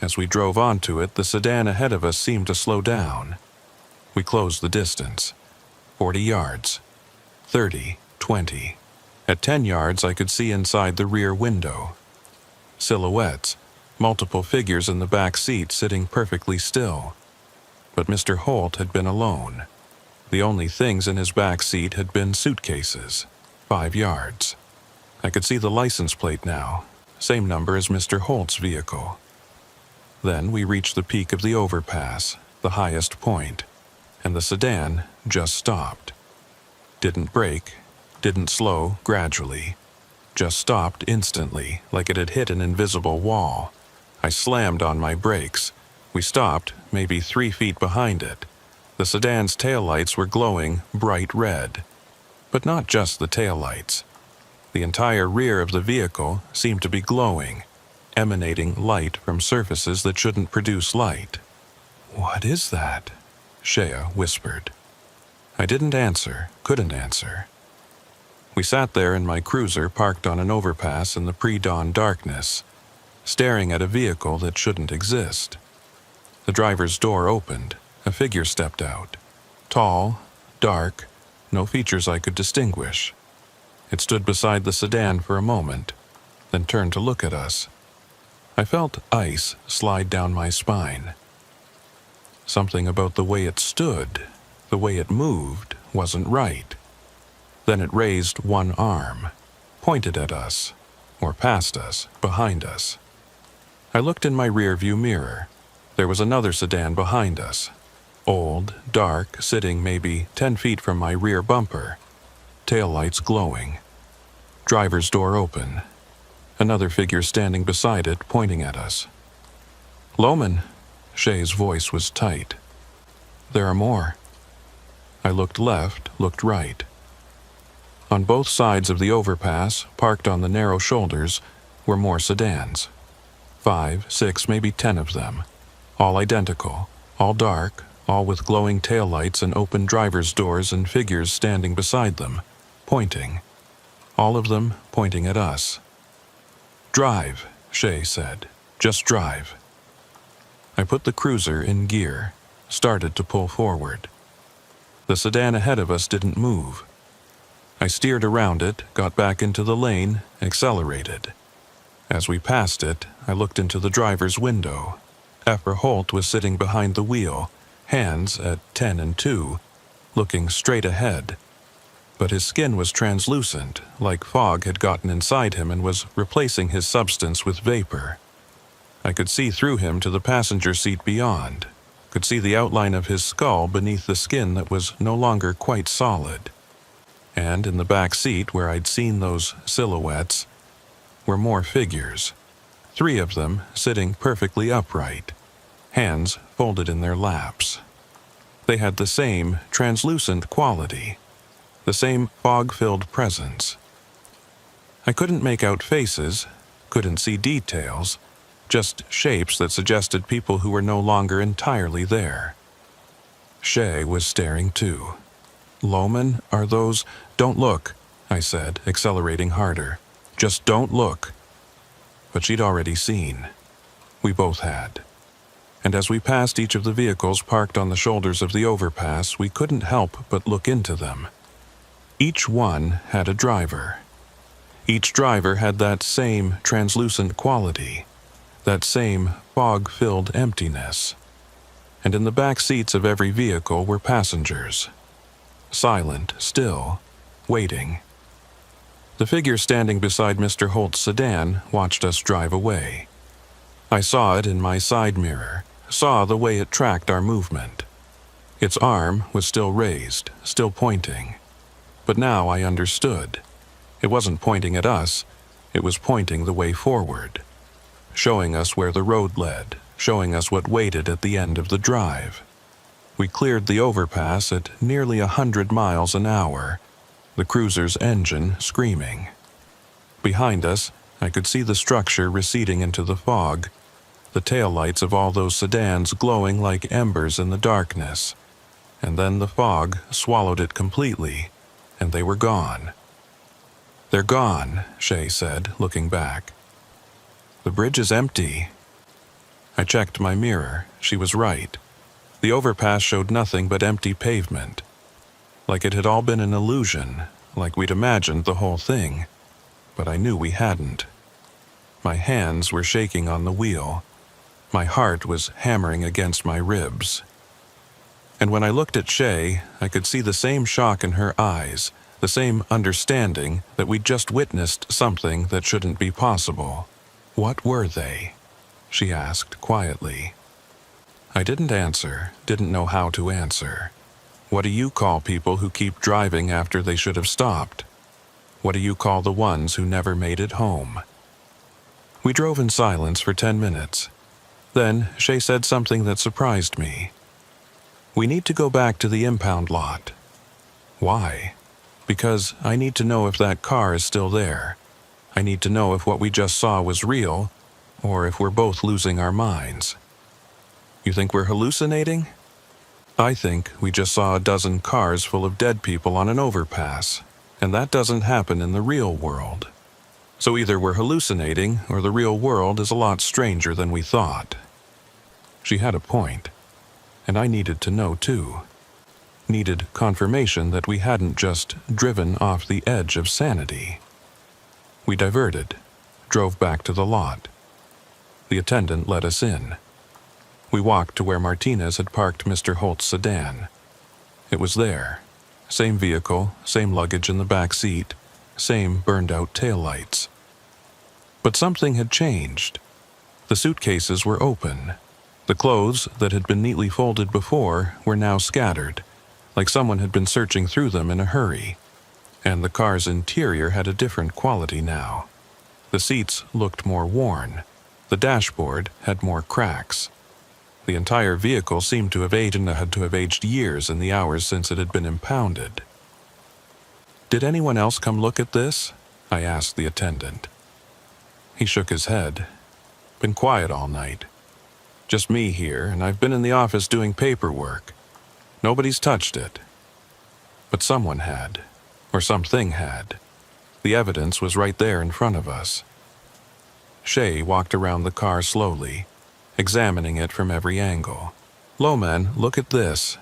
As we drove onto it, the sedan ahead of us seemed to slow down. We closed the distance. 40 yards. 30, 20. At 10 yards, I could see inside the rear window. Silhouettes, multiple figures in the back seat sitting perfectly still. But Mr. Holt had been alone. The only things in his back seat had been suitcases. 5 yards. I could see the license plate now, same number as Mr. Holt's vehicle. Then we reached the peak of the overpass, the highest point, and the sedan just stopped. Didn't brake, didn't slow gradually, just stopped instantly, like it had hit an invisible wall. I slammed on my brakes. We stopped, maybe 3 feet behind it. The sedan's taillights were glowing bright red. But not just the taillights. The entire rear of the vehicle seemed to be glowing, emanating light from surfaces that shouldn't produce light. What is that? Shea whispered. I didn't answer, couldn't answer. We sat there in my cruiser parked on an overpass in the pre-dawn darkness, staring at a vehicle that shouldn't exist. The driver's door opened. A figure stepped out. Tall, dark, no features I could distinguish. It stood beside the sedan for a moment, then turned to look at us. I felt ice slide down my spine. Something about the way it stood, the way it moved, wasn't right. Then it raised one arm, pointed at us, or past us, behind us. I looked in my rearview mirror. There was another sedan behind us. Old, dark, sitting maybe 10 feet from my rear bumper. Taillights glowing. Driver's door open. Another figure standing beside it, pointing at us. Loman, Shay's voice was tight. There are more. I looked left, looked right. On both sides of the overpass, parked on the narrow shoulders, were more sedans. 5, 6, maybe 10 of them. All identical, all dark, all with glowing taillights and open driver's doors and figures standing beside them, pointing. All of them pointing at us. Drive, Shay said. Just drive. I put the cruiser in gear, started to pull forward. The sedan ahead of us didn't move. I steered around it, got back into the lane, accelerated. As we passed it, I looked into the driver's window. Effer Holt was sitting behind the wheel, hands at 10 and 2, looking straight ahead. But his skin was translucent, like fog had gotten inside him and was replacing his substance with vapor. I could see through him to the passenger seat beyond, could see the outline of his skull beneath the skin that was no longer quite solid. And in the back seat where I'd seen those silhouettes were more figures, 3 of them sitting perfectly upright, hands folded in their laps. They had the same translucent quality, the same fog-filled presence. I couldn't make out faces, couldn't see details, just shapes that suggested people who were no longer entirely there. Shay was staring too. Loman, are those— Don't look, I said, accelerating harder. Just don't look. But she'd already seen. We both had. And as we passed each of the vehicles parked on the shoulders of the overpass, we couldn't help but look into them. Each one had a driver. Each driver had that same translucent quality, that same fog-filled emptiness. And in the back seats of every vehicle were passengers. Silent, still, waiting. The figure standing beside Mr. Holt's sedan watched us drive away. I saw it in my side mirror, saw the way it tracked our movement. Its arm was still raised, still pointing. But now I understood. It wasn't pointing at us, it was pointing the way forward, showing us where the road led, showing us what waited at the end of the drive. We cleared the overpass at nearly 100 miles an hour, the cruiser's engine screaming. Behind us, I could see the structure receding into the fog, the taillights of all those sedans glowing like embers in the darkness. And then the fog swallowed it completely, and they were gone. They're gone, Shay said, looking back. The bridge is empty. I checked my mirror. She was right. The overpass showed nothing but empty pavement. Like it had all been an illusion, like we'd imagined the whole thing. But I knew we hadn't. My hands were shaking on the wheel. My heart was hammering against my ribs. And when I looked at Shay, I could see the same shock in her eyes, the same understanding that we'd just witnessed something that shouldn't be possible. What were they? She asked quietly. I didn't answer, didn't know how to answer. What do you call people who keep driving after they should have stopped? What do you call the ones who never made it home? We drove in silence for 10 minutes. Then Shay said something that surprised me. We need to go back to the impound lot. Why? Because I need to know if that car is still there. I need to know if what we just saw was real, or if we're both losing our minds. You think we're hallucinating? I think we just saw a dozen cars full of dead people on an overpass, and that doesn't happen in the real world. So either we're hallucinating, or the real world is a lot stranger than we thought. She had a point, and I needed to know too. Needed confirmation that we hadn't just driven off the edge of sanity. We diverted, drove back to the lot. The attendant let us in. We walked to where Martinez had parked Mr. Holt's sedan. It was there. Same vehicle, same luggage in the back seat, same burned-out taillights. But something had changed. The suitcases were open. The clothes that had been neatly folded before were now scattered, like someone had been searching through them in a hurry. And the car's interior had a different quality now. The seats looked more worn. The dashboard had more cracks. The entire vehicle seemed to have aged and had to have aged years in the hours since it had been impounded. "Did anyone else come look at this?" I asked the attendant. He shook his head. "Been quiet all night. Just me here, and I've been in the office doing paperwork. Nobody's touched it." But someone had, or something had. The evidence was right there in front of us. Shay walked around the car slowly, examining it from every angle. "Loman, look at this."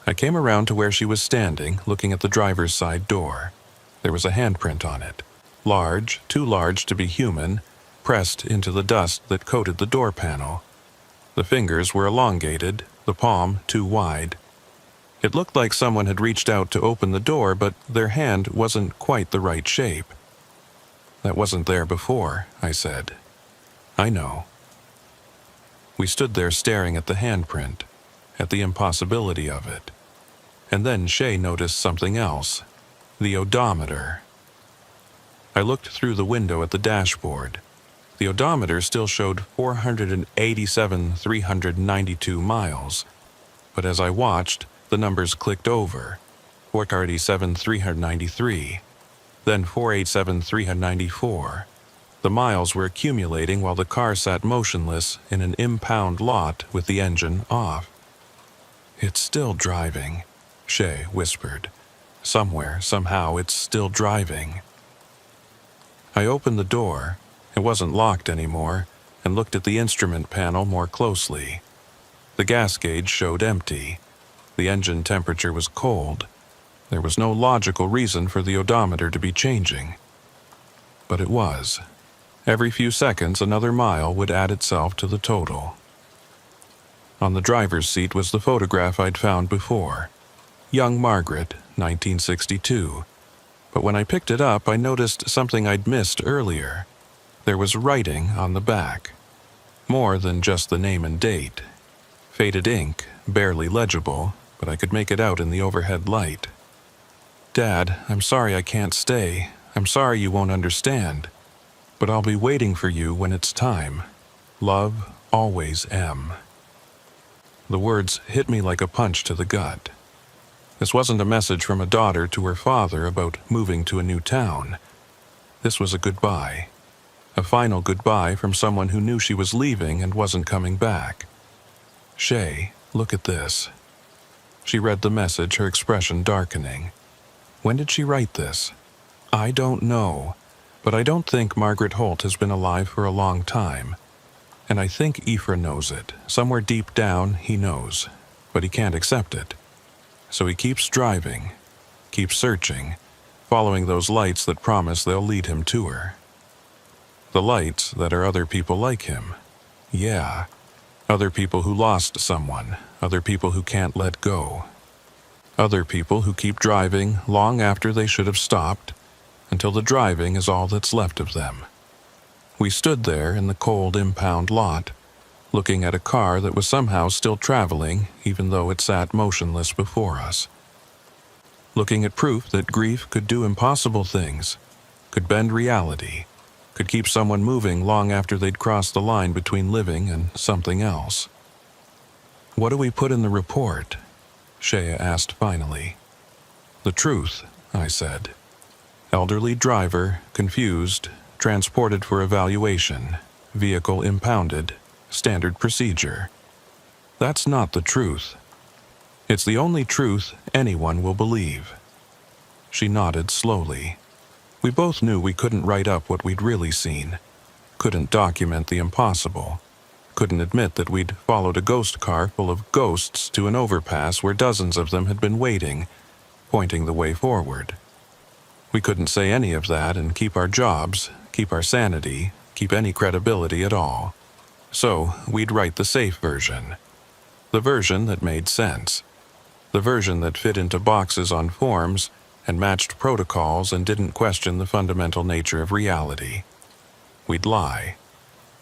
I came around to where she was standing, looking at the driver's side door. There was a handprint on it. Large, too large to be human, pressed into the dust that coated the door panel. The fingers were elongated, the palm too wide. It looked like someone had reached out to open the door, but their hand wasn't quite the right shape. "That wasn't there before," I said. "I know." We stood there staring at the handprint, at the impossibility of it. And then Shay noticed something else. The odometer. I looked through the window at the dashboard. The odometer still showed 487,392 miles, but as I watched, the numbers clicked over. 487,393, then 487,394. The miles were accumulating while the car sat motionless in an impound lot with the engine off. "It's still driving," Shay whispered. "Somewhere, somehow, it's still driving." I opened the door. It wasn't locked anymore, and looked at the instrument panel more closely. The gas gauge showed empty. The engine temperature was cold. There was no logical reason for the odometer to be changing. But it was. Every few seconds, another mile would add itself to the total. On the driver's seat was the photograph I'd found before. Young Margaret, 1962. But when I picked it up, I noticed something I'd missed earlier. There was writing on the back. More than just the name and date. Faded ink, barely legible, but I could make it out in the overhead light. "Dad, I'm sorry I can't stay. I'm sorry you won't understand. But I'll be waiting for you when it's time. Love, always M." The words hit me like a punch to the gut. This wasn't a message from a daughter to her father about moving to a new town. This was a goodbye. A final goodbye from someone who knew she was leaving and wasn't coming back. "Shay, look at this." She read the message, her expression darkening. "When did she write this?" "I don't know, but I don't think Margaret Holt has been alive for a long time. And I think Ephra knows it. Somewhere deep down, he knows, but he can't accept it. So he keeps driving, keeps searching, following those lights that promise they'll lead him to her. The lights that are other people like him. Yeah, other people who lost someone, other people who can't let go. Other people who keep driving long after they should have stopped, until the driving is all that's left of them." We stood there in the cold impound lot, looking at a car that was somehow still traveling even though it sat motionless before us. Looking at proof that grief could do impossible things, could bend reality, could keep someone moving long after they'd crossed the line between living and something else. "What do we put in the report?" Shea asked finally. "The truth," I said. "Elderly driver, confused, transported for evaluation, vehicle impounded, standard procedure. That's not the truth. It's the only truth anyone will believe." She nodded slowly. We both knew we couldn't write up what we'd really seen, couldn't document the impossible, couldn't admit that we'd followed a ghost car full of ghosts to an overpass where dozens of them had been waiting, pointing the way forward. We couldn't say any of that and keep our jobs, keep our sanity, keep any credibility at all. So we'd write the safe version. The version that made sense. The version that fit into boxes on forms and matched protocols and didn't question the fundamental nature of reality. We'd lie,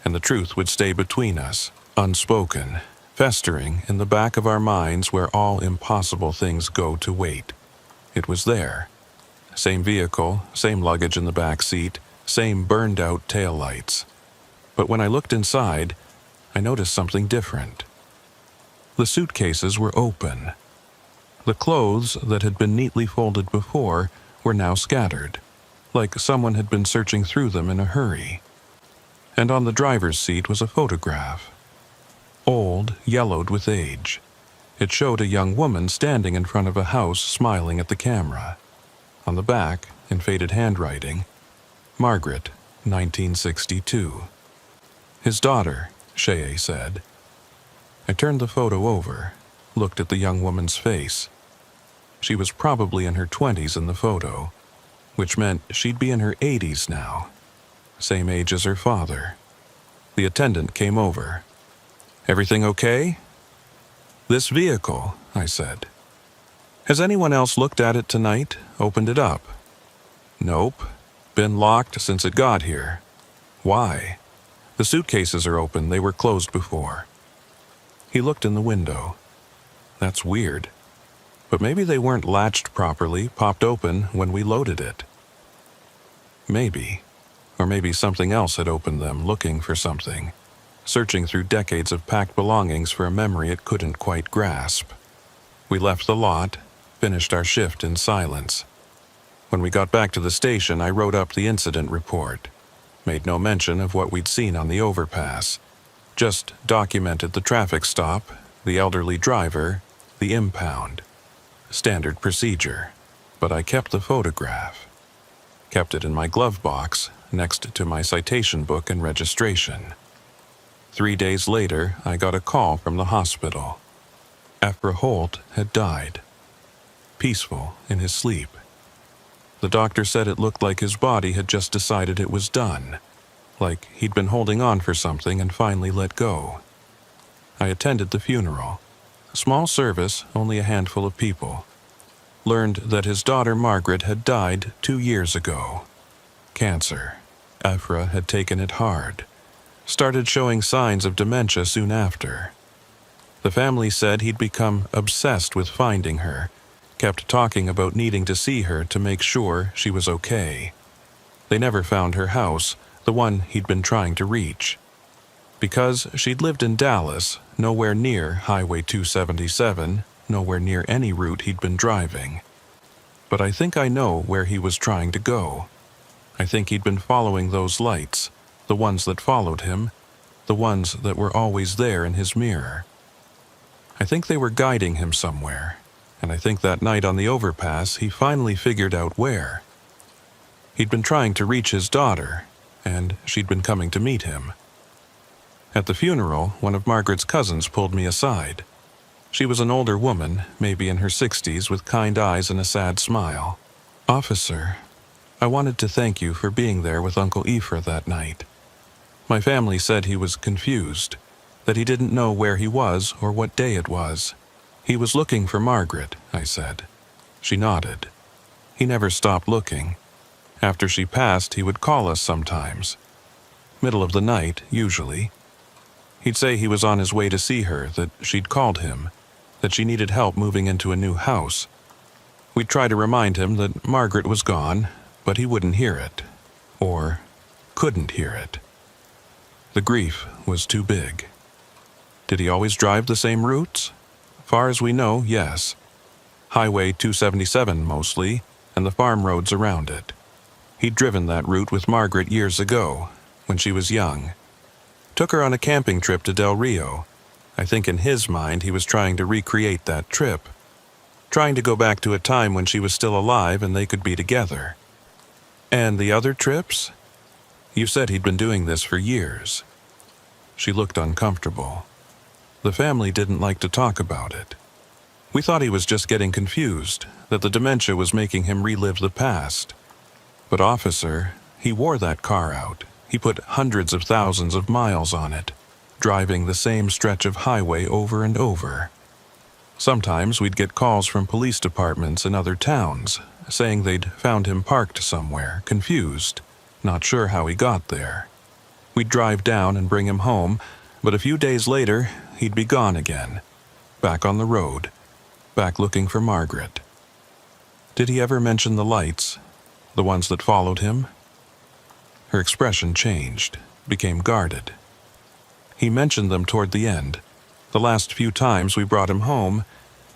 and the truth would stay between us, unspoken, festering in the back of our minds where all impossible things go to wait. It was there. Same vehicle, same luggage in the back seat, same burned-out taillights. But when I looked inside, I noticed something different. The suitcases were open. The clothes that had been neatly folded before were now scattered, like someone had been searching through them in a hurry. And on the driver's seat was a photograph. Old, yellowed with age. It showed a young woman standing in front of a house smiling at the camera. On the back, in faded handwriting, Margaret, 1962. His daughter, Shea said. I turned the photo over, looked at the young woman's face. She was probably in her 20s in the photo, which meant she'd be in her 80s now, same age as her father. The attendant came over. Everything okay? This vehicle, I said. Has anyone else looked at it tonight, opened it up? Nope. Been locked since it got here. Why? The suitcases are open, they were closed before. He looked in the window. That's weird. But maybe they weren't latched properly, popped open when we loaded it. Maybe. Or maybe something else had opened them, looking for something, searching through decades of packed belongings for a memory it couldn't quite grasp. We left the lot, finished our shift in silence. When we got back to the station, I wrote up the incident report. Made no mention of what we'd seen on the overpass. Just documented the traffic stop, the elderly driver, the impound. Standard procedure. But I kept the photograph. Kept it in my glove box, next to my citation book and registration. 3 days later, I got a call from the hospital. Ephra Holt had died. Peaceful in his sleep. The doctor said it looked like his body had just decided it was done, like he'd been holding on for something and finally let go. I attended the funeral. A small service, only a handful of people. Learned that his daughter Margaret had died 2 years ago. Cancer. Ephra had taken it hard. Started showing signs of dementia soon after. The family said he'd become obsessed with finding her, kept talking about needing to see her to make sure she was okay. They never found her house, the one he'd been trying to reach. Because she'd lived in Dallas, nowhere near Highway 277, nowhere near any route he'd been driving. But I think I know where he was trying to go. I think he'd been following those lights, the ones that followed him, the ones that were always there in his mirror. I think they were guiding him somewhere, and I think that night on the overpass he finally figured out where. He'd been trying to reach his daughter, and she'd been coming to meet him. At the funeral, one of Margaret's cousins pulled me aside. She was an older woman, maybe in her 60s, with kind eyes and a sad smile. "Officer, I wanted to thank you for being there with Uncle Ephra that night. My family said he was confused, that he didn't know where he was or what day it was. He was looking for Margaret," I said. She nodded. "He never stopped looking. After she passed, he would call us sometimes. Middle of the night, usually. He'd say he was on his way to see her, that she'd called him, that she needed help moving into a new house. We'd try to remind him that Margaret was gone, but he wouldn't hear it. Or couldn't hear it. The grief was too big." Did he always drive the same routes? Far as we know, yes. Highway 277 mostly, and the farm roads around it. He'd driven that route with Margaret years ago, when she was young. Took her on a camping trip to Del Rio. I think in his mind he was trying to recreate that trip. Trying to go back to a time when she was still alive and they could be together. And the other trips? You said he'd been doing this for years. She looked uncomfortable. The family didn't like to talk about it. We thought he was just getting confused, that the dementia was making him relive the past. But officer, he wore that car out. He put hundreds of thousands of miles on it, driving the same stretch of highway over and over. Sometimes we'd get calls from police departments in other towns, saying they'd found him parked somewhere, confused, not sure how he got there. We'd drive down and bring him home, but a few days later, he'd be gone again, back on the road, back looking for Margaret. Did he ever mention the lights, the ones that followed him? Her expression changed. became guarded. He mentioned them toward the end. The last few times we brought him home,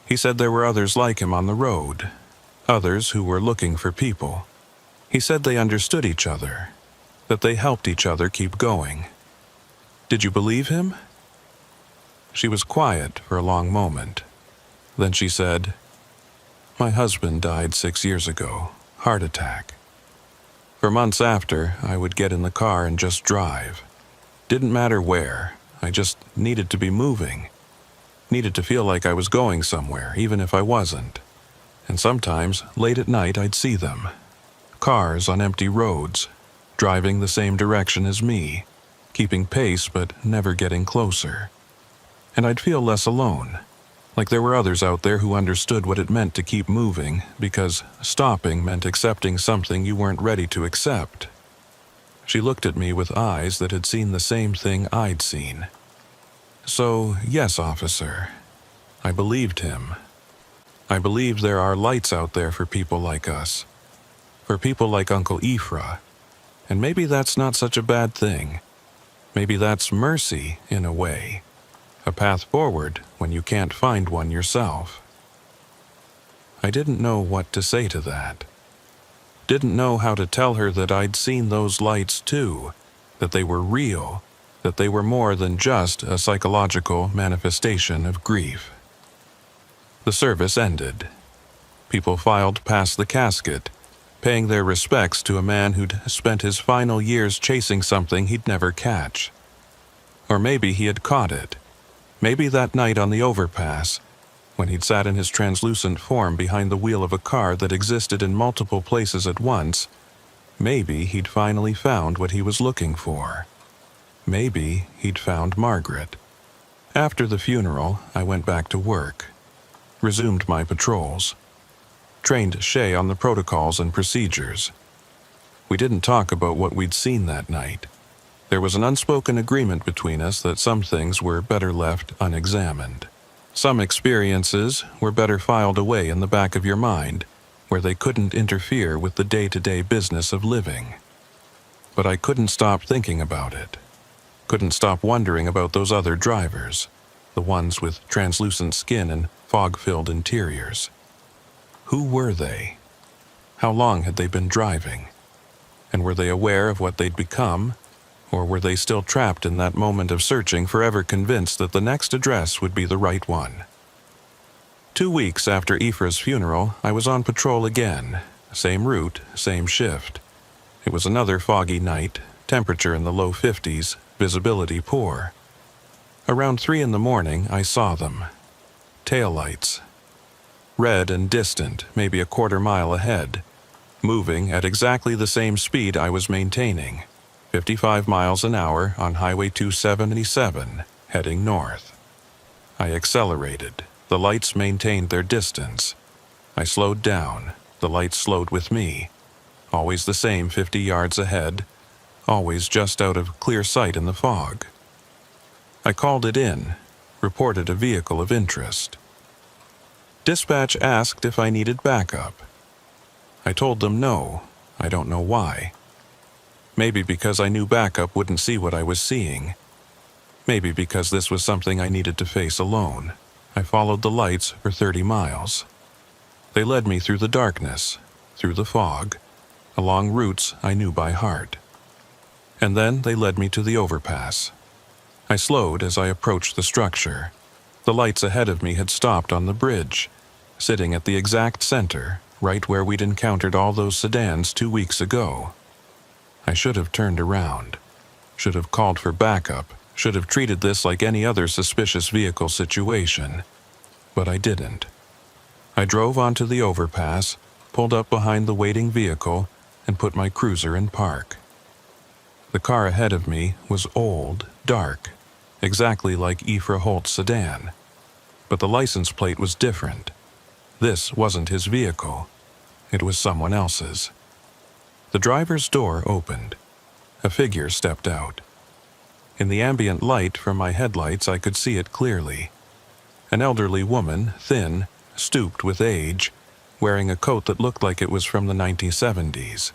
he said there were others like him on the road, others who were looking for people. He said they understood each other, that they helped each other keep going. Did you believe him? She was quiet for a long moment. Then she said, "My husband died 6 years ago, heart attack. For months after, I would get in the car and just drive. Didn't matter where, I just needed to be moving. Needed to feel like I was going somewhere, even if I wasn't. And sometimes, late at night, I'd see them. Cars on empty roads, driving the same direction as me, keeping pace but never getting closer. And I'd feel less alone, like there were others out there who understood what it meant to keep moving, because stopping meant accepting something you weren't ready to accept." She looked at me with eyes that had seen the same thing I'd seen. "So, yes, officer, I believed him. I believed there are lights out there for people like us, for people like Uncle Ephra, and maybe that's not such a bad thing. Maybe that's mercy, in a way. A path forward when you can't find one yourself." I didn't know what to say to that. Didn't know how to tell her that I'd seen those lights too, that they were real, that they were more than just a psychological manifestation of grief. The service ended. People filed past the casket, paying their respects to a man who'd spent his final years chasing something he'd never catch. Or maybe he had caught it. Maybe that night on the overpass, when he'd sat in his translucent form behind the wheel of a car that existed in multiple places at once, maybe he'd finally found what he was looking for. Maybe he'd found Margaret. After the funeral, I went back to work, resumed my patrols, trained Shay on the protocols and procedures. We didn't talk about what we'd seen that night. There was an unspoken agreement between us that some things were better left unexamined. Some experiences were better filed away in the back of your mind, where they couldn't interfere with the day-to-day business of living. But I couldn't stop thinking about it. Couldn't stop wondering about those other drivers, the ones with translucent skin and fog-filled interiors. Who were they? How long had they been driving? And were they aware of what they'd become? Or were they still trapped in that moment of searching, forever convinced that the next address would be the right one? 2 weeks after Ephra's funeral, I was on patrol again. Same route, same shift. It was another foggy night, temperature in the low 50s, visibility poor. Around 3 in the morning, I saw them. Taillights. Red and distant, maybe a quarter mile ahead. Moving at exactly the same speed I was maintaining. 55 miles an hour on Highway 277, heading north. I accelerated. The lights maintained their distance. I slowed down. The lights slowed with me. Always the same 50 yards ahead. Always just out of clear sight in the fog. I called it in, reported a vehicle of interest. Dispatch asked if I needed backup. I told them no, I don't know why. Maybe because I knew backup wouldn't see what I was seeing. Maybe because this was something I needed to face alone. I followed the lights for 30 miles. They led me through the darkness, through the fog, along routes I knew by heart. And then they led me to the overpass. I slowed as I approached the structure. The lights ahead of me had stopped on the bridge, sitting at the exact center, right where we'd encountered all those sedans 2 weeks ago. I should have turned around, should have called for backup, should have treated this like any other suspicious vehicle situation. But I didn't. I drove onto the overpass, pulled up behind the waiting vehicle, and put my cruiser in park. The car ahead of me was old, dark, exactly like Ephra Holt's sedan. But the license plate was different. This wasn't his vehicle. It was someone else's. The driver's door opened. A figure stepped out. In the ambient light from my headlights, I could see it clearly. An elderly woman, thin, stooped with age, wearing a coat that looked like it was from the 1970s.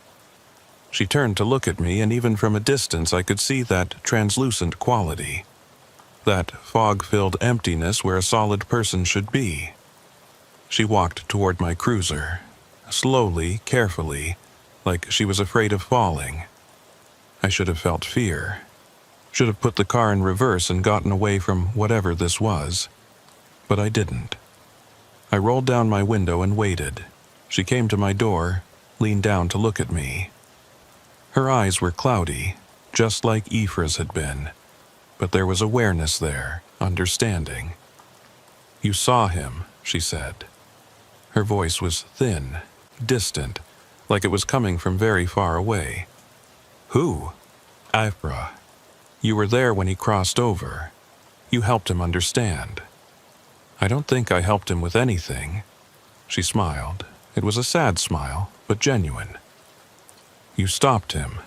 She turned to look at me, and even from a distance I could see that translucent quality, that fog-filled emptiness where a solid person should be. She walked toward my cruiser, slowly, carefully, like she was afraid of falling. I should have felt fear. Should have put the car in reverse and gotten away from whatever this was. But I didn't. I rolled down my window and waited. She came to my door, leaned down to look at me. Her eyes were cloudy, just like Ephra's had been, but there was awareness there, understanding. "You saw him," she said. Her voice was thin, distant, like it was coming from very far away. "Who?" "Ephra. You were there when he crossed over. You helped him understand." "I don't think I helped him with anything." She smiled. It was a sad smile, but genuine. "You stopped him.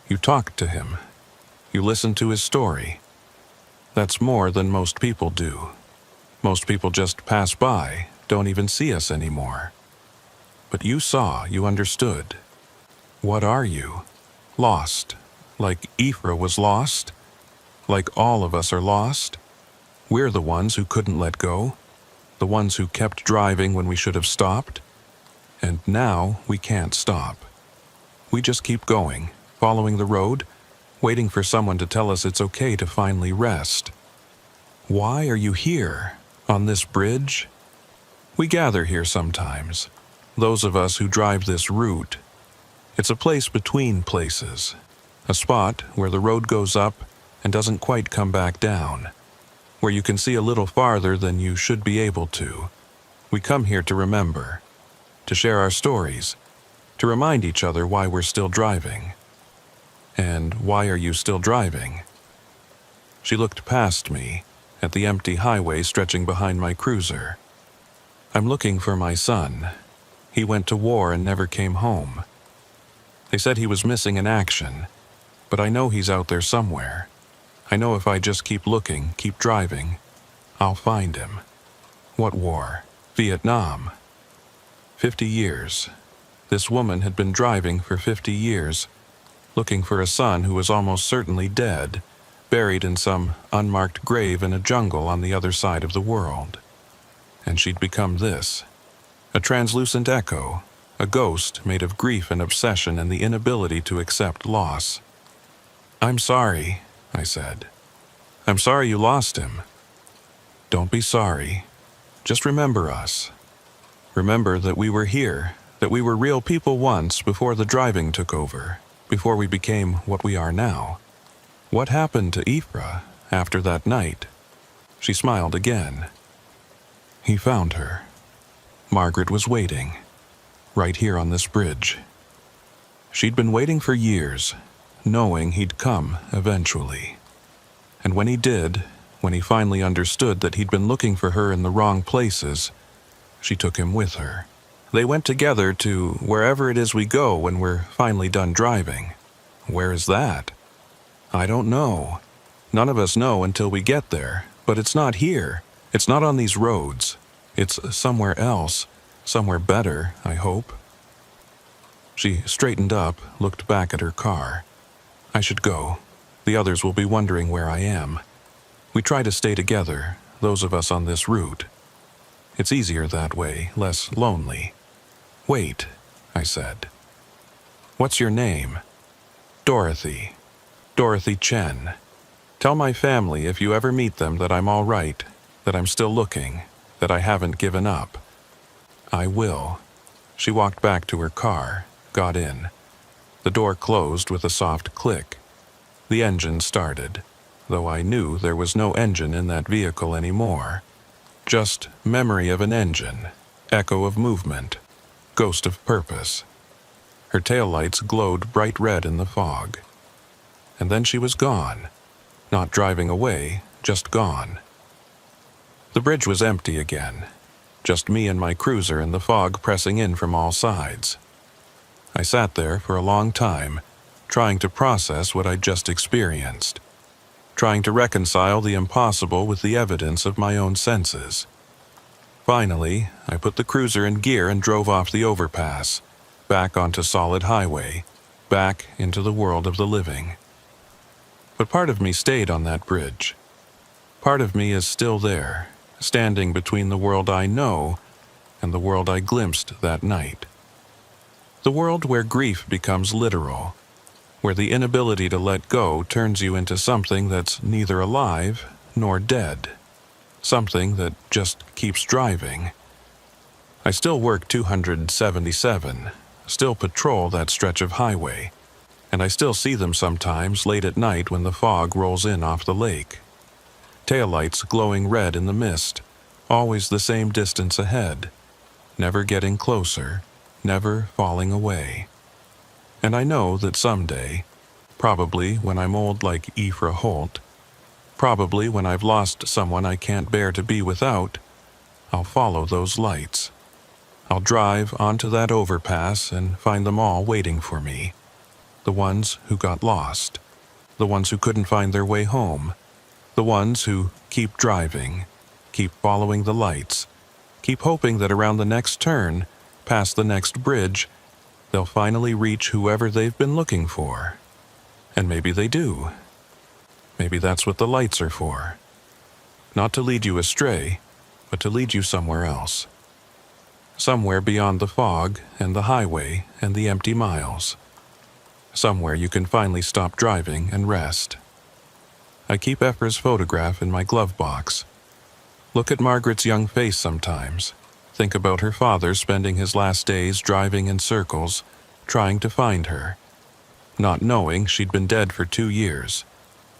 You talked to him. You listened to his story. That's more than most people do. Most people just pass by, don't even see us anymore. But you saw, you understood. What are you? Lost? Like Ephra was lost? Like all of us are lost? We're the ones who couldn't let go, the ones who kept driving when we should have stopped. And now we can't stop. We just keep going, following the road, waiting for someone to tell us it's okay to finally rest. Why are you here, on this bridge? We gather here sometimes, those of us who drive this route. It's a place between places, a spot where the road goes up and doesn't quite come back down, where you can see a little farther than you should be able to. We come here to remember, to share our stories, to remind each other why we're still driving. And why are you still driving? She looked past me, at the empty highway stretching behind my cruiser. I'm looking for my son. He went to war and never came home. They said he was missing in action, but I know he's out there somewhere. I know if I just keep looking, keep driving, I'll find him. What war? Vietnam. 50 years. This woman had been driving for 50 years, looking for a son who was almost certainly dead, buried in some unmarked grave in a jungle on the other side of the world. And she'd become this, a translucent echo, a ghost made of grief and obsession and the inability to accept loss. "I'm sorry," I said. "I'm sorry you lost him." "Don't be sorry. Just remember us. Remember that we were here, that we were real people once before the driving took over, before we became what we are now. What happened to Ephra after that night?" She smiled again. "He found her. Margaret was waiting, right here on this bridge. She'd been waiting for years, knowing he'd come eventually. And when he did, when he finally understood that he'd been looking for her in the wrong places, she took him with her. They went together to wherever it is we go when we're finally done driving. Where is that? I don't know. None of us know until we get there, but it's not here. It's not on these roads. It's somewhere else, somewhere better, I hope." She straightened up, looked back at her car. "I should go. The others will be wondering where I am. We try to stay together, those of us on this route. It's easier that way, less lonely." "Wait," I said. "What's your name?" "Dorothy. Dorothy Chen. Tell my family if you ever meet them that I'm all right, that I'm still looking, that I haven't given up." "I will." She walked back to her car, got in. The door closed with a soft click. The engine started, though I knew there was no engine in that vehicle anymore. Just memory of an engine, echo of movement, ghost of purpose. Her taillights glowed bright red in the fog. And then she was gone. Not driving away, just gone. The bridge was empty again. Just me and my cruiser and the fog pressing in from all sides. I sat there for a long time, trying to process what I'd just experienced, trying to reconcile the impossible with the evidence of my own senses. Finally, I put the cruiser in gear and drove off the overpass, back onto solid highway, back into the world of the living. But part of me stayed on that bridge. Part of me is still there, standing between the world I know and the world I glimpsed that night. The world where grief becomes literal, where the inability to let go turns you into something that's neither alive nor dead, something that just keeps driving. I still work 277, still patrol that stretch of highway, and I still see them sometimes late at night when the fog rolls in off the lake. Taillights glowing red in the mist, always the same distance ahead, never getting closer, never falling away. And I know that someday, probably when I'm old like Ephra Holt, probably when I've lost someone I can't bear to be without, I'll follow those lights. I'll drive onto that overpass and find them all waiting for me. The ones who got lost, the ones who couldn't find their way home, the ones who keep driving, keep following the lights, keep hoping that around the next turn, past the next bridge, they'll finally reach whoever they've been looking for. And maybe they do. Maybe that's what the lights are for. Not to lead you astray, but to lead you somewhere else. Somewhere beyond the fog and the highway and the empty miles. Somewhere you can finally stop driving and rest. I keep Ephra's photograph in my glove box. Look at Margaret's young face sometimes. Think about her father spending his last days driving in circles, trying to find her. Not knowing she'd been dead for 2 years.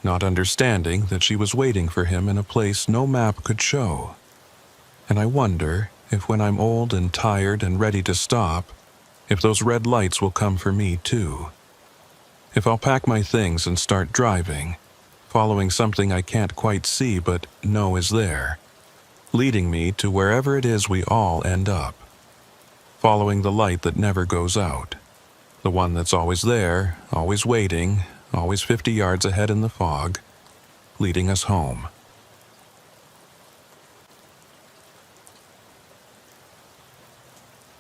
Not understanding that she was waiting for him in a place no map could show. And I wonder if when I'm old and tired and ready to stop, if those red lights will come for me too. If I'll pack my things and start driving, following something I can't quite see but know is there, leading me to wherever it is we all end up. Following the light that never goes out, the one that's always there, always waiting, always 50 yards ahead in the fog, leading us home.